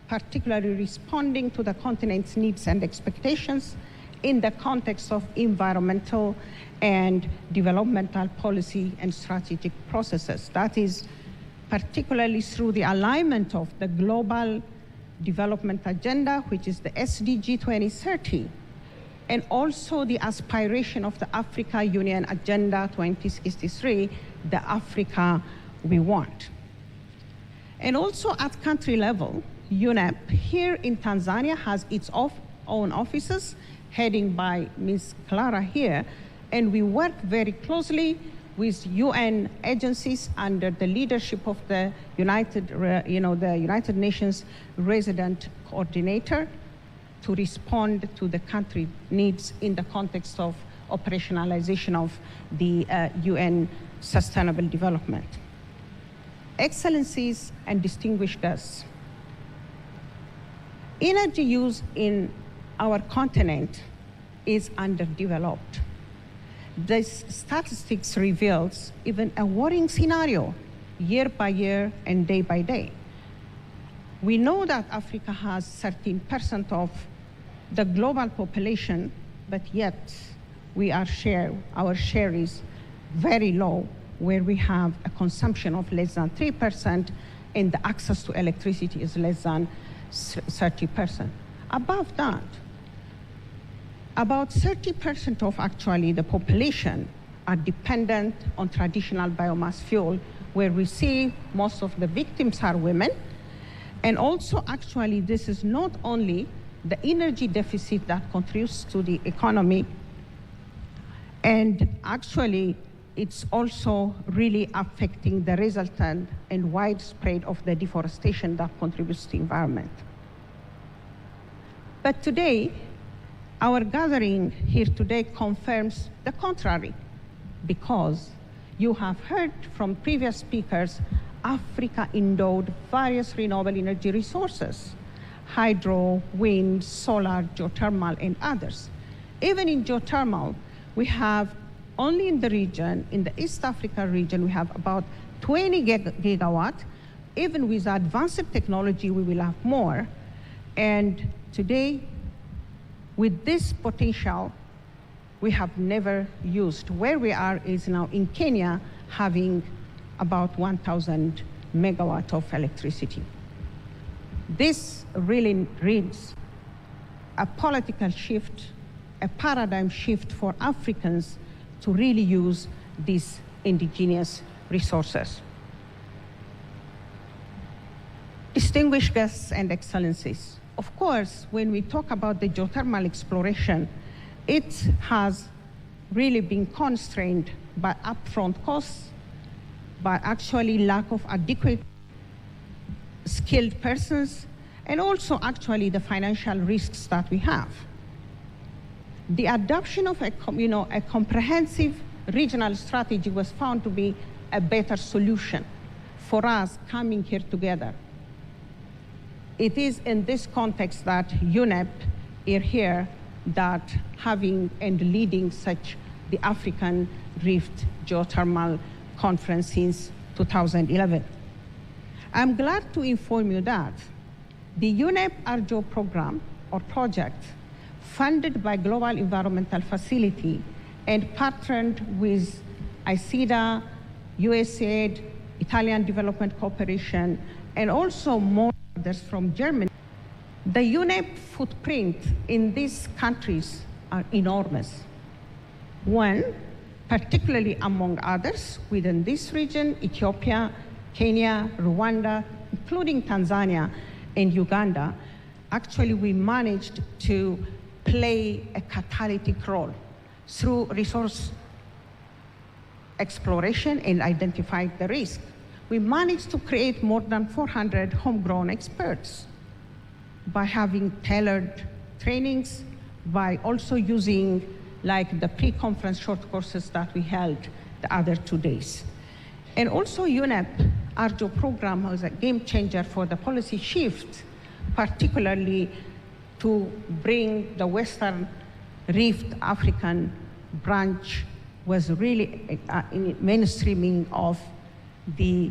particularly responding to the continent's needs and expectations in the context of environmental and developmental policy and strategic processes. That is particularly through the alignment of the Global Development Agenda, which is the SDG 2030, and also the aspiration of the Africa Union Agenda 2063, the Africa we want. And also at country level, UNEP here in Tanzania has its own offices, headed by Ms. Clara here, and we work very closely with UN agencies under the leadership of the United Nations Resident Coordinator to respond to the country needs in the context of operationalization of the UN Sustainable Development. Excellencies and distinguished guests, energy use in our continent is underdeveloped. The statistics reveals even a worrying scenario year by year and day by day. We know that Africa has 13% of the global population, but yet our share is very low, where we have a consumption of less than 3% and the access to electricity is less than 30%. Above that, about 30% of actually the population are dependent on traditional biomass fuel, where we see most of the victims are women. And also actually this is not only the energy deficit that contributes to the economy, and actually it's also really affecting the resultant and widespread of the deforestation that contributes to the environment. But today, our gathering here today confirms the contrary, because you have heard from previous speakers, Africa endowed various renewable energy resources, hydro, wind, solar, geothermal, and others. Even in geothermal, we have only in the region, in the East Africa region, we have about 20 gigawatt. Even with advanced technology, we will have more. And today, with this potential, we have never used. Where we are is now in Kenya, having about 1,000 megawatt of electricity. This really reads a political shift, a paradigm shift for Africans to really use these indigenous resources. Distinguished guests and excellencies, of course, when we talk about the geothermal exploration, it has really been constrained by upfront costs, by actually lack of adequate skilled persons, and also actually the financial risks that we have. The adoption of a comprehensive regional strategy was found to be a better solution for us coming here together. It is in this context that UNEP is here, that having and leading such the African Rift Geothermal Conference since 2011. I'm glad to inform you that the UNEP ARJO program or project, funded by Global Environmental Facility and partnered with ICIDA, USAID, Italian Development Corporation, and also more others from Germany. The UNEP footprint in these countries are enormous. One, particularly among others within this region, Ethiopia, Kenya, Rwanda, including Tanzania and Uganda, actually we managed to play a catalytic role through resource exploration and identify the risk. We managed to create more than 400 homegrown experts by having tailored trainings, by also using like the pre-conference short courses that we held the other 2 days. And also UNEP ARJO program was a game changer for the policy shift, particularly to bring the Western Rift African branch was really in mainstreaming of the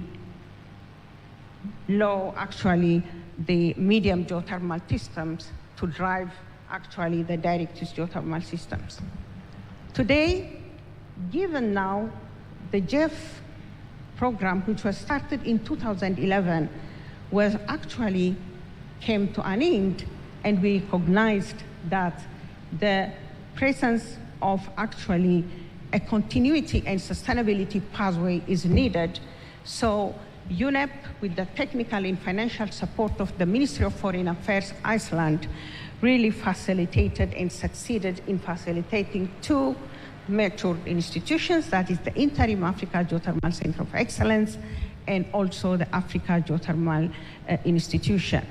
low, actually the medium geothermal systems to drive actually the direct geothermal systems. Today, given now the GEF program, which was started in 2011, was actually came to an end, and we recognized that the presence of actually a continuity and sustainability pathway is needed. So UNEP, with the technical and financial support of the Ministry of Foreign Affairs Iceland, really facilitated and succeeded in facilitating 2 mature institutions, that is the Interim Africa Geothermal Center of Excellence and also the Africa Geothermal Institution.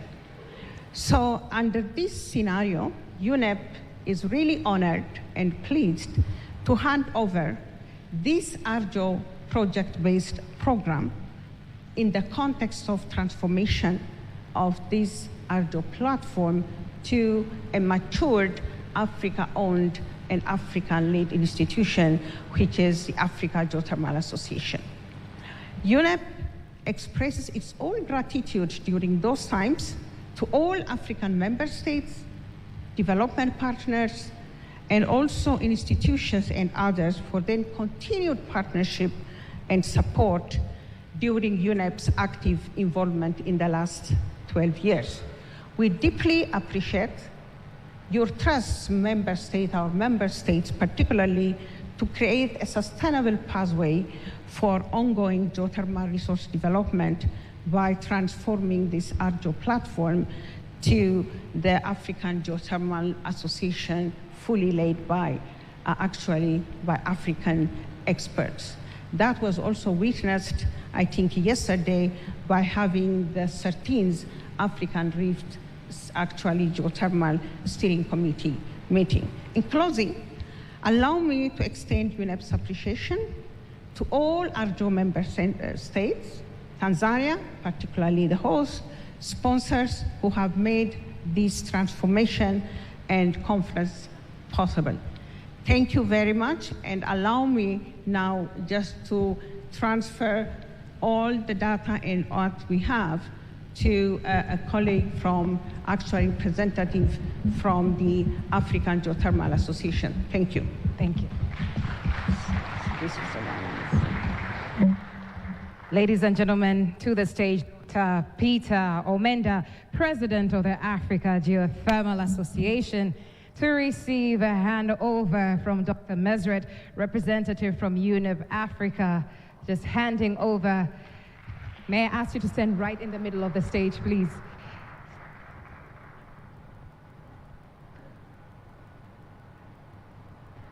So under this scenario, UNEP is really honored and pleased to hand over this ARJO project-based program in the context of transformation of this ARJO platform to a matured Africa-owned and African-led institution, which is the Africa Geothermal Association. UNEP expresses its own gratitude during those times to all African member states, development partners, and also institutions and others for their continued partnership and support during UNEP's active involvement in the last 12 years. We deeply appreciate your trust, our member states, particularly to create a sustainable pathway for ongoing geothermal resource development by transforming this ARJO platform to the African Geothermal Association, fully led by, actually, by African experts. That was also witnessed, I think, yesterday by having the 13th African Rift, actually, Geothermal Steering Committee meeting. In closing, allow me to extend UNEP's appreciation to all ARJO member states, Tanzania, particularly the host, sponsors who have made this transformation and conference possible. Thank you very much, and allow me now just to transfer all the data and what we have to a colleague from, actually representative from the African Geothermal Association. Thank you. Thank you. This is the one. Ladies and gentlemen, to the stage, Dr. Peter Omenda, President of the Africa Geothermal Association, to receive a handover from Dr. Mesret, representative from UNEP Africa, just handing over. May I ask you to stand right in the middle of the stage, please?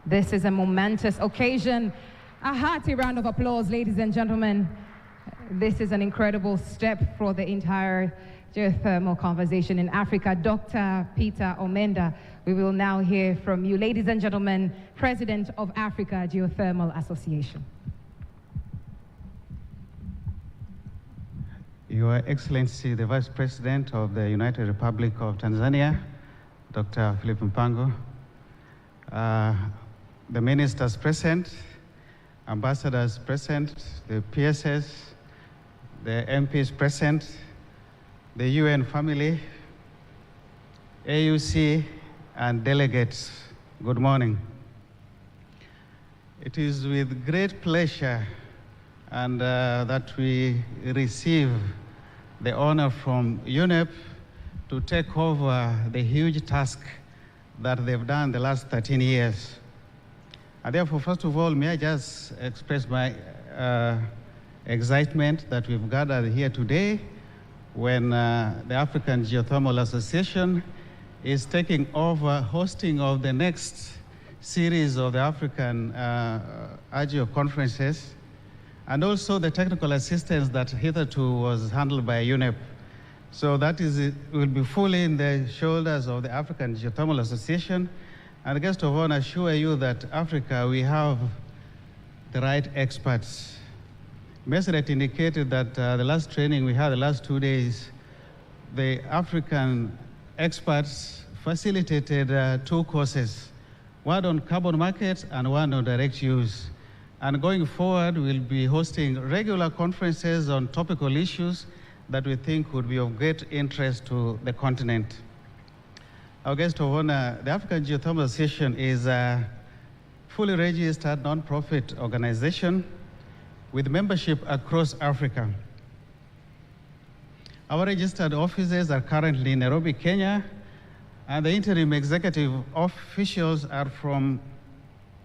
This is a momentous occasion. A hearty round of applause, ladies and gentlemen. This is an incredible step for the entire geothermal conversation in Africa. Dr. Peter Omenda, we will now hear from you. Ladies and gentlemen, President of Africa Geothermal Association. Your Excellency, the Vice President of the United Republic of Tanzania, Dr. Philip Mpango, the ministers present, ambassadors present, the PSS, the MPs present, the UN family, AUC, and delegates, good morning. It is with great pleasure and that we receive the honor from UNEP to take over the huge task that they've done the last 13 years. And therefore, first of all, may I just express my excitement that we've gathered here today when the African Geothermal Association is taking over hosting of the next series of the African AGIO conferences, and also the technical assistance that hitherto was handled by UNEP. So that will be fully in the shoulders of the African Geothermal Association. And guest of honor, assure you that Africa, we have the right experts. Mesret indicated that the last training we had the last 2 days, the African experts facilitated 2 courses, one on carbon markets and one on direct use. And going forward, we'll be hosting regular conferences on topical issues that we think would be of great interest to the continent. Our guest of honor, the African Geothermal Association is a fully registered non-profit organization with membership across Africa. Our registered offices are currently in Nairobi, Kenya, and the interim executive officials are from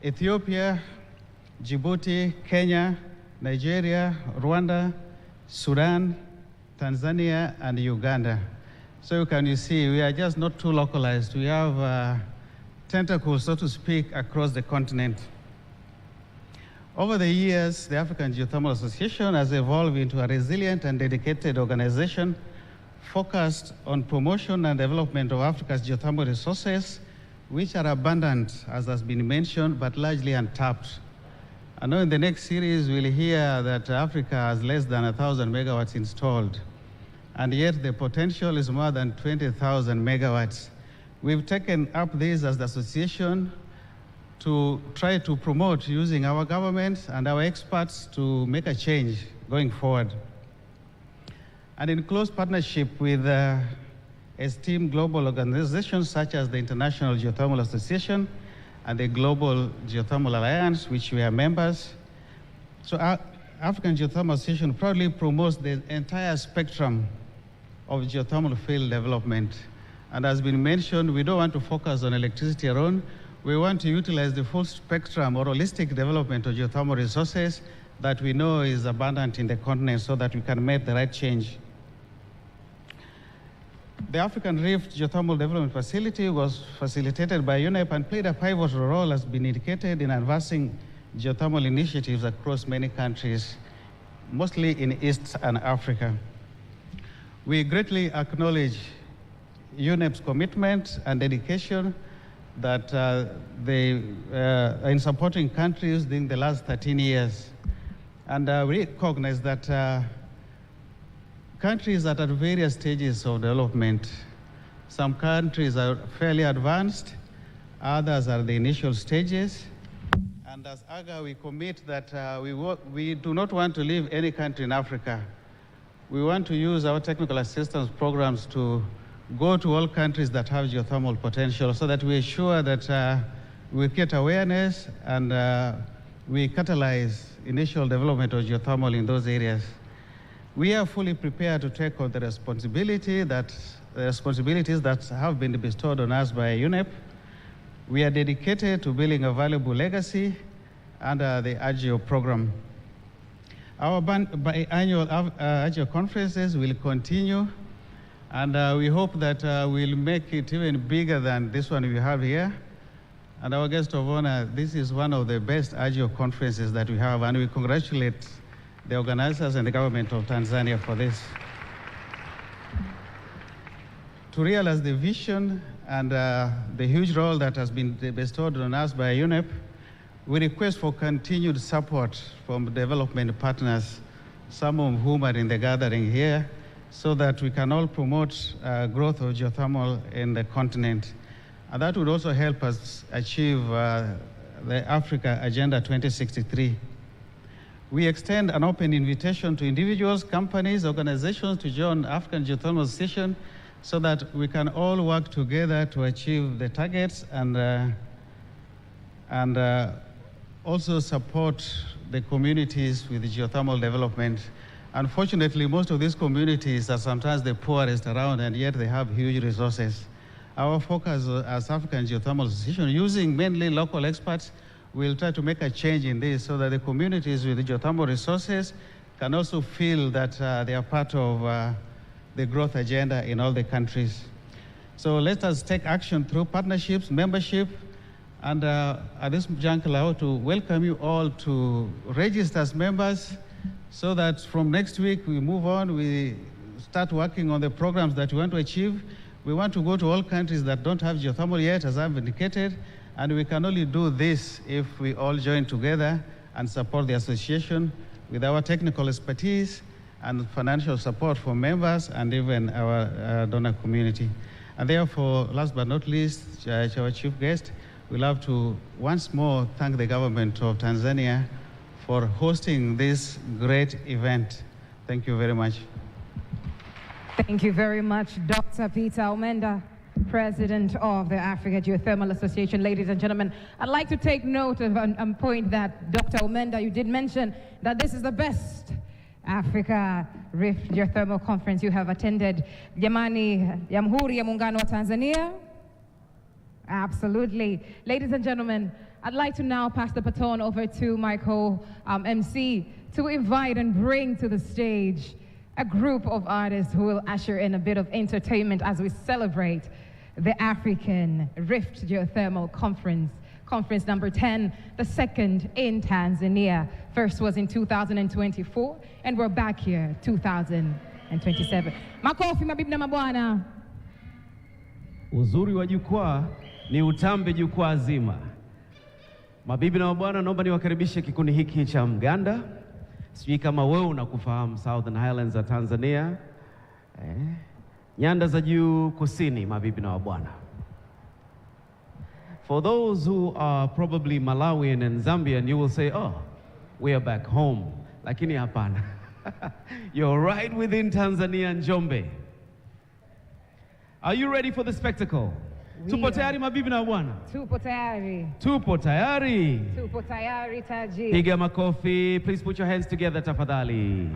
Ethiopia, Djibouti, Kenya, Nigeria, Rwanda, Sudan, Tanzania, and Uganda. So you see, we are just not too localized. We have tentacles, so to speak, across the continent. Over the years, the African Geothermal Association has evolved into a resilient and dedicated organization focused on promotion and development of Africa's geothermal resources, which are abundant, as has been mentioned, but largely untapped. I know in the next series, we'll hear that Africa has less than 1,000 megawatts installed, and yet the potential is more than 20,000 megawatts. We've taken up this as the association to try to promote using our government and our experts to make a change going forward. And in close partnership with esteemed global organizations such as the International Geothermal Association and the Global Geothermal Alliance, which we are members. So our African Geothermal Association proudly promotes the entire spectrum of geothermal field development. And as been mentioned, we don't want to focus on electricity alone. We want to utilize the full spectrum or holistic development of geothermal resources that we know is abundant in the continent so that we can make the right change. The African Rift Geothermal Development Facility was facilitated by UNEP and played a pivotal role, as been indicated, in advancing geothermal initiatives across many countries, mostly in East and Africa. We greatly acknowledge UNEP's commitment and dedication that in supporting countries during the last 13 years. And we recognize that countries that are at various stages of development. Some countries are fairly advanced, others are the initial stages. And as AGA, we commit that we do not want to leave any country in Africa. We want to use our technical assistance programs to go to all countries that have geothermal potential so that we ensure that we create awareness and we catalyze initial development of geothermal in those areas. We are fully prepared to take on the responsibilities that have been bestowed on us by UNEP. We are dedicated to building a valuable legacy under the AGIO program. Our biannual AGIO conferences will continue, and we hope that we'll make it even bigger than this one we have here. And our guest of honor, this is one of the best AGIO conferences that we have, and we congratulate the organizers and the government of Tanzania for this. To realize the vision and the huge role that has been bestowed on us by UNEP, we request for continued support from development partners, some of whom are in the gathering here, so that we can all promote growth of geothermal in the continent. And that would also help us achieve the Africa Agenda 2063. We extend an open invitation to individuals, companies, organizations to join African Geothermal Association so that we can all work together to achieve the targets and also support the communities with the geothermal development. Unfortunately, most of these communities are sometimes the poorest around, and yet they have huge resources. Our focus as African Geothermal Association, using mainly local experts, will try to make a change in this so that the communities with the geothermal resources can also feel that they are part of the growth agenda in all the countries. So let us take action through partnerships, membership, and at this juncture, I want to welcome you all to register as members so that from next week we move on, we start working on the programs that we want to achieve. We want to go to all countries that don't have geothermal yet, as I've indicated, and we can only do this if we all join together and support the association with our technical expertise and financial support for members and even our donor community. And therefore, last but not least, our chief guest, we'd love to once more thank the government of Tanzania for hosting this great event. Thank you very much. Thank you very much, Dr. Peter Omenda, President of the Africa Geothermal Association. Ladies and gentlemen, I'd like to take note of a point that Dr. Omenda, you did mention that this is the best Africa Rift Geothermal Conference you have attended. Jamani, Jamhuri ya Muungano wa Tanzania? Absolutely. Ladies and gentlemen, I'd like to now pass the baton over to my co-MC to invite and bring to the stage a group of artists who will usher in a bit of entertainment as we celebrate the African Rift Geothermal Conference, Conference number 10, the second in Tanzania. First was in 2024, and we're back here, 2027. Makofi, mabibi na mabwana. Uzuri wa jukwaa ni utambe jukwaa zima. Mabibi na mabwana, naomba niwakaribishe kikundi hiki cha Mganda. Sijui kama wewe unakufahamu Southern Highlands za Tanzania. Nyanda za juu kusini, mabibi na mabwana. For those who are probably Malawian and Zambian, you will say, oh, we are back home. Lakini hapana. You're right within Tanzania and Njombe. Are you ready for the spectacle? Tupo tayari mabibi na bwana? Tupo tayari. Tupo tayari. Tupo tayari, Taji. Piga makofi. Please put your hands together, tafadhali.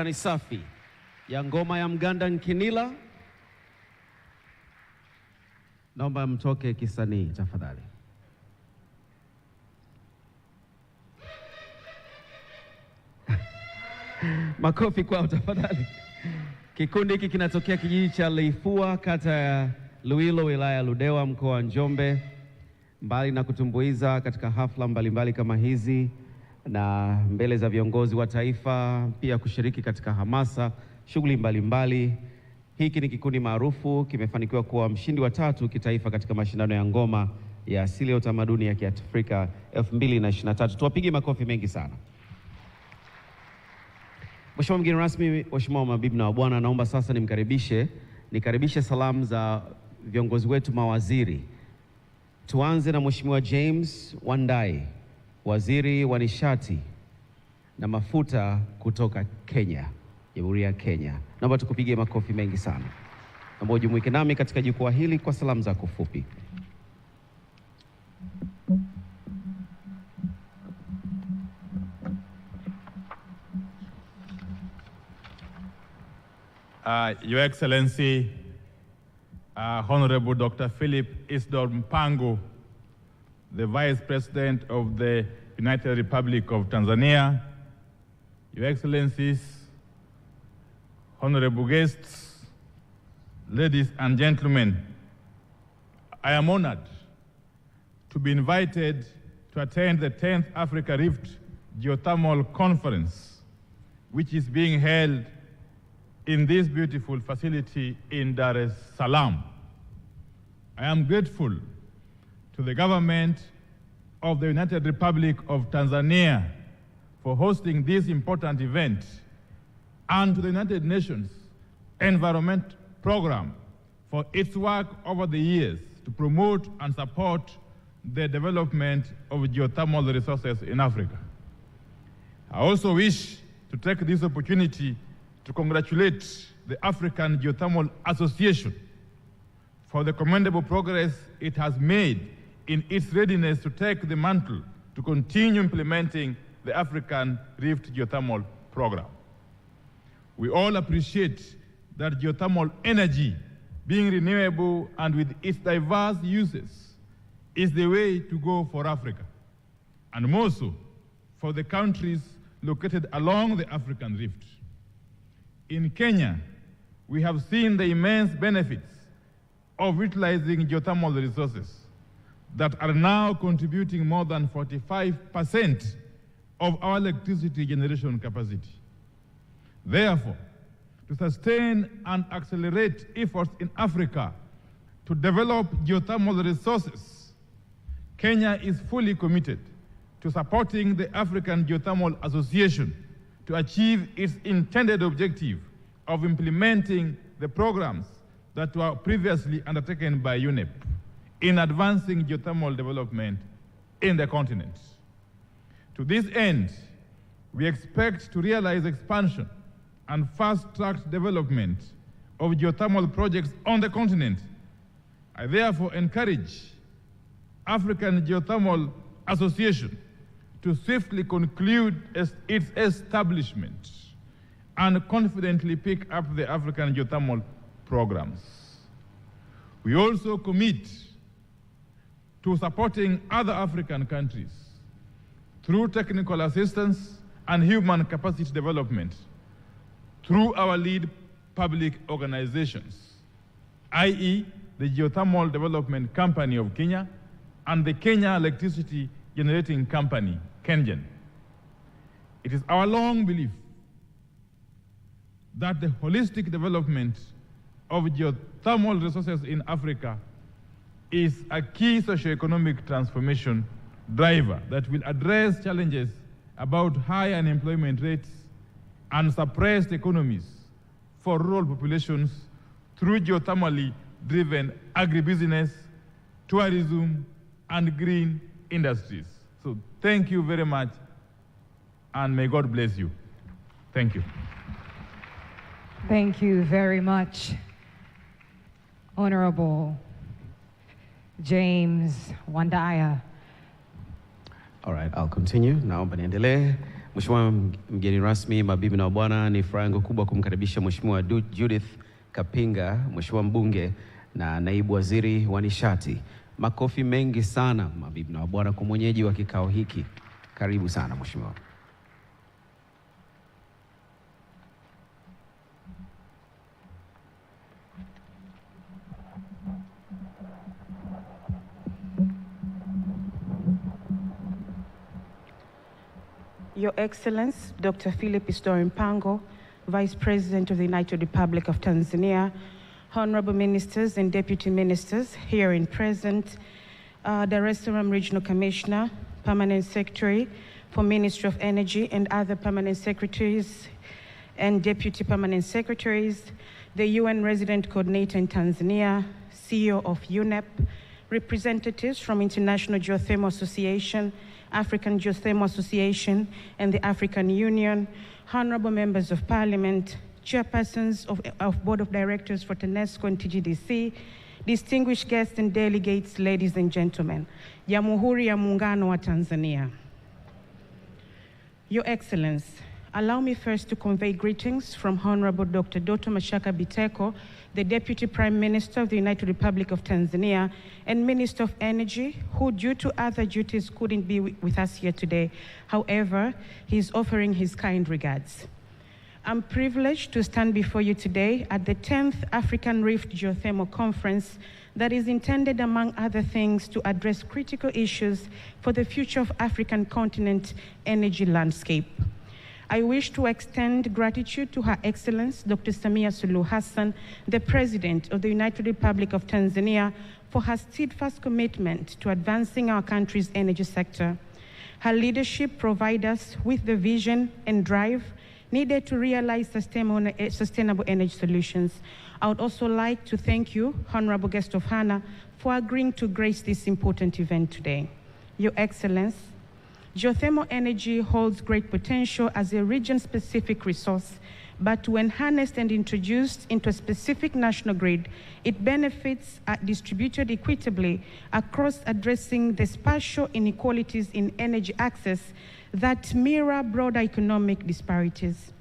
burudani safi ya ngoma ya Mganda Nkinila. Naomba mtoke kisanii tafadhali. Makofi kwao tafadhali. Kikundi hiki kinatokea kijiji cha Leifua, kata ya Luilo, wilaya ya Ludewa, mkoa wa Njombe. Mbali na kutumbuiza katika hafla mbalimbali kama hizi na mbele za viongozi wa taifa, pia kushiriki katika hamasa, shughuli mbalimbali, hiki ni kikundi maarufu, kimefanikiwa kuwa mshindi wa 3 kitaifa katika mashindano ya ngoma ya asili ya utamaduni ya Kiafrika 2023. Tuwapige makofi mengi sana. Mheshimiwa mgeni rasmi, Mheshimiwa mabibi na mabwana, naomba sasa nikaribishe salamu za viongozi wetu mawaziri. Tuanze na Mheshimiwa James Wandai, Waziri wa Nishati na Mafuta kutoka Kenya, Jamhuri ya Kenya. Naomba tukupige makofi mengi sana. Naomba ujumuike nami katika jukwaa hili kwa salamu zako fupi. Your Excellency, Honorable Dr. Philip Isidore Mpango, the Vice President of the United Republic of Tanzania, Your Excellencies, honorable guests, ladies and gentlemen, I am honored to be invited to attend the 10th Africa Rift Geothermal Conference, which is being held in this beautiful facility in Dar es Salaam. I am grateful to the government of the United Republic of Tanzania for hosting this important event, and to the United Nations Environment Program for its work over the years to promote and support the development of geothermal resources in Africa. I also wish to take this opportunity to congratulate the African Geothermal Association for the commendable progress it has made in its readiness to take the mantle to continue implementing the African Rift Geothermal Program. We all appreciate that geothermal energy, being renewable and with its diverse uses, is the way to go for Africa, and more so for the countries located along the African Rift. In Kenya, we have seen the immense benefits of utilizing geothermal resources that are now contributing more than 45% of our electricity generation capacity. Therefore, to sustain and accelerate efforts in Africa to develop geothermal resources, Kenya is fully committed to supporting the African Geothermal Association to achieve its intended objective of implementing the programs that were previously undertaken by UNEP in advancing geothermal development in the continent. To this end, we expect to realize expansion and fast-track development of geothermal projects on the continent. I therefore encourage African Geothermal Association to swiftly conclude its establishment and confidently pick up the African geothermal programs. We also commit to supporting other African countries through technical assistance and human capacity development through our lead public organizations, i.e. the Geothermal Development Company of Kenya and the Kenya Electricity Generating Company, KenGen. It is our long belief that the holistic development of geothermal resources in Africa is a key socioeconomic transformation driver that will address challenges about high unemployment rates and suppressed economies for rural populations through geothermally driven agribusiness, tourism, and green industries. So thank you very much, and may God bless you. Thank you. Thank you very much, Honorable James Wandai. All right, I'll continue. Naomba niendelee. Mheshimiwa mgeni rasmi, mabibi na mabwana, ni furaha yangu kubwa kumkaribisha Mheshimiwa Judith Kapinga, Mheshimiwa mbunge na naibu waziri wa nishati. Makofi mengi sana mabibi na mabwana kwa mwenyeji wa kikao hiki. Karibu sana Mheshimiwa. Your Excellency, Dr. Philip Isdor Mpango, Vice President of the United Republic of Tanzania, Honorable Ministers and Deputy Ministers here in present, Dar es Salaam Regional Commissioner, Permanent Secretary for Ministry of Energy and other Permanent Secretaries and Deputy Permanent Secretaries, the UN Resident Coordinator in Tanzania, CEO of UNEP, representatives from International Geothermal Association, African Geothermal Association, and the African Union, honorable members of parliament, chairpersons of Board of Directors for TANESCO and TGDC, distinguished guests and delegates, ladies and gentlemen, Jamhuri ya Muungano wa Tanzania. Your Excellency, allow me first to convey greetings from Honorable Dr. Doto Mashaka Biteko, the Deputy Prime Minister of the United Republic of Tanzania and Minister of Energy, who due to other duties couldn't be with us here today. However, he's offering his kind regards. I'm privileged to stand before you today at the 10th African Rift Geothermal Conference that is intended, among other things, to address critical issues for the future of African continent energy landscape. I wish to extend gratitude to Her Excellency Dr. Samia Suluhu Hassan, the President of the United Republic of Tanzania, for her steadfast commitment to advancing our country's energy sector. Her leadership provides us with the vision and drive needed to realize sustainable energy solutions. I would also like to thank you, Honorable Guest of Honor, for agreeing to grace this important event today. Your Excellency, geothermal energy holds great potential as a region-specific resource, but when harnessed and introduced into a specific national grid, it benefits are distributed equitably across, addressing the spatial inequalities in energy access that mirror broader economic disparities.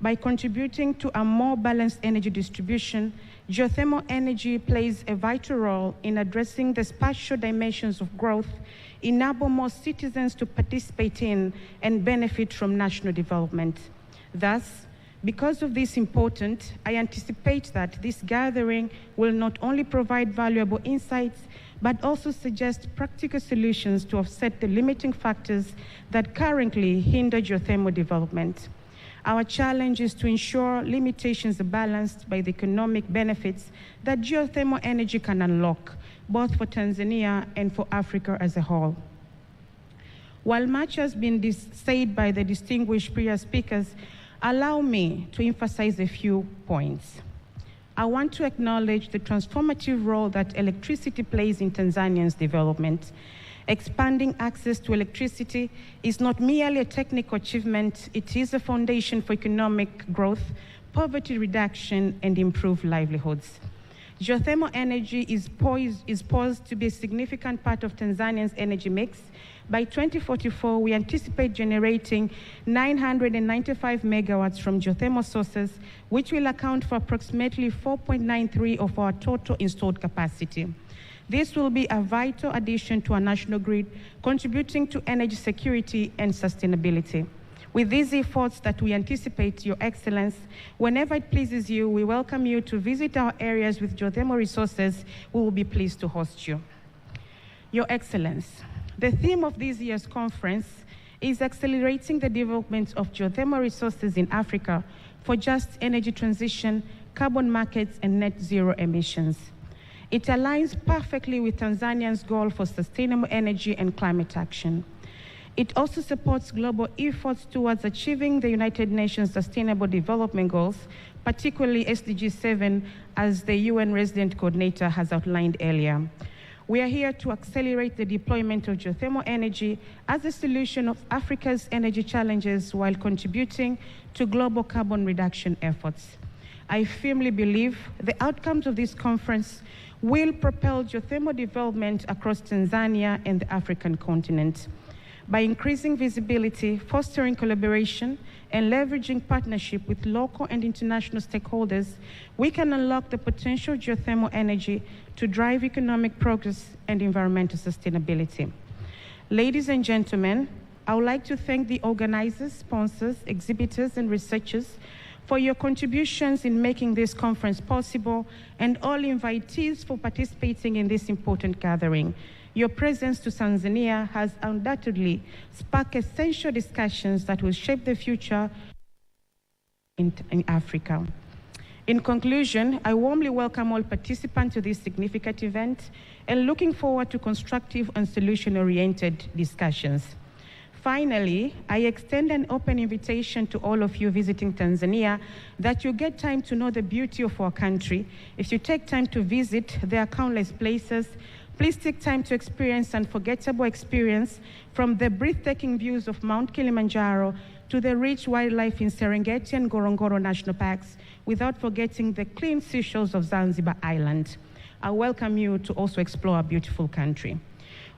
By contributing to a more balanced energy distribution, geothermal energy plays a vital role in addressing the spatial dimensions of growth, enable more citizens to participate in and benefit from national development. Thus, because of this importance, I anticipate that this gathering will not only provide valuable insights, but also suggest practical solutions to offset the limiting factors that currently hinder geothermal development. Our challenge is to ensure limitations are balanced by the economic benefits that geothermal energy can unlock, both for Tanzania and for Africa as a whole. While much has been said by the distinguished previous speakers, allow me to emphasize a few points. I want to acknowledge the transformative role that electricity plays in Tanzania's development. Expanding access to electricity is not merely a technical achievement, it is a foundation for economic growth, poverty reduction, and improved livelihoods. Geothermal energy is poised to be a significant part of Tanzania's energy mix. By 2044, we anticipate generating 995 megawatts from geothermal sources, which will account for approximately 4.93% of our total installed capacity. This will be a vital addition to our national grid, contributing to energy security and sustainability. With these efforts that we anticipate, Your Excellency, whenever it pleases you, we welcome you to visit our areas with geothermal resources. We will be pleased to host you. Your Excellency, the theme of this year's conference is accelerating the development of geothermal resources in Africa for just energy transition, carbon markets, and net zero emissions. It aligns perfectly with Tanzania's goal for sustainable energy and climate action. It also supports global efforts towards achieving the United Nations Sustainable Development Goals, particularly SDG 7, as the UN Resident Coordinator has outlined earlier. We are here to accelerate the deployment of geothermal energy as a solution of Africa's energy challenges while contributing to global carbon reduction efforts. I firmly believe the outcomes of this conference will propel geothermal development across Tanzania and the African continent. By increasing visibility, fostering collaboration, and leveraging partnership with local and international stakeholders, we can unlock the potential of geothermal energy to drive economic progress and environmental sustainability. Ladies and gentlemen, I would like to thank the organizers, sponsors, exhibitors, and researchers for your contributions in making this conference possible, and all invitees for participating in this important gathering. Your presence to Tanzania has undoubtedly sparked essential discussions that will shape the future in Africa. In conclusion, I warmly welcome all participants to this significant event and looking forward to constructive and solution-oriented discussions. Finally, I extend an open invitation to all of you visiting Tanzania that you get time to know the beauty of our country. If you take time to visit, there are countless places. Please take time to experience unforgettable experience, from the breathtaking views of Mount Kilimanjaro to the rich wildlife in Serengeti and Ngorongoro National Parks, without forgetting the clean seashores of Zanzibar Island. I welcome you to also explore our beautiful country.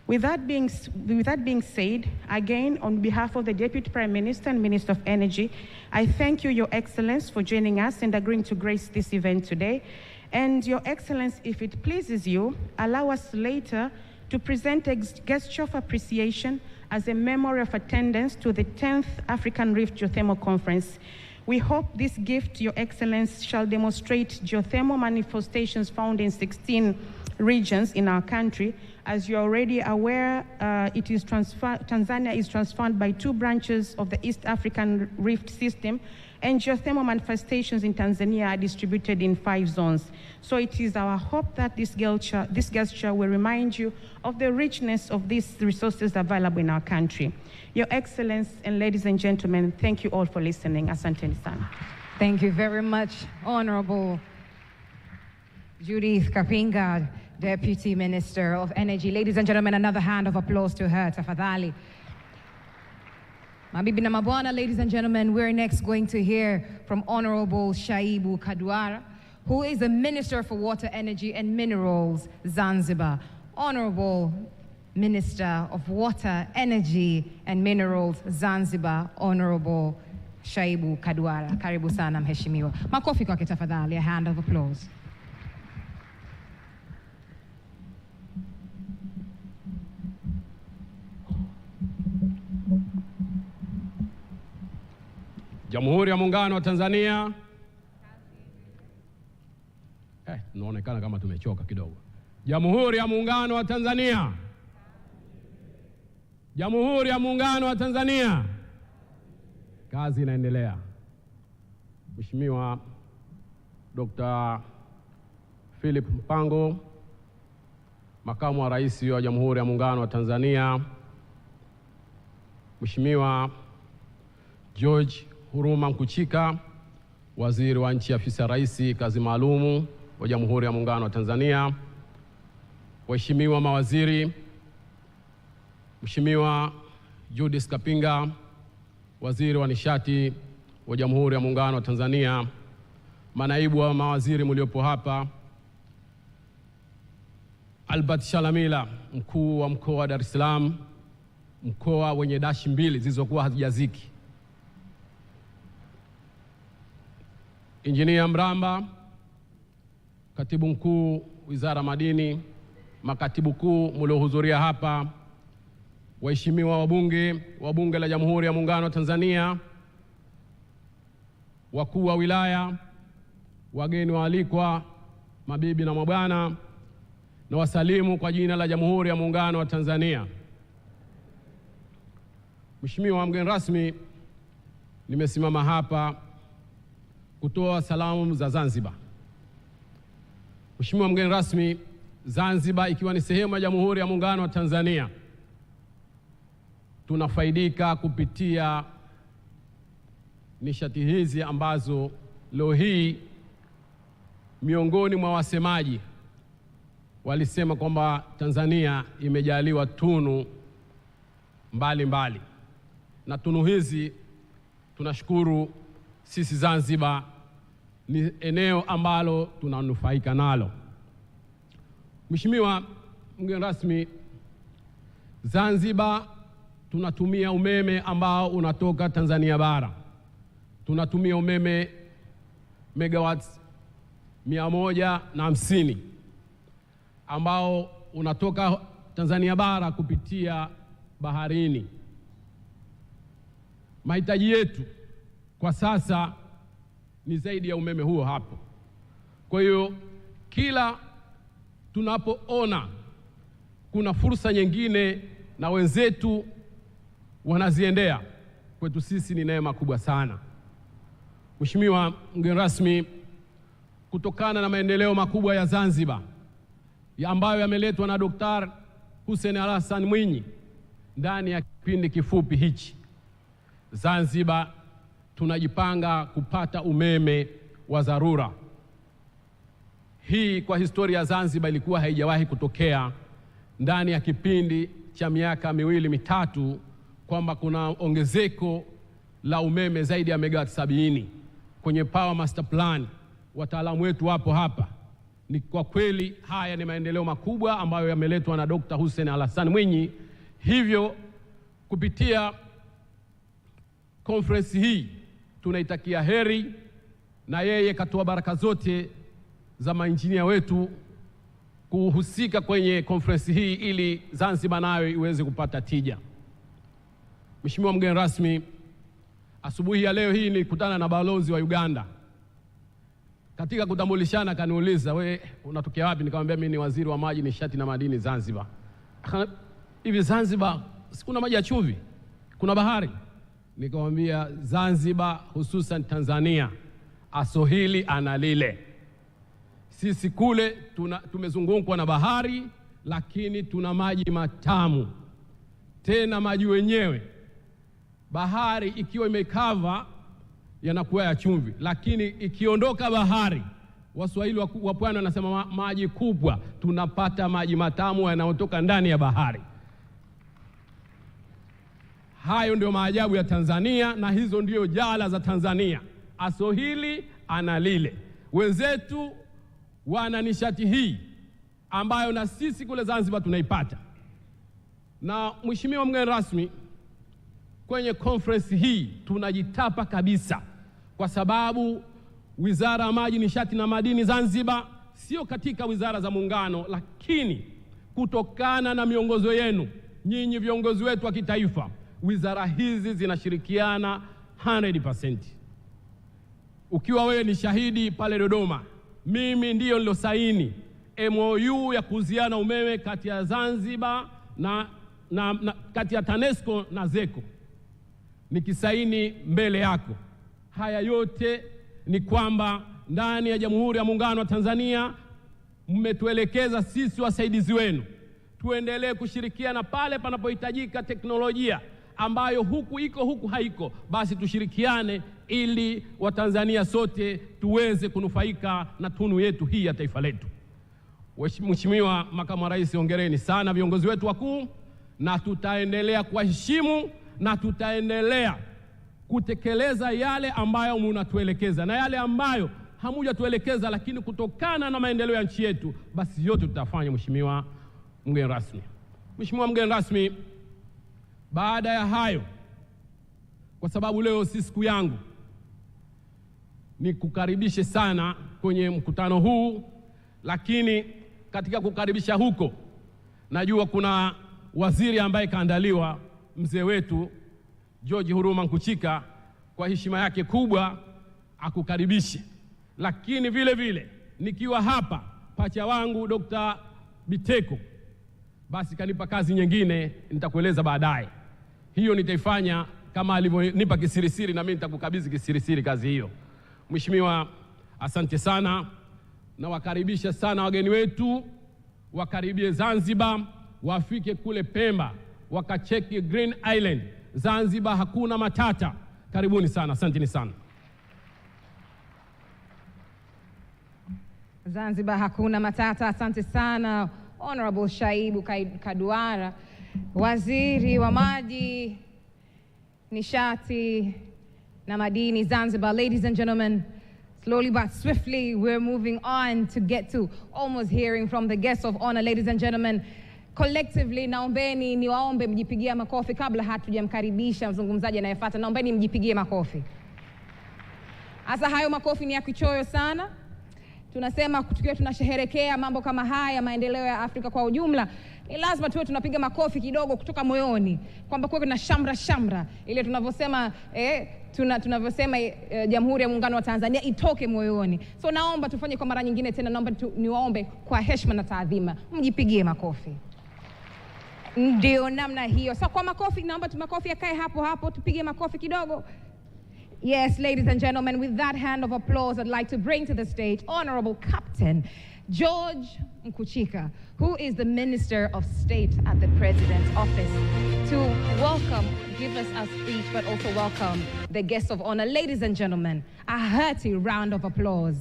With that being said, again, on behalf of the Deputy Prime Minister and Minister of Energy, I thank you, Your Excellence, for joining us and agreeing to grace this event today. And Your Excellence, if it pleases you, allow us later to present a gesture of appreciation as a memory of attendance to the 10th African Rift Geothermal Conference. We hope this gift, Your Excellence, shall demonstrate geothermal manifestations found in 16 regions in our country. As you're already aware, Tanzania is transformed by 2 branches of the East African Rift system, and geothermal manifestations in Tanzania are distributed in 5 zones. So it is our hope that this gesture will remind you of the richness of these resources available in our country. Your Excellence and ladies and gentlemen, thank you all for listening. Asanteni sana. Thank you very much, Honorable Judith Kapinga, Deputy Minister of Energy. Ladies and gentlemen, another hand of applause to her, tafadhali. Mabibi na mabwana, ladies and gentlemen, we're next going to hear from Honorable Shaibu Kaduara, who is the Minister for Water, Energy and Minerals, Zanzibar. Honorable Minister of Water, Energy and Minerals, Zanzibar, Honorable Shaibu Kaduara. Karibu sana mheshimiwa. Makofi kwake tafadhali, a hand of applause. Jamhuri ya Muungano wa Tanzania. Tunaonekana kama tumechoka kidogo. Jamhuri ya Muungano wa Tanzania. Jamhuri ya Muungano wa Tanzania. Kazi inaendelea. Mheshimiwa Dr. Philip Mpango, Makamu wa Rais wa Jamhuri ya Muungano wa Tanzania. Mheshimiwa George Huruma Nkuchika, Waziri wa Nchi Ofisi ya Rais, Kazi Maalumu wa Jamhuri ya Muungano wa Tanzania. Waheshimiwa mawaziri, Mheshimiwa Judith Kapinga, Waziri wa Nishati wa Jamhuri ya Muungano wa Tanzania, manaibu wa mawaziri mliopo hapa, Albert Shalamila, mkuu wa mkoa wa Dar es Salaam, mkoa wenye dashi 2 zilizokuwa hazijaziki, Injinia Mramba, katibu mkuu Wizara Madini, makatibu kuu mliohudhuria hapa, waheshimiwa wabunge wa Bunge la Jamhuri ya Muungano wa Tanzania, wakuu wa wilaya, wageni waalikwa, mabibi na mabwana, na wasalimu kwa jina la Jamhuri ya Muungano wa Tanzania. Mheshimiwa mgeni rasmi, nimesimama hapa kutoa salamu za Zanzibar. Mheshimiwa mgeni rasmi, Zanzibar ikiwa ni sehemu ya Jamhuri ya Muungano wa Tanzania, tunafaidika kupitia nishati hizi ambazo leo hii miongoni mwa wasemaji walisema kwamba Tanzania imejaliwa tunu mbalimbali. Na tunu hizi tunashukuru sisi Zanzibar ni eneo ambalo tunanufaika nalo. Mheshimiwa mgeni rasmi, Zanzibar tunatumia umeme ambao unatoka Tanzania bara. Tunatumia umeme megawatts 150 ambao unatoka Tanzania bara kupitia baharini. Mahitaji yetu kwa sasa ni zaidi ya umeme huo hapo. Kwa hiyo kila tunapoona kuna fursa nyingine na wenzetu wanaziendea, kwetu sisi ni neema kubwa sana. Mheshimiwa mgeni rasmi, kutokana na maendeleo makubwa ya Zanzibar ambayo yameletwa na Dr. Hussein Ali Hassan Mwinyi ndani ya kipindi kifupi hichi, Zanzibar tunajipanga kupata umeme wa dharura. Hii kwa historia ya Zanzibar ilikuwa haijawahi kutokea ndani ya kipindi cha miaka 2-3, kwamba kuna ongezeko la umeme zaidi ya megawati 70 kwenye Power Master Plan. Wataalamu wetu wapo hapa. Ni kwa kweli haya ni maendeleo makubwa ambayo yameletwa na Dr. Hussein Ali Hassan Mwinyi. Hivyo kupitia conference hii tunaitakia heri, na yeye katoa baraka zote za mainjinia wetu kuhusika kwenye conference hii ili Zanzibar nayo iweze kupata tija. Mheshimiwa mgeni rasmi, asubuhi ya leo hii nilikutana na balozi wa Uganda. Katika kutambulishana kaniuliza, we unatokea wapi? Nikamwambia mimi ni waziri wa maji, nishati na madini Zanzibar. Hivi Zanzibar kuna maji ya chumvi? Kuna bahari? Nikamwambia Zanzibar hususan Tanzania asohili analile. Sisi kule tumezungukwa na bahari, lakini tuna maji matamu. Tena maji wenyewe, bahari ikiwa imekava yanakuwa ya chumvi, lakini ikiondoka bahari, Waswahili wa pwani wanasema maji kubwa, tunapata maji matamu yanayotoka ndani ya bahari. Hayo ndio maajabu ya Tanzania, na hizo ndio jala za Tanzania, asohili analile. Wenzetu wana nishati hii ambayo na sisi kule Zanzibar tunaipata. Na Mheshimiwa mgeni rasmi, kwenye conference hii tunajitapa kabisa, kwa sababu Wizara ya Maji, Nishati na Madini Zanzibar sio katika wizara za muungano, lakini kutokana na miongozo yenu nyinyi viongozi wetu wa kitaifa, wizara hizi zinashirikiana 100%. Ukiwa wewe ni shahidi pale Dodoma, mimi ndiyo nilosaini MOU ya kuuziana umeme kati ya Zanzibar na kati ya TANESCO na ZECO, nikisaini mbele yako. Haya yote ni kwamba ndani ya Jamhuri ya Muungano wa Tanzania mmetuelekeza sisi wasaidizi wenu tuendelee kushirikiana pale panapohitajika teknolojia ambayo huku iko huku haiko, basi tushirikiane ili Watanzania sote tuweze kunufaika na tunu yetu hii ya taifa letu. Mheshimiwa Makamu wa Rais, hongereni sana viongozi wetu wakuu, na tutaendelea kuwaheshimu na tutaendelea kutekeleza yale ambayo mnatuelekeza, na yale ambayo hamujatuelekeza lakini kutokana na maendeleo ya nchi yetu, basi yote tutafanya. Mheshimiwa mgeni rasmi. Mheshimiwa mgeni rasmi, baada ya hayo, kwa sababu leo si siku yangu, ni kukaribishe sana kwenye mkutano huu, lakini katika kukaribisha huko najua kuna waziri ambaye kaandaliwa, mzee wetu George Huruma Nkuchika, kwa heshima yake kubwa akukaribishe. Lakini vile vile nikiwa hapa, pacha wangu Dr. Biteko basi kanipa kazi nyingine, nitakueleza baadaye. Hiyo nitaifanya kama alivyonipa kisirisiri, na mimi nitakukabidhi kisirisiri kazi hiyo. Mheshimiwa, asante sana, na wakaribisha sana wageni wetu, wakaribie Zanzibar, wafike kule Pemba, wakacheki Green Island. Zanzibar hakuna matata. Karibuni sana, asanteni sana. Zanzibar hakuna matata. Asante sana Honorable Shaibu Kaduara, Waziri wa Maji, Nishati na Madini Zanzibar. Ladies and gentlemen, slowly but swiftly we're moving on to get to almost hearing from the guests of honor. Ladies and gentlemen, collectively naombeni niwaombe mjipigie makofi kabla hatujamkaribisha mzungumzaji anayefuata. Naombeni mjipigie makofi. Asa hayo makofi ni ya kichoyo sana. Tunasema tukiwa tunasherehekea mambo kama haya, maendeleo ya Afrika kwa ujumla, ni lazima tuwe tunapiga makofi kidogo kutoka moyoni, kwamba kuwe kuna shamra ile tunavyosema tunavyosema Jamhuri ya Muungano wa Tanzania itoke moyoni. So naomba tufanye kwa mara nyingine tena, naomba niwaombe kwa heshima na taadhima mjipigie makofi. Ndio namna hiyo. So kwa makofi, naomba makofi yakae hapo hapo, tupige makofi kidogo. Yes, ladies and gentlemen, with that hand of applause, I'd like to bring to the stage Honorable Captain George Mkuchika, who is the Minister of State at the President's Office, to welcome, give us a speech, but also welcome the guests of honor. Ladies and gentlemen, a hearty round of applause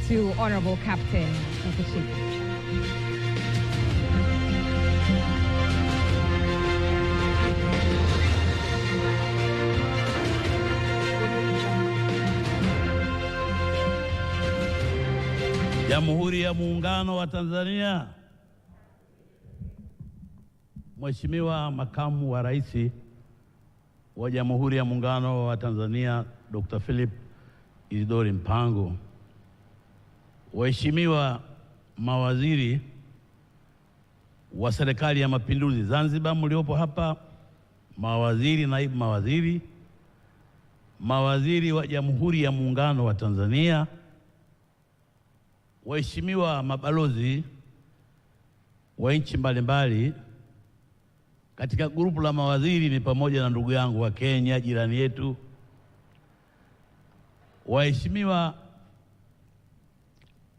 to Honorable Captain Mkuchika. Jamhuri ya Muungano wa Tanzania. Mheshimiwa Makamu wa Rais wa Jamhuri ya Muungano wa Tanzania Dr. Philip Isidori Mpango, waheshimiwa mawaziri wa Serikali ya Mapinduzi Zanzibar mliopo hapa, mawaziri, naibu mawaziri, mawaziri wa Jamhuri ya Muungano wa Tanzania, waheshimiwa mabalozi wa nchi mbalimbali. Katika grupu la mawaziri ni pamoja na ndugu yangu wa Kenya, jirani yetu. Waheshimiwa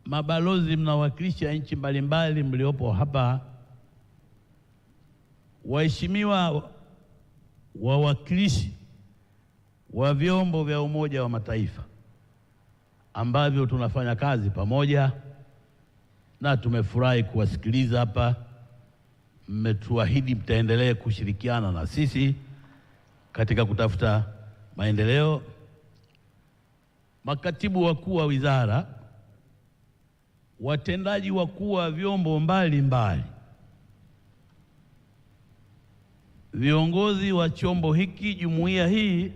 mabalozi mnawakilisha nchi mbalimbali mliopo hapa. Waheshimiwa wawakilishi wa vyombo vya Umoja wa Mataifa ambavyo tunafanya kazi pamoja, na tumefurahi kuwasikiliza hapa. Mmetuahidi mtaendelea kushirikiana na sisi katika kutafuta maendeleo. Makatibu wakuu wa wizara, watendaji wakuu wa vyombo mbalimbali, viongozi wa chombo hiki, jumuiya hii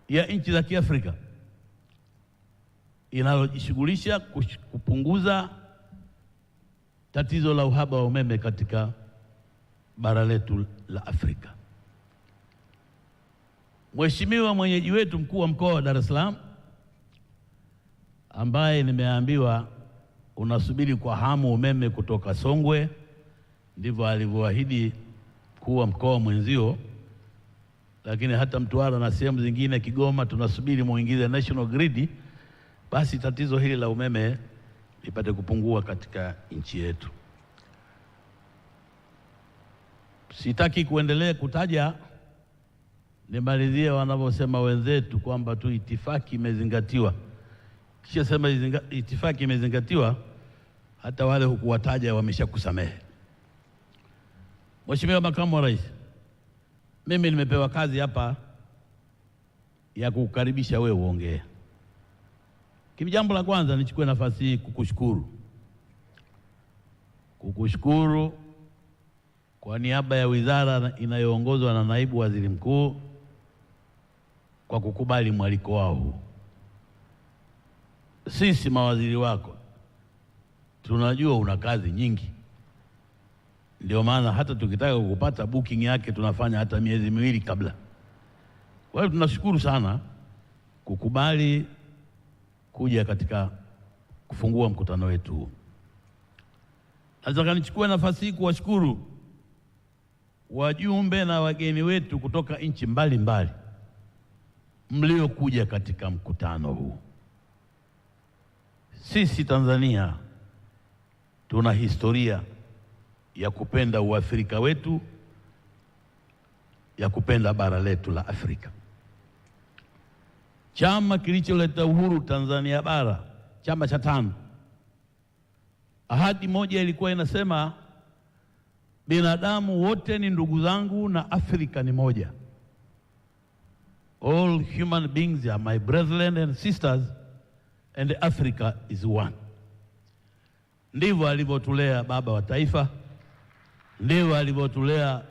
ya nchi za Kiafrika inalojishughulisha kupunguza tatizo la uhaba wa umeme katika bara letu la Afrika. Mheshimiwa mwenyeji wetu mkuu wa mkoa wa Dar es Salaam, ambaye nimeambiwa unasubiri kwa hamu umeme kutoka Songwe, ndivyo alivyoahidi mkuu wa mkoa mwenzio, lakini hata Mtwara na sehemu zingine, Kigoma, tunasubiri muingize national grid, basi tatizo hili la umeme lipate kupungua katika nchi yetu. Sitaki kuendelea kutaja, nimalizie wanavyosema wenzetu kwamba tu itifaki imezingatiwa. Kisha sema itifaki imezingatiwa, hata wale hukuwataja wameshakusamehe. Mheshimiwa Makamu wa Rais, mimi nimepewa kazi hapa ya kukukaribisha wewe uongee. Jambo la kwanza nichukue nafasi hii kukushukuru kwa niaba ya wizara inayoongozwa na naibu waziri mkuu kwa kukubali mwaliko wao. Sisi mawaziri wako tunajua una kazi nyingi, ndio maana hata tukitaka kukupata booking yake tunafanya hata miezi miwili kabla. Kwa hiyo tunashukuru sana kukubali kuja katika kufungua mkutano wetu. Nataka nichukue nafasi hii kuwashukuru wajumbe na wageni wetu kutoka nchi mbalimbali mliokuja katika mkutano huu. Sisi Tanzania tuna historia ya kupenda uafrika wetu, ya kupenda bara letu la Afrika. Chama kilicholeta uhuru Tanzania bara, chama cha TANU, ahadi moja ilikuwa inasema binadamu wote ni ndugu zangu na Afrika ni moja. All human beings are my brethren and sisters and Africa is one. Ndivyo alivyotulea baba wa taifa, ndivyo alivyotulea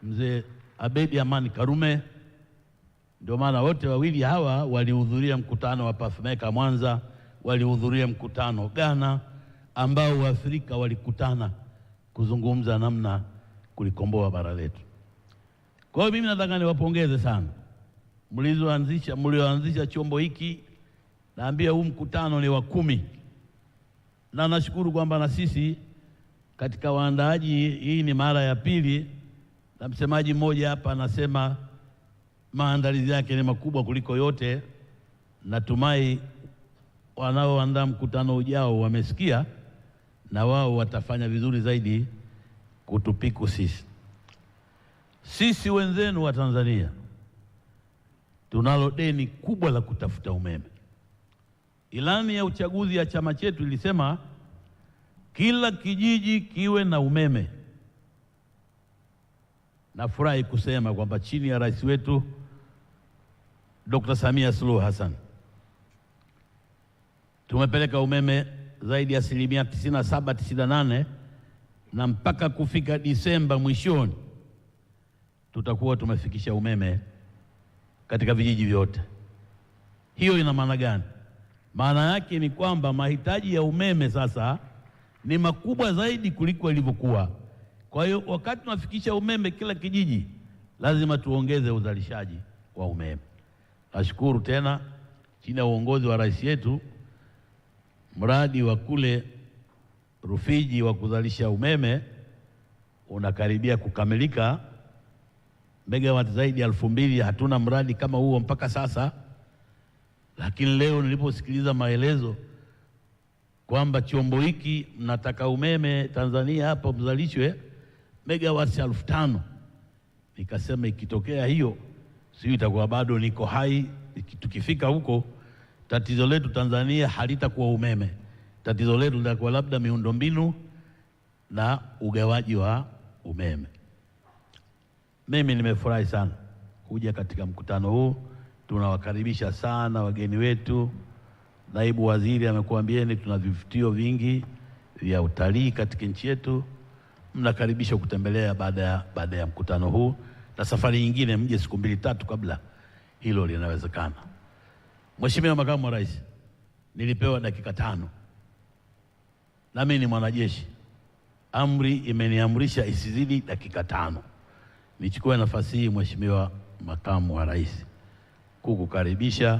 mzee Abedi Amani Karume. Ndio maana wote wawili hawa walihudhuria mkutano wa Pathmaker Mwanza, walihudhuria mkutano Ghana, ambao Waafrika walikutana kuzungumza namna kulikomboa bara letu. Kwa hiyo mimi nataka niwapongeze sana mlioanzisha chombo hiki. Naambia huu mkutano ni wa 10, na nashukuru kwamba na sisi katika waandaaji hii ni mara ya pili, na msemaji mmoja hapa anasema maandalizi yake ni makubwa kuliko yote. Natumai wanaoandaa mkutano ujao wamesikia, na wao watafanya vizuri zaidi kutupiku sisi wenzenu wa Tanzania. Tunalo deni kubwa la kutafuta umeme. Ilani ya uchaguzi ya chama chetu ilisema kila kijiji kiwe na umeme. Nafurahi kusema kwamba chini ya rais wetu Dr. Samia Suluhu Hassan tumepeleka umeme zaidi ya 97-98, na mpaka kufika Disemba mwishoni tutakuwa tumefikisha umeme katika vijiji vyote. Hiyo ina maana gani? Maana yake ni kwamba mahitaji ya umeme sasa ni makubwa zaidi kuliko ilivyokuwa. Kwa hiyo wakati tunafikisha umeme kila kijiji, lazima tuongeze uzalishaji wa umeme. Nashukuru tena chini ya uongozi wa rais yetu, mradi wa kule Rufiji wa kuzalisha umeme unakaribia kukamilika, megawati zaidi ya 2000. Hatuna mradi kama huo mpaka sasa, lakini leo niliposikiliza maelezo kwamba chombo hiki mnataka umeme Tanzania hapa mzalishwe megawati 5000, nikasema ikitokea hiyo sio itakuwa bado niko hai. Tukifika huko, tatizo letu Tanzania halitakuwa umeme, tatizo letu litakuwa labda miundombinu na ugawaji wa umeme. Mimi nimefurahi sana kuja katika mkutano huu. Tunawakaribisha sana wageni wetu. Naibu waziri amekuambieni tuna vivutio vingi vya utalii katika nchi yetu. Mnakaribisha kutembelea baada ya mkutano huu, na safari nyingine mje siku 2-3 kabla, hilo linawezekana. Mheshimiwa Makamu wa Rais, nilipewa dakika 5. Na mimi ni mwanajeshi, amri imeniamrisha isizidi dakika 5. Nichukue nafasi hii Mheshimiwa Makamu wa Rais kukukaribisha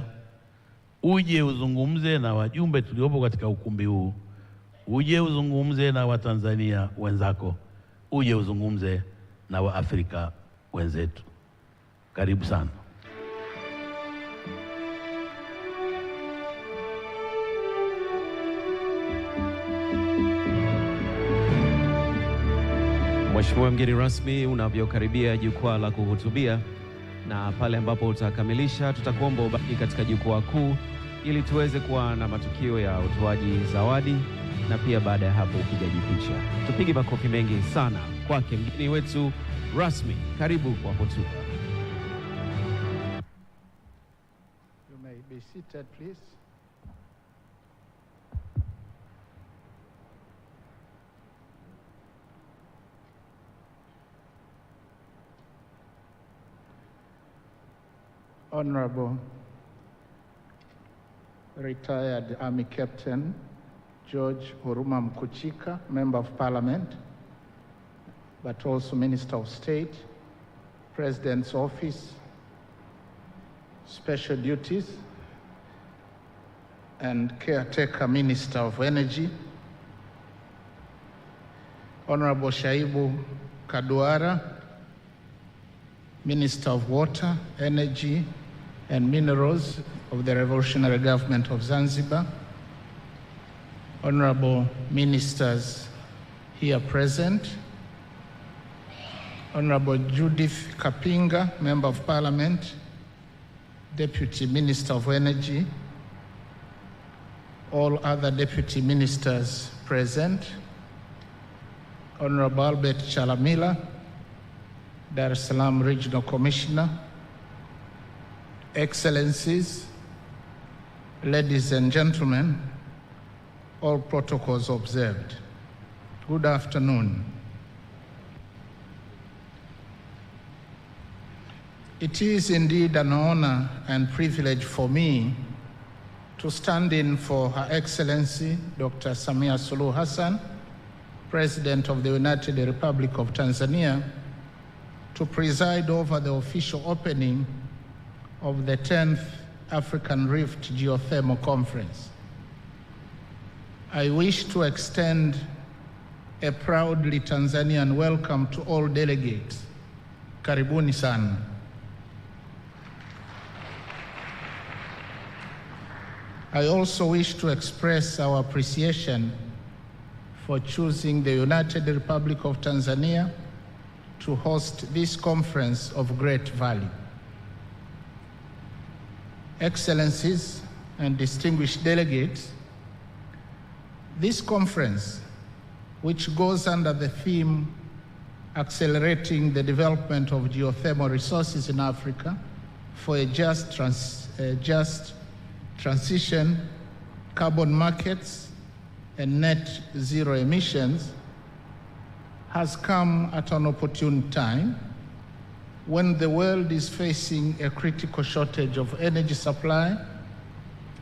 uje uzungumze na wajumbe tuliopo katika ukumbi huu, uje uzungumze na Watanzania wenzako, uje uzungumze na Waafrika wenzetu. Karibu sana. Mheshimiwa mgeni rasmi, unavyokaribia jukwaa la kuhutubia, na pale ambapo utakamilisha tutakuomba ubaki katika jukwaa kuu ili tuweze kuwa na matukio ya utoaji zawadi, na pia baada ya hapo upigaji picha. Tupige makofi mengi sana kwake mgeni wetu rasmi. Karibu kwa hotuba. You may be seated, please. Honorable retired Army Captain George Huruma Mkuchika, Member of Parliament, but also Minister of State, President's Office, Special Duties, and Caretaker Minister of Energy, Honorable Shaibu Kaduara, Minister of Water, Energy, and Minerals of the Revolutionary Government of Zanzibar, Honorable Ministers here present, Honorable Judith Kapinga, Member of Parliament, Deputy Minister of Energy, all other Deputy Ministers present, Honorable Albert Chalamila, Dar es Salaam Regional Commissioner, Excellencies, ladies and gentlemen, all protocols observed. Good afternoon. It is indeed an honor and privilege for me to stand in for Her Excellency Dr. Samia Suluhu Hassan, President of the United Republic of Tanzania, to preside over the official opening of the 10th African Rift Geothermal Conference. I wish to extend a proudly Tanzanian welcome to all delegates. Karibuni sana. I also wish to express our appreciation for choosing the United Republic of Tanzania to host this conference of great value. Excellencies and distinguished delegates, this conference, which goes under the theme Accelerating the Development of Geothermal Resources in Africa for a just transition, carbon markets, and net zero emissions, has come at an opportune time when the world is facing a critical shortage of energy supply,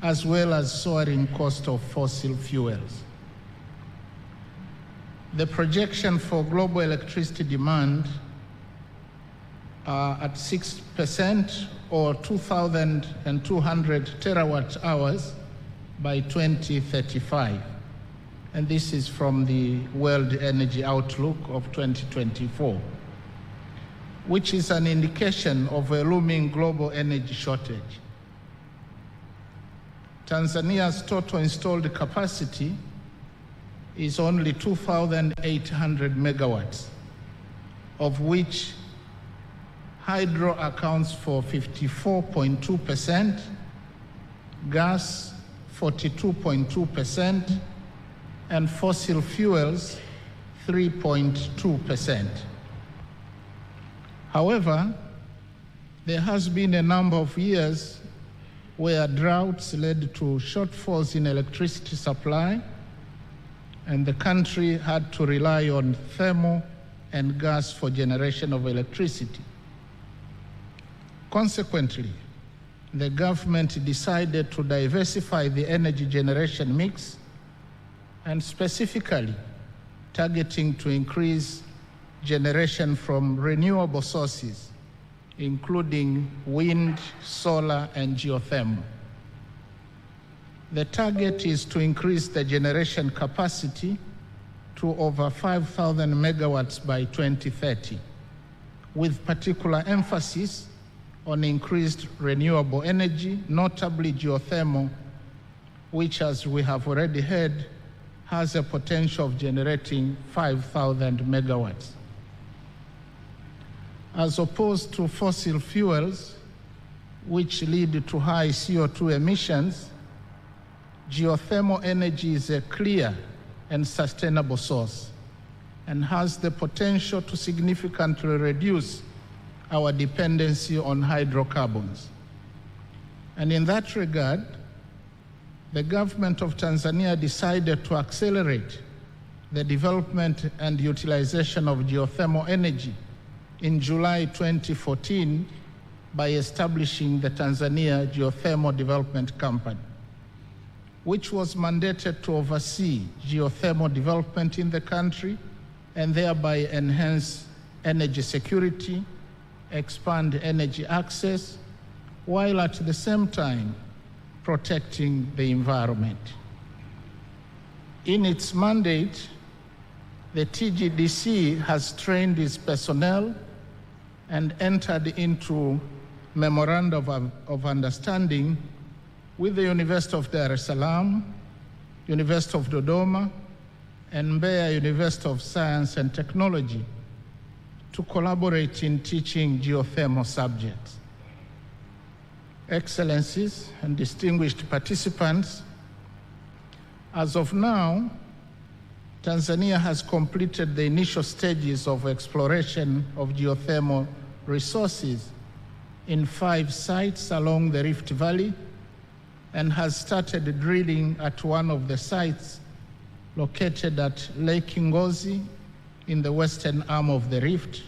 as well as soaring cost of fossil fuels. The projection for global electricity demand are at 6% or 2,200 terawatt hours by 2035. And this is from the World Energy Outlook of 2024, which is an indication of a looming global energy shortage. Tanzania's total installed capacity is only 2,800 megawatts, of which hydro accounts for 54.2%, gas 42.2%, and fossil fuels 3.2%. However, there has been a number of years where droughts led to shortfalls in electricity supply, and the country had to rely on thermal and gas for generation of electricity. Consequently, the government decided to diversify the energy generation mix, and specifically targeting to increase generation from renewable sources, including wind, solar, and geothermal. The target is to increase the generation capacity to over 5,000 megawatts by 2030, with particular emphasis on increased renewable energy, notably geothermal, which, as we have already heard, has a potential of generating 5,000 megawatts. As opposed to fossil fuels, which lead to high CO2 emissions, geothermal energy is a clear and sustainable source and has the potential to significantly reduce our dependency on hydrocarbons. And in that regard, the government of Tanzania decided to accelerate the development and utilization of geothermal energy in July 2014 by establishing the Tanzania Geothermal Development Company, which was mandated to oversee geothermal development in the country and thereby enhance energy security, expand energy access, while at the same time protecting the environment. In its mandate, the TGDC has trained its personnel and entered into memorandum of understanding with the University of Dar es Salaam, University of Dodoma, and Mbeya University of Science and Technology to collaborate in teaching geothermal subjects. Excellencies and distinguished participants, as of now, Tanzania has completed the initial stages of exploration of geothermal resources in 5 sites along the Rift Valley and has started drilling at one of the sites located at Lake Ngozi in the western arm of the rift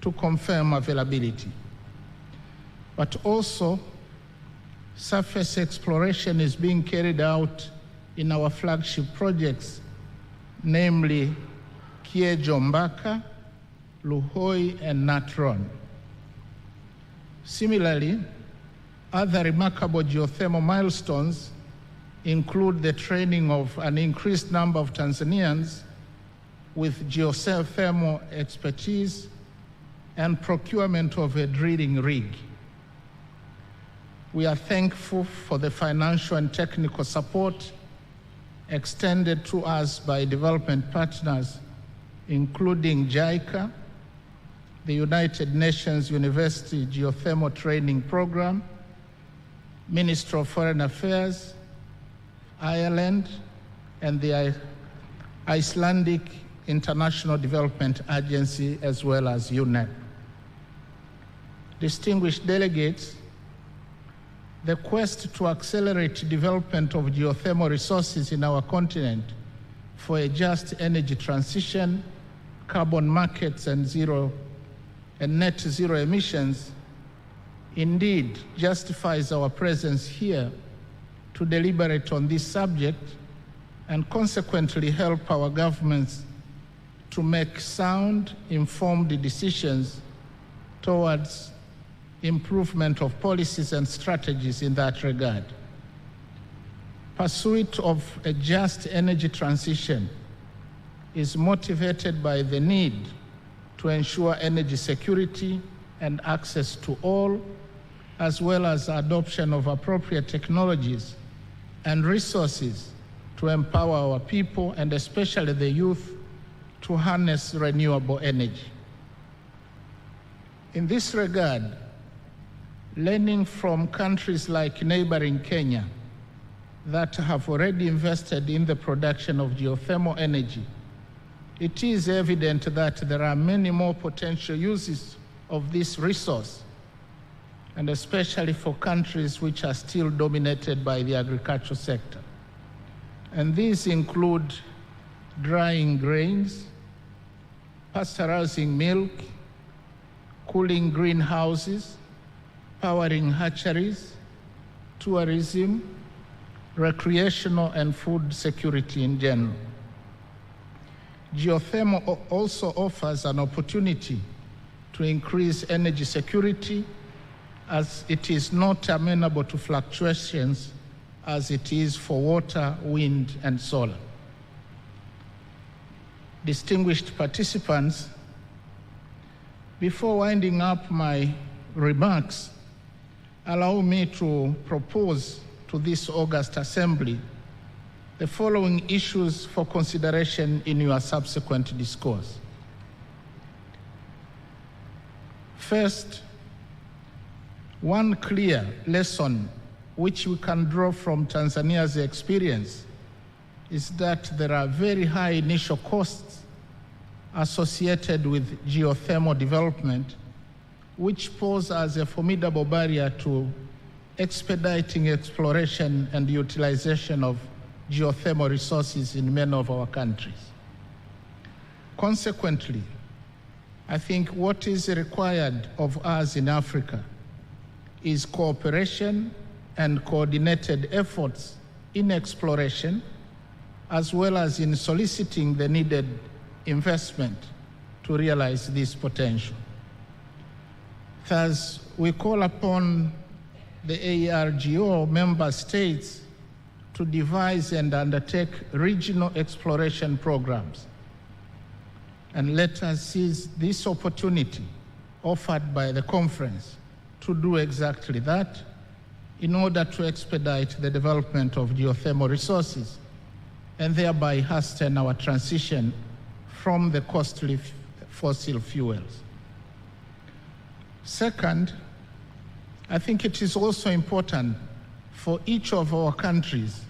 to confirm availability. But also, surface exploration is being carried out in our flagship projects, namely Kiejo-Mbaka, Luhoi, and Natron. Similarly, other remarkable geothermal milestones include the training of an increased number of Tanzanians with geothermal expertise and procurement of a drilling rig. We are thankful for the financial and technical support extended to us by development partners, including JICA, the United Nations University Geothermal Training Program, Ministry of Foreign Affairs, Ireland, and the Icelandic International Development Agency, as well as UNEP. Distinguished delegates, the quest to accelerate development of geothermal resources in our continent for a just energy transition, carbon markets, and net zero emissions indeed justifies our presence here to deliberate on this subject and consequently help our governments to make sound, informed decisions towards improvement of policies and strategies in that regard. Pursuit of a just energy transition is motivated by the need to ensure energy security and access to all, as well as adoption of appropriate technologies and resources to empower our people, and especially the youth, to harness renewable energy. In this regard, learning from countries like neighboring Kenya that have already invested in the production of geothermal energy, it is evident that there are many more potential uses of this resource, and especially for countries which are still dominated by the agricultural sector. And these include drying grains, pasteurizing milk, cooling greenhouses, powering hatcheries, tourism, recreational, and food security in general. Geothermal also offers an opportunity to increase energy security, as it is not amenable to fluctuations as it is for water, wind, and solar. Distinguished participants, before winding up my remarks, allow me to propose to this August Assembly the following issues for consideration in your subsequent discourse. First, one clear lesson which we can draw from Tanzania's experience is that there are very high initial costs associated with geothermal development, which pose as a formidable barrier to expediting exploration and utilization of geothermal resources in many of our countries. Consequently, I think what is required of us in Africa is cooperation and coordinated efforts in exploration, as well as in soliciting the needed investment to realize this potential. Thus, we call upon the ARGO member states to devise and undertake regional exploration programs. And let us seize this opportunity offered by the conference to do exactly that in order to expedite the development of geothermal resources and thereby hasten our transition from the costly fossil fuels. Second, I think it is also important for each of our countries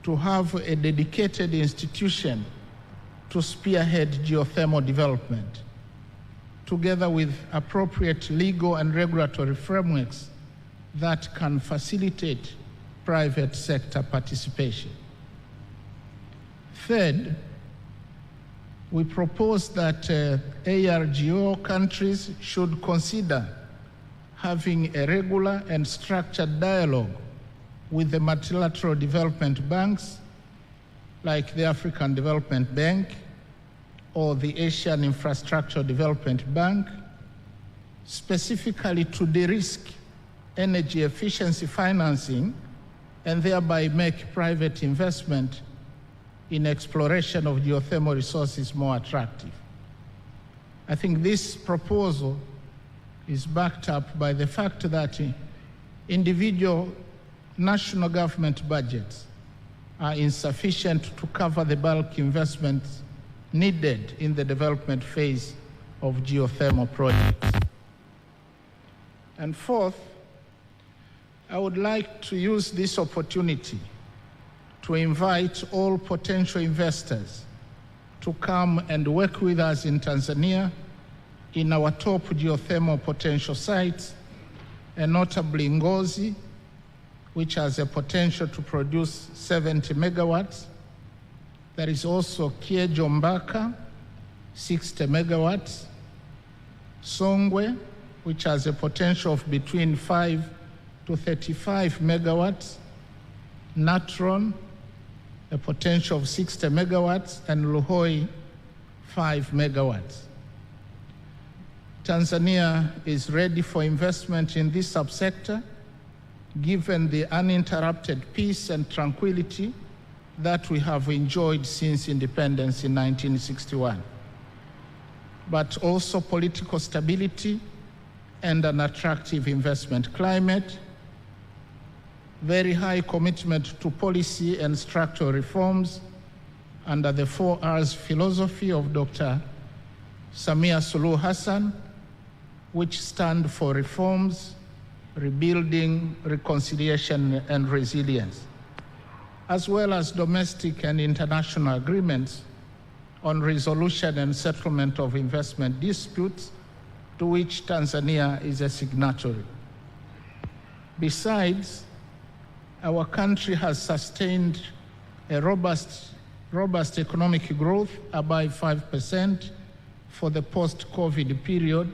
to have a dedicated institution to spearhead geothermal development, together with appropriate legal and regulatory frameworks that can facilitate private sector participation. Third, we propose that ARGO countries should consider having a regular and structured dialogue with the multilateral development banks like the African Development Bank or the Asian Infrastructure Development Bank, specifically to de-risk energy efficiency financing and thereby make private investment in exploration of geothermal resources more attractive. I think this proposal is backed up by the fact that individual national government budgets are insufficient to cover the bulk investments needed in the development phase of geothermal projects. And fourth, I would like to use this opportunity to invite all potential investors to come and work with us in Tanzania in our top geothermal potential sites, and notably Ngozi, which has a potential to produce 70 megawatts. There is also Kiejo Mbaka, 60 megawatts, Songwe, which has a potential of between 5 to 35 megawatts, Natron, a potential of 60 megawatts, and Luhoi, 5 megawatts. Tanzania is ready for investment in this subsector, given the uninterrupted peace and tranquility that we have enjoyed since independence in 1961, but also political stability and an attractive investment climate, very high commitment to policy and structural reforms under the 4Rs philosophy of Dr. Samia Suluhu Hassan, which stand for reforms, rebuilding, reconciliation, and resilience, as well as domestic and international agreements on resolution and settlement of investment disputes, to which Tanzania is a signatory. Besides, our country has sustained a robust economic growth above 5% for the post-COVID period,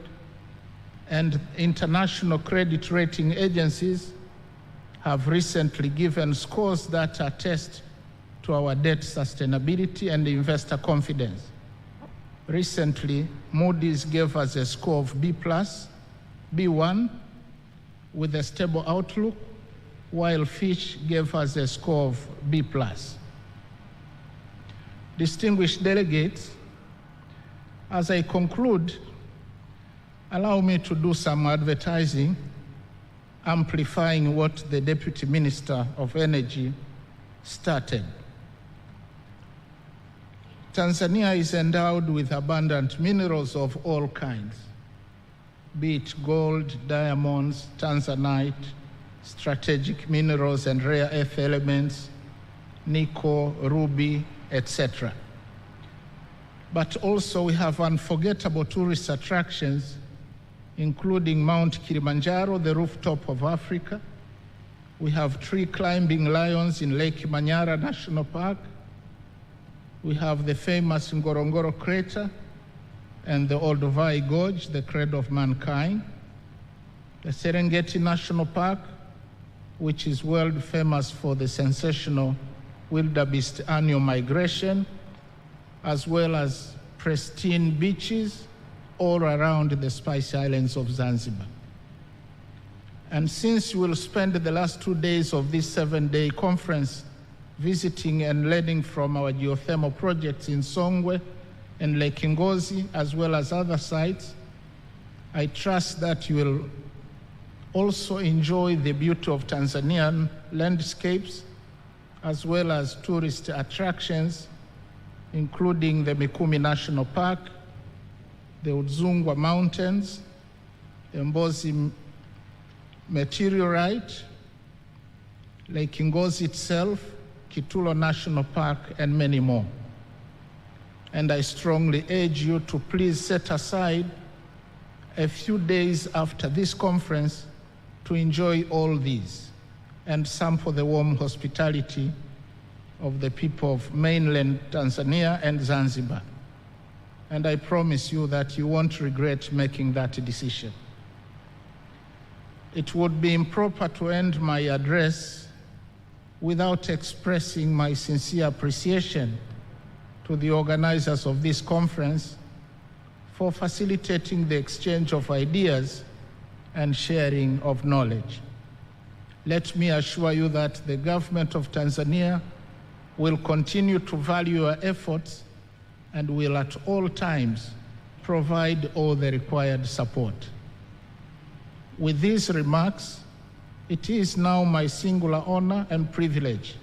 and international credit rating agencies have recently given scores that attest to our debt sustainability and investor confidence. Recently, Moody's gave us a score of B+, B1, with a stable outlook, while Fitch gave us a score of B+. Distinguished delegates, as I conclude, allow me to do some advertising, amplifying what the Deputy Minister of Energy started. Tanzania is endowed with abundant minerals of all kinds, be it gold, diamonds, tanzanite, strategic minerals and rare earth elements, nickel, ruby, etc. But also we have unforgettable tourist attractions, including Mount Kilimanjaro, the rooftop of Africa. We have tree climbing lions in Lake Manyara National Park. We have the famous Ngorongoro crater and the Olduvai Gorge, the cradle of mankind. The Serengeti National Park, which is world famous for the sensational wildebeest annual migration, as well as pristine beaches all around the Spice Islands of Zanzibar. And since we'll spend the last 2 days of this 7-day conference visiting and learning from our geothermal projects in Songwe and Lake Ngozi, as well as other sites, I trust that you will also enjoy the beauty of Tanzanian landscapes, as well as tourist attractions, including the Mikumi National Park, the Udzungwa Mountains, the Mbozi Meteorite, Lake Ngozi itself, Kitulo National Park, and many more. And I strongly urge you to please set aside a few days after this conference to enjoy all these and sample the warm hospitality of the people of mainland Tanzania and Zanzibar. And I promise you that you won't regret making that decision. It would be improper to end my address without expressing my sincere appreciation to the organizers of this conference for facilitating the exchange of ideas and sharing of knowledge. Let me assure you that the government of Tanzania will continue to value your efforts and will at all times provide all the required support. With these remarks, it is now my singular honor and privilege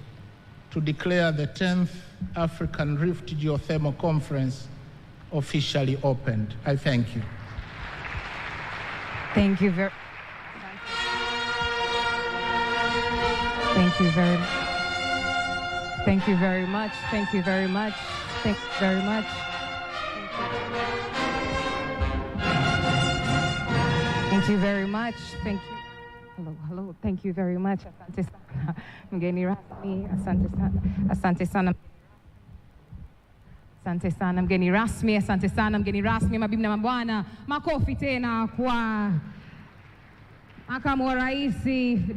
to declare the 10th African Rift Geothermal Conference officially opened. I thank you. Thank you very Thank you very much. Thank you very much. Thank you very much. Thank you very much. Thank you very much. Thank you. Hello, hello. Thank you very much. Asante sana. Mgeni rasmi. Asante sana. Asante sana. Asante sana mgeni rasmi. Asante sana mgeni rasmi. Mabibi na mabwana, makofi tena kwa Makamu wa Rais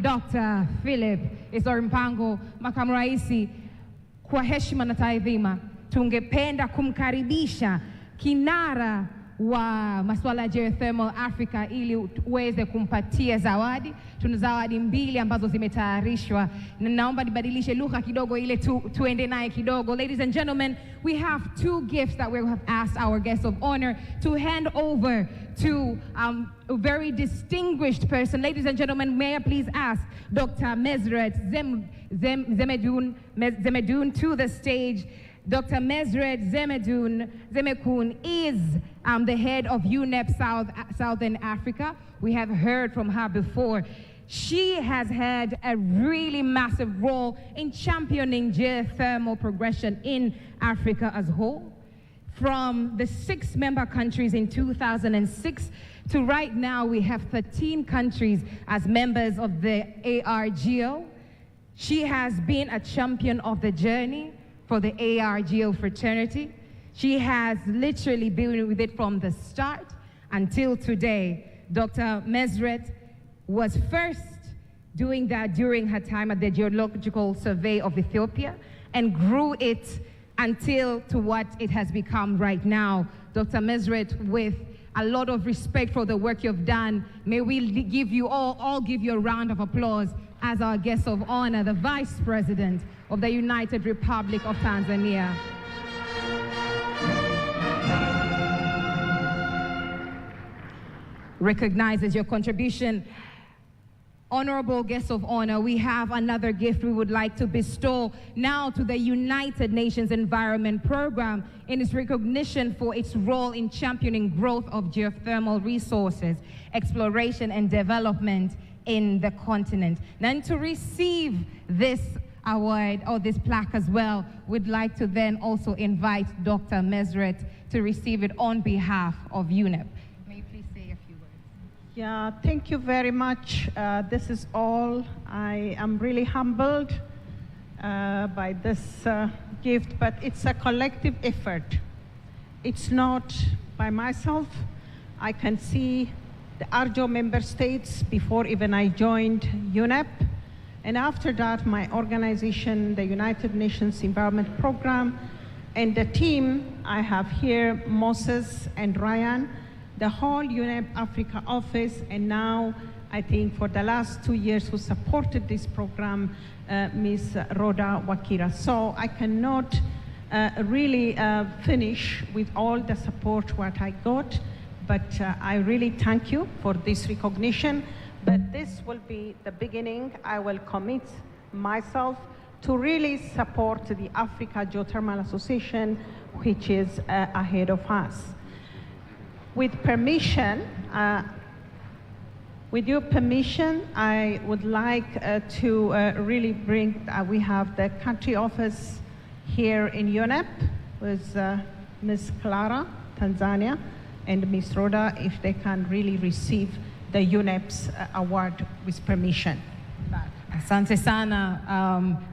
Dr. Philip Isdor Mpango. Makamu Rais, kwa heshima na taadhima, tungependa kumkaribisha kinara wa masuala ya geothermal Africa ili uweze kumpatia zawadi. Tuna zawadi mbili ambazo zimetayarishwa. Naomba nibadilishe lugha kidogo ile tuende naye kidogo. Ladies and gentlemen, we have two gifts that we have asked our guest of honor to hand over to a very distinguished person. Ladies and gentlemen, may I please ask Dr. Mesret Zemedun to the stage. Dr. Mesret Zemekun is the head of UNEP Southern Africa. We have heard from her before. She has had a really massive role in championing geothermal progression in Africa as a whole. From the 6 member countries in 2006 to right now, we have 13 countries as members of the ARGO. She has been a champion of the journey for the ARGO fraternity. She has literally been with it from the start until today. Dr. Mesret was first doing that during her time at the Geological Survey of Ethiopia and grew it until to what it has become right now. Dr. Mesret, with a lot of respect for the work you've done, may we give you all give you a round of applause as our guest of honor, the Vice President of the United Republic of Tanzania. Recognizes your contribution. Honorable guest of honor, we have another gift we would like to bestow now to the United Nations Environment Program in its recognition for its role in championing growth of geothermal resources, exploration and development in the continent. And to receive this award or this plaque as well, we'd like to then also invite Dr. Mesret to receive it on behalf of UNEP. May you please say a few words? Yeah, thank you very much. This is all. I am really humbled by this gift, but it's a collective effort. It's not by myself. I can see the ARGO member states before even I joined UNEP. And after that, my organization, the United Nations Environment Program, and the team I have here, Moses and Ryan, the whole UNEP Africa office, and now I think for the last 2 years who supported this program, Ms. Rhoda Wakira. So I cannot really finish with all the support what I got, but I really thank you for this recognition. But this will be the beginning. I will commit myself to really support the Africa Geothermal Association, which is ahead of us. With permission, with your permission, I would like to really bring, we have the country office here in UNEP with Ms. Clara, Tanzania, and Ms. Rhoda, if they can really receive the UNEP's award with permission. Asante sana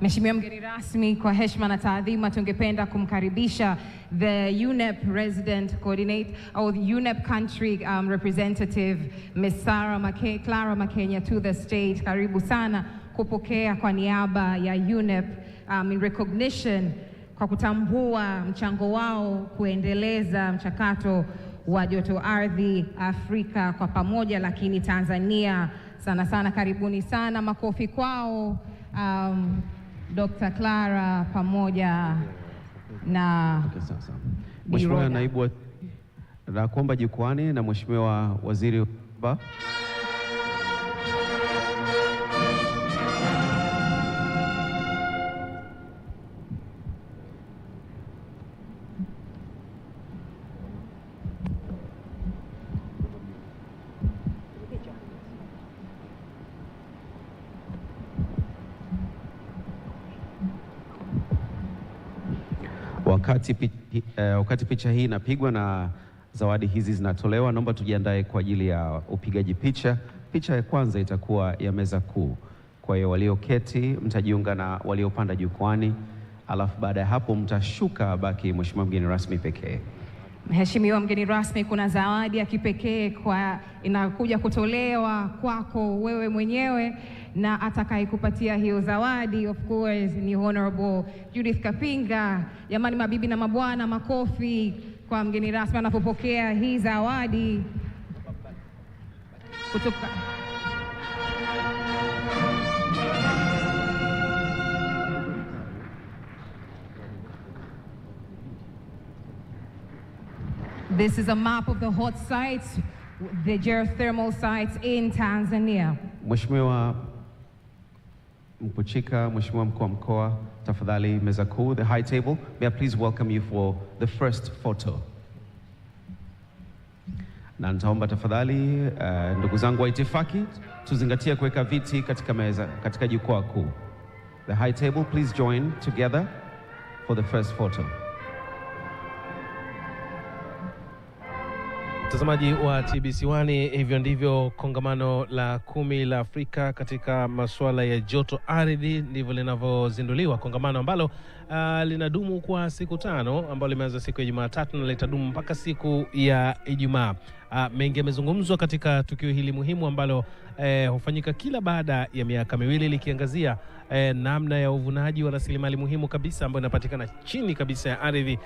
Mheshimiwa mgeni rasmi, kwa heshima na taadhima tungependa kumkaribisha the UNEP resident coordinator or the UNEP country representative Ms. Clara Makenya to the stage. Karibu sana kupokea kwa niaba ya UNEP in recognition kwa kutambua mchango wao kuendeleza mchakato wa joto ardhi Afrika kwa pamoja, lakini Tanzania sana sana. Karibuni sana, makofi kwao Dr. Clara pamoja na Mheshimiwa naibu na kuomba jukwani na Mheshimiwa Waziri wa wakati picha hii inapigwa na zawadi hizi zinatolewa, naomba tujiandae kwa ajili ya upigaji picha. Picha ya kwanza itakuwa ya meza kuu. Kwa hiyo walioketi mtajiunga na waliopanda jukwani, alafu baada ya hapo mtashuka baki Mheshimiwa mgeni rasmi pekee. Mheshimiwa mgeni rasmi, kuna zawadi ya kipekee kwa inakuja kutolewa kwako wewe mwenyewe, na atakayekupatia hiyo zawadi of course ni Honorable Judith Kapinga. Jamani, mabibi na mabwana, makofi kwa mgeni rasmi anapopokea hii zawadi kutoka This is a map of the hot sites, the geothermal sites in Tanzania. Mheshimiwa Mkuchika, Mheshimiwa mkuu wa mkoa, tafadhali meza kuu, the high table. May I please welcome you for the first photo. Na nitaomba tafadhali ndugu zangu wa itifaki tuzingatie kuweka viti katika meza, katika jukwaa kuu. The high table, please join together for the first photo. Mtazamaji wa TBC1, hivyo ndivyo kongamano la 10 la Afrika katika masuala ya joto ardhi ndivyo linavyozinduliwa, kongamano ambalo linadumu kwa siku 5, ambalo limeanza siku ya Jumatatu na litadumu mpaka siku ya Ijumaa. Mengi yamezungumzwa katika tukio hili muhimu ambalo hufanyika kila baada ya miaka miwili, likiangazia namna ya uvunaji wa rasilimali muhimu kabisa ambayo inapatikana chini kabisa ya ardhi,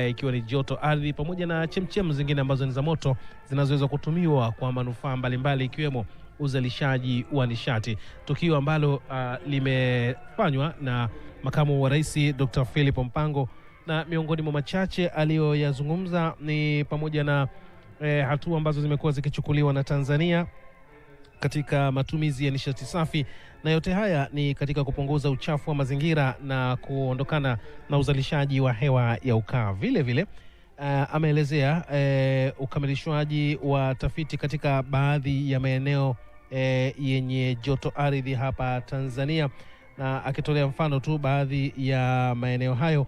ikiwa ni joto ardhi pamoja na chemchem zingine ambazo ni za moto zinazoweza kutumiwa kwa manufaa mbalimbali ikiwemo uzalishaji wa nishati. Tukio ambalo limefanywa na Makamu wa Rais Dr. Philip Mpango, na miongoni mwa machache aliyoyazungumza ni pamoja na hatua ambazo zimekuwa zikichukuliwa na Tanzania katika matumizi ya nishati safi, na yote haya ni katika kupunguza uchafu wa mazingira na kuondokana na uzalishaji wa hewa ya ukaa. Vile vile ameelezea ukamilishwaji wa tafiti katika baadhi ya maeneo yenye joto ardhi hapa Tanzania, na akitolea mfano tu baadhi ya maeneo hayo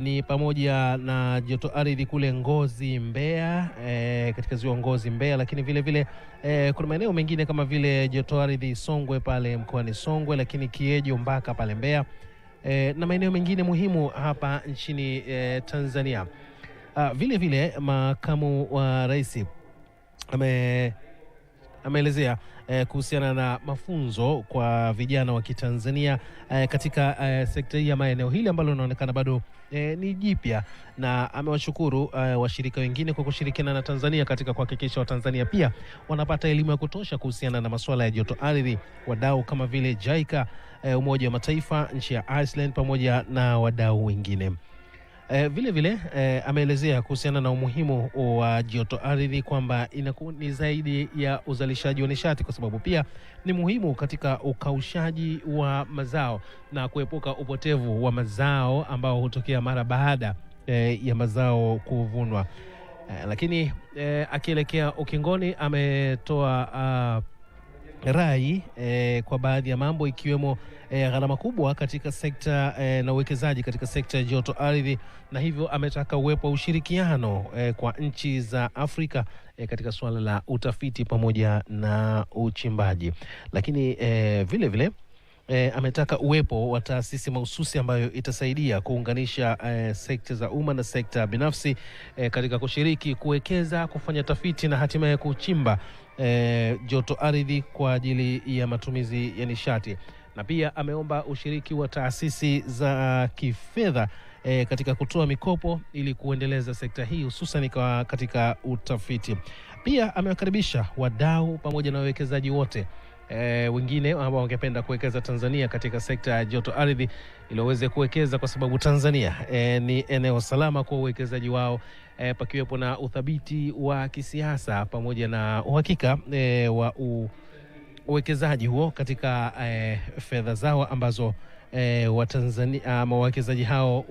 ni pamoja na joto ardhi kule Ngozi Mbeya, katika ziwa Ngozi Mbeya, lakini vile vile kuna maeneo mengine kama vile joto ardhi Songwe pale mkoani Songwe, lakini Kiejo Mbaka pale Mbeya, na maeneo mengine muhimu hapa nchini Tanzania. Vile vile Makamu wa Rais ameelezea kuhusiana na mafunzo kwa vijana wa Kitanzania katika sekta hii ya maeneo hili ambalo linaonekana bado ni jipya, na amewashukuru washirika wengine kwa kushirikiana na Tanzania katika kuhakikisha Watanzania pia wanapata elimu ya kutosha kuhusiana na masuala ya joto ardhi. Wadau kama vile JICA, Umoja wa Mataifa, nchi ya Iceland pamoja na wadau wengine. Vile vile ameelezea kuhusiana na umuhimu wa joto ardhi kwamba ni zaidi ya uzalishaji wa nishati, kwa sababu pia ni muhimu katika ukaushaji wa mazao na kuepuka upotevu wa mazao ambao hutokea mara baada ya mazao kuvunwa. Lakini akielekea ukingoni ametoa rai kwa baadhi ya mambo ikiwemo gharama kubwa katika sekta na uwekezaji katika sekta ya joto ardhi, na hivyo ametaka uwepo wa ushirikiano kwa nchi za Afrika katika suala la utafiti pamoja na uchimbaji. Lakini vile vile ametaka uwepo wa taasisi mahususi ambayo itasaidia kuunganisha sekta za umma na sekta binafsi katika kushiriki, kuwekeza, kufanya tafiti na hatimaye kuchimba joto ardhi kwa ajili ya matumizi ya nishati. Na pia ameomba ushiriki wa taasisi za kifedha katika kutoa mikopo ili kuendeleza sekta hii hususan katika utafiti. Pia amewakaribisha wadau pamoja na wawekezaji wote wengine ambao wangependa kuwekeza Tanzania katika sekta ya joto ardhi ili waweze kuwekeza, kwa sababu Tanzania ni eneo salama kwa uwekezaji wao, pakiwepo na uthabiti wa kisiasa pamoja na uhakika wa uwekezaji huo katika fedha zao ambazo Watanzania ama wawekezaji hao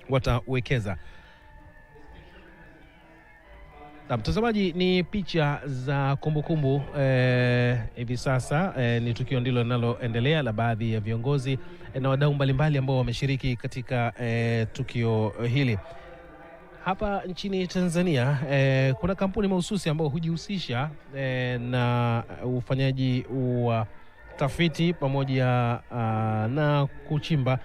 watawekeza. Na mtazamaji, ni picha za kumbukumbu hivi sasa ni tukio ndilo linaloendelea la baadhi ya viongozi na wadau mbalimbali ambao wameshiriki katika tukio hili. Hapa nchini Tanzania kuna kampuni mahususi ambao hujihusisha na ufanyaji wa tafiti pamoja na kuchimba,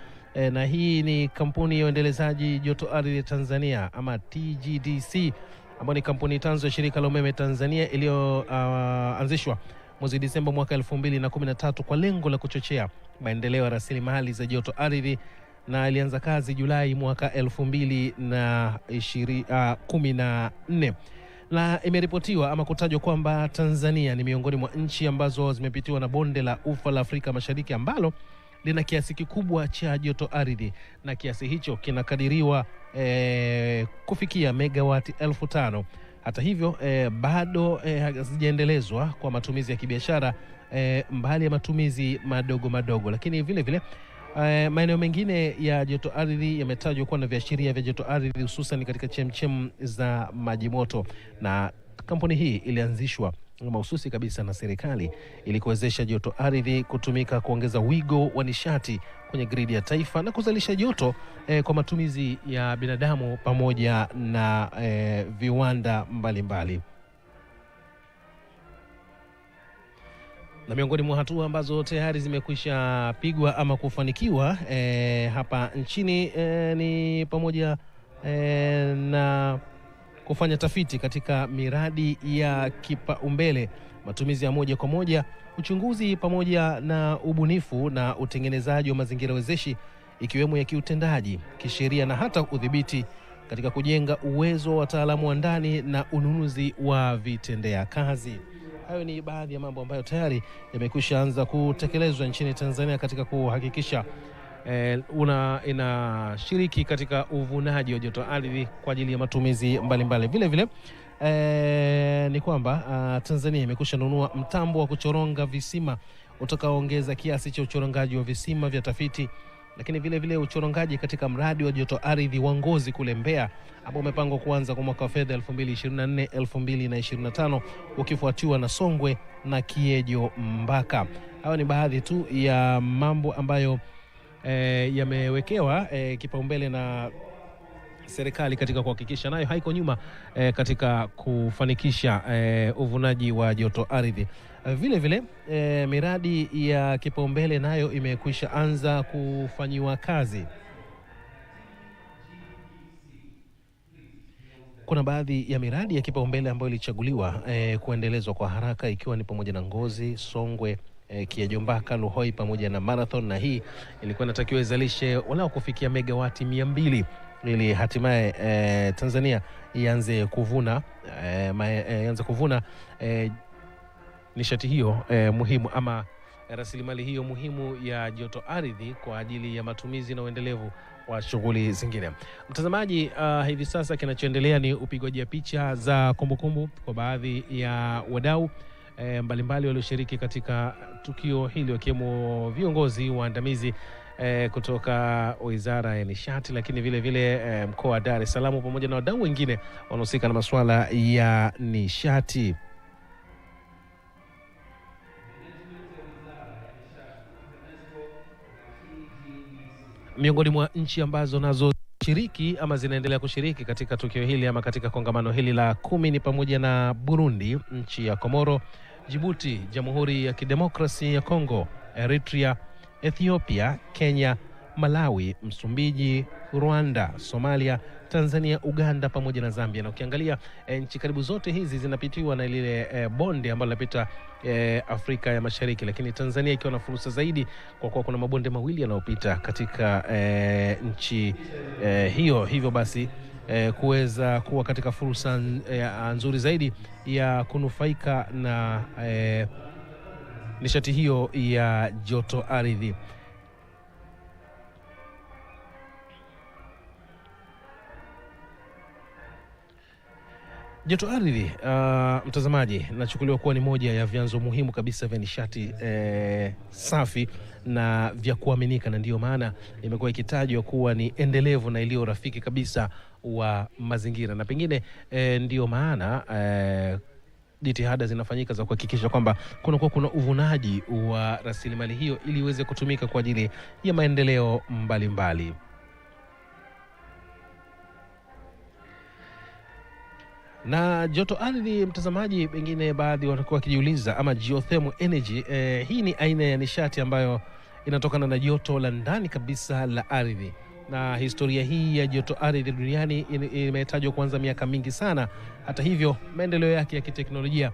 na hii ni kampuni ya uendelezaji joto ardhi Tanzania ama TGDC, ambayo ni kampuni tanzo ya shirika la umeme Tanzania iliyoanzishwa mwezi Disemba mwaka 2013 kwa lengo la kuchochea maendeleo ya rasilimali za joto ardhi, na ilianza kazi Julai mwaka 2014. Na imeripotiwa ama kutajwa kwamba Tanzania ni miongoni mwa nchi ambazo zimepitiwa na bonde la ufa la Afrika Mashariki ambalo lina kiasi kikubwa cha joto ardhi, na kiasi hicho kinakadiriwa kufikia megawati 5,000. Hata hivyo bado hazijaendelezwa kwa matumizi ya kibiashara, mbali ya matumizi madogo madogo. Lakini vile vile maeneo mengine ya joto ardhi yametajwa kuwa na viashiria vya joto ardhi, hususan katika chemchem za maji moto, na kampuni hii ilianzishwa mahususi kabisa na serikali ili kuwezesha joto ardhi kutumika kuongeza wigo wa nishati kwenye gridi ya taifa na kuzalisha joto kwa matumizi ya binadamu pamoja na viwanda mbalimbali. Na miongoni mwa hatua ambazo tayari zimekwisha pigwa ama kufanikiwa hapa nchini ni pamoja na kufanya tafiti katika miradi ya kipaumbele, matumizi ya moja kwa moja, uchunguzi pamoja na ubunifu na utengenezaji wa mazingira wezeshi ikiwemo ya kiutendaji, kisheria na hata udhibiti katika kujenga uwezo wa wataalamu wa ndani na ununuzi wa vitendea kazi. Hayo ni baadhi ya mambo ambayo tayari yamekwisha anza kutekelezwa nchini Tanzania katika kuhakikisha inashiriki katika uvunaji wa joto ardhi kwa ajili ya matumizi mbalimbali. Vile vile ni kwamba Tanzania imekwisha nunua mtambo wa kuchoronga visima utakaoongeza kiasi cha uchorongaji wa visima vya tafiti, lakini vile vile uchorongaji katika mradi wa joto ardhi wa Ngozi kule Mbeya ambao umepangwa kuanza kwa mwaka wa fedha 2024-2025 ukifuatiwa na Songwe na Kiejo Mbaka. Hayo ni baadhi tu ya mambo ambayo yamewekewa kipaumbele na serikali katika kuhakikisha nayo haiko nyuma katika kufanikisha uvunaji wa joto ardhi. Vile vile miradi ya kipaumbele nayo imekwisha anza kufanyiwa kazi. Kuna baadhi ya miradi ya kipaumbele ambayo ilichaguliwa kuendelezwa kwa haraka, ikiwa ni pamoja na Ngozi, Songwe, Kiejo Mbaka, Luhoi pamoja na Marathon, na hii ilikuwa inatakiwa izalishe wala kufikia megawati 200 ili hatimaye Tanzania ianze kuvuna nishati hiyo muhimu ama rasilimali hiyo muhimu ya joto ardhi kwa ajili ya matumizi na uendelevu wa shughuli zingine. Mtazamaji, hivi sasa kinachoendelea ni upigwaji wa picha za kumbukumbu kwa baadhi ya wadau mbalimbali walioshiriki katika tukio hili, wakiwemo viongozi waandamizi kutoka Wizara ya Nishati, lakini vile vile mkoa wa Dar es Salaam pamoja na wadau wengine wanaohusika na masuala ya nishati. Miongoni mwa nchi ambazo nazo shiriki ama zinaendelea kushiriki katika tukio hili ama katika kongamano hili la 10 ni pamoja na Burundi, nchi ya Komoro, Djibouti, Jamhuri ya Kidemokrasi ya Kongo, Eritrea, Ethiopia, Kenya, Malawi, Msumbiji, Rwanda, Somalia, Tanzania, Uganda pamoja na Zambia. Na ukiangalia nchi karibu zote hizi zinapitiwa na lile bonde ambalo linapita Afrika ya Mashariki, lakini Tanzania ikiwa na fursa zaidi kwa kuwa kuna mabonde mawili yanayopita katika nchi hiyo. Hivyo basi kuweza kuwa katika fursa nzuri zaidi ya kunufaika na nishati hiyo ya joto ardhi. Joto ardhi, mtazamaji, nachukuliwa kuwa ni moja ya vyanzo muhimu kabisa vya nishati safi na vya kuaminika, na ndiyo maana imekuwa ikitajwa kuwa ni endelevu na iliyo rafiki kabisa wa mazingira, na pengine ndiyo maana jitihada zinafanyika za kuhakikisha kwamba kuna uvunaji wa rasilimali hiyo ili iweze kutumika kwa ajili ya maendeleo mbalimbali. Na joto ardhi, mtazamaji, pengine baadhi watakuwa wakijiuliza, ama geothermal energy, hii ni aina ya nishati ambayo inatokana na joto la ndani kabisa la ardhi. Na historia hii ya joto ardhi duniani imetajwa kuanza miaka mingi sana. Hata hivyo, maendeleo yake ya kiteknolojia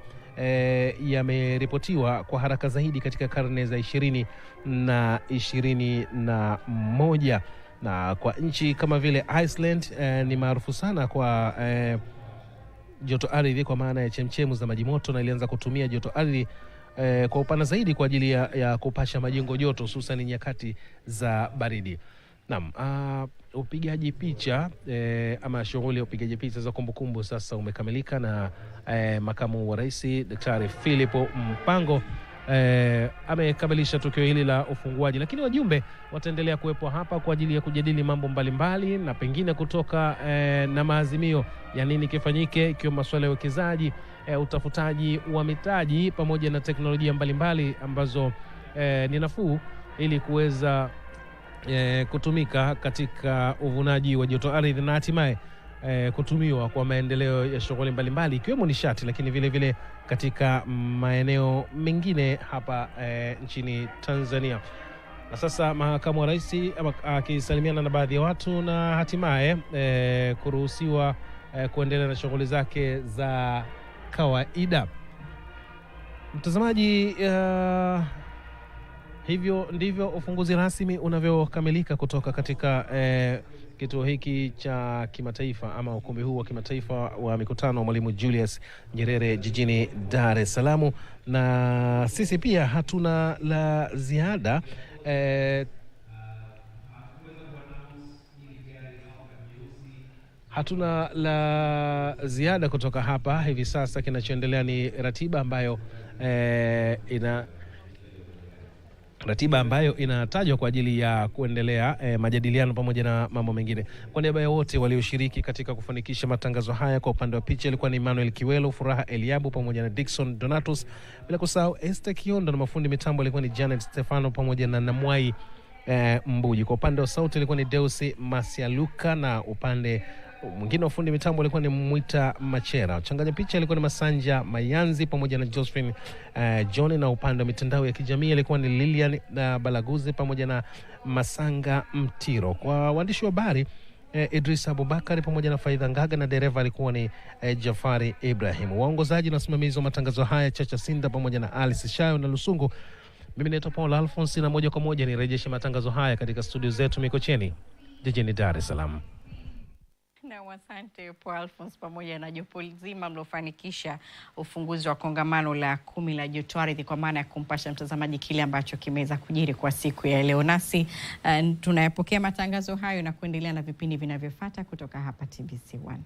yameripotiwa kwa haraka zaidi katika karne za 20 na 21. Na kwa nchi kama vile Iceland ni maarufu sana kwa joto ardhi kwa maana ya chemchemu za maji moto, na ilianza kutumia joto ardhi kwa upana zaidi kwa ajili ya kupasha majengo joto, hususan nyakati za baridi. Naam, upigaji picha ama shughuli ya upigaji picha za kumbukumbu sasa umekamilika, na makamu wa rais Daktari Philip Mpango amekamilisha tukio hili la ufunguaji, lakini wajumbe wataendelea kuwepo hapa kwa ajili ya kujadili mambo mbalimbali na pengine kutoka na maazimio ya nini kifanyike, ikiwa masuala ya uwekezaji, utafutaji wa mitaji pamoja na teknolojia mbalimbali ambazo ni nafuu ili kuweza kutumika katika uvunaji wa joto ardhi na hatimaye kutumiwa kwa maendeleo ya shughuli mbalimbali ikiwemo nishati, lakini vile vile katika maeneo mengine hapa nchini Tanzania. Na sasa makamu wa rais akisalimiana na baadhi ya watu na hatimaye kuruhusiwa kuendelea na shughuli zake za kawaida. Mtazamaji, hivyo ndivyo ufunguzi rasmi unavyokamilika kutoka katika kituo hiki cha kimataifa ama ukumbi huu wa kimataifa wa mikutano wa Mwalimu Julius Nyerere jijini Dar es Salaam. Na sisi pia hatuna la ziada kutoka hapa hivi sasa. Kinachoendelea ni ratiba ambayo inatajwa kwa ajili ya kuendelea majadiliano pamoja na mambo mengine. Kwa niaba ya wote walioshiriki katika kufanikisha matangazo haya, kwa upande wa picha ilikuwa ni Emmanuel Kiwelo, Furaha Eliabu pamoja na Dickson Donatus, bila kusahau Esther Kiondo, na mafundi mitambo ilikuwa ni Janet Stefano pamoja na Namwai Mbuji. Kwa upande wa sauti ilikuwa ni Deusi Masialuka, na upande mwingine wa fundi mitambo ilikuwa ni Mwita Machera. Changanya picha ilikuwa ni Masanja Mayanzi pamoja na Josephine John, na upande wa mitandao ya kijamii ilikuwa ni Lilian Balaguzi pamoja na Masanga Mtiro. Kwa waandishi wa habari Idris Abubakari pamoja na Faidha Ngaga, na dereva alikuwa ni Jafari Ibrahim. Waongozaji na wasimamizi wa matangazo haya Chacha Sinda pamoja na Alice Shayo na Lusungu. Mimi naitwa Paul Alphonse, na moja kwa moja nirejeshe matangazo haya katika studio zetu Mikocheni jijini Dar es Salaam. Na asante Paul Alphonse pamoja na jopo zima mlofanikisha ufunguzi wa kongamano la 10 la joto ardhi, kwa maana ya kumpasha mtazamaji kile ambacho kimeweza kujiri kwa siku ya leo. Nasi tunayapokea matangazo hayo na kuendelea na vipindi vinavyofuata kutoka hapa TBC1.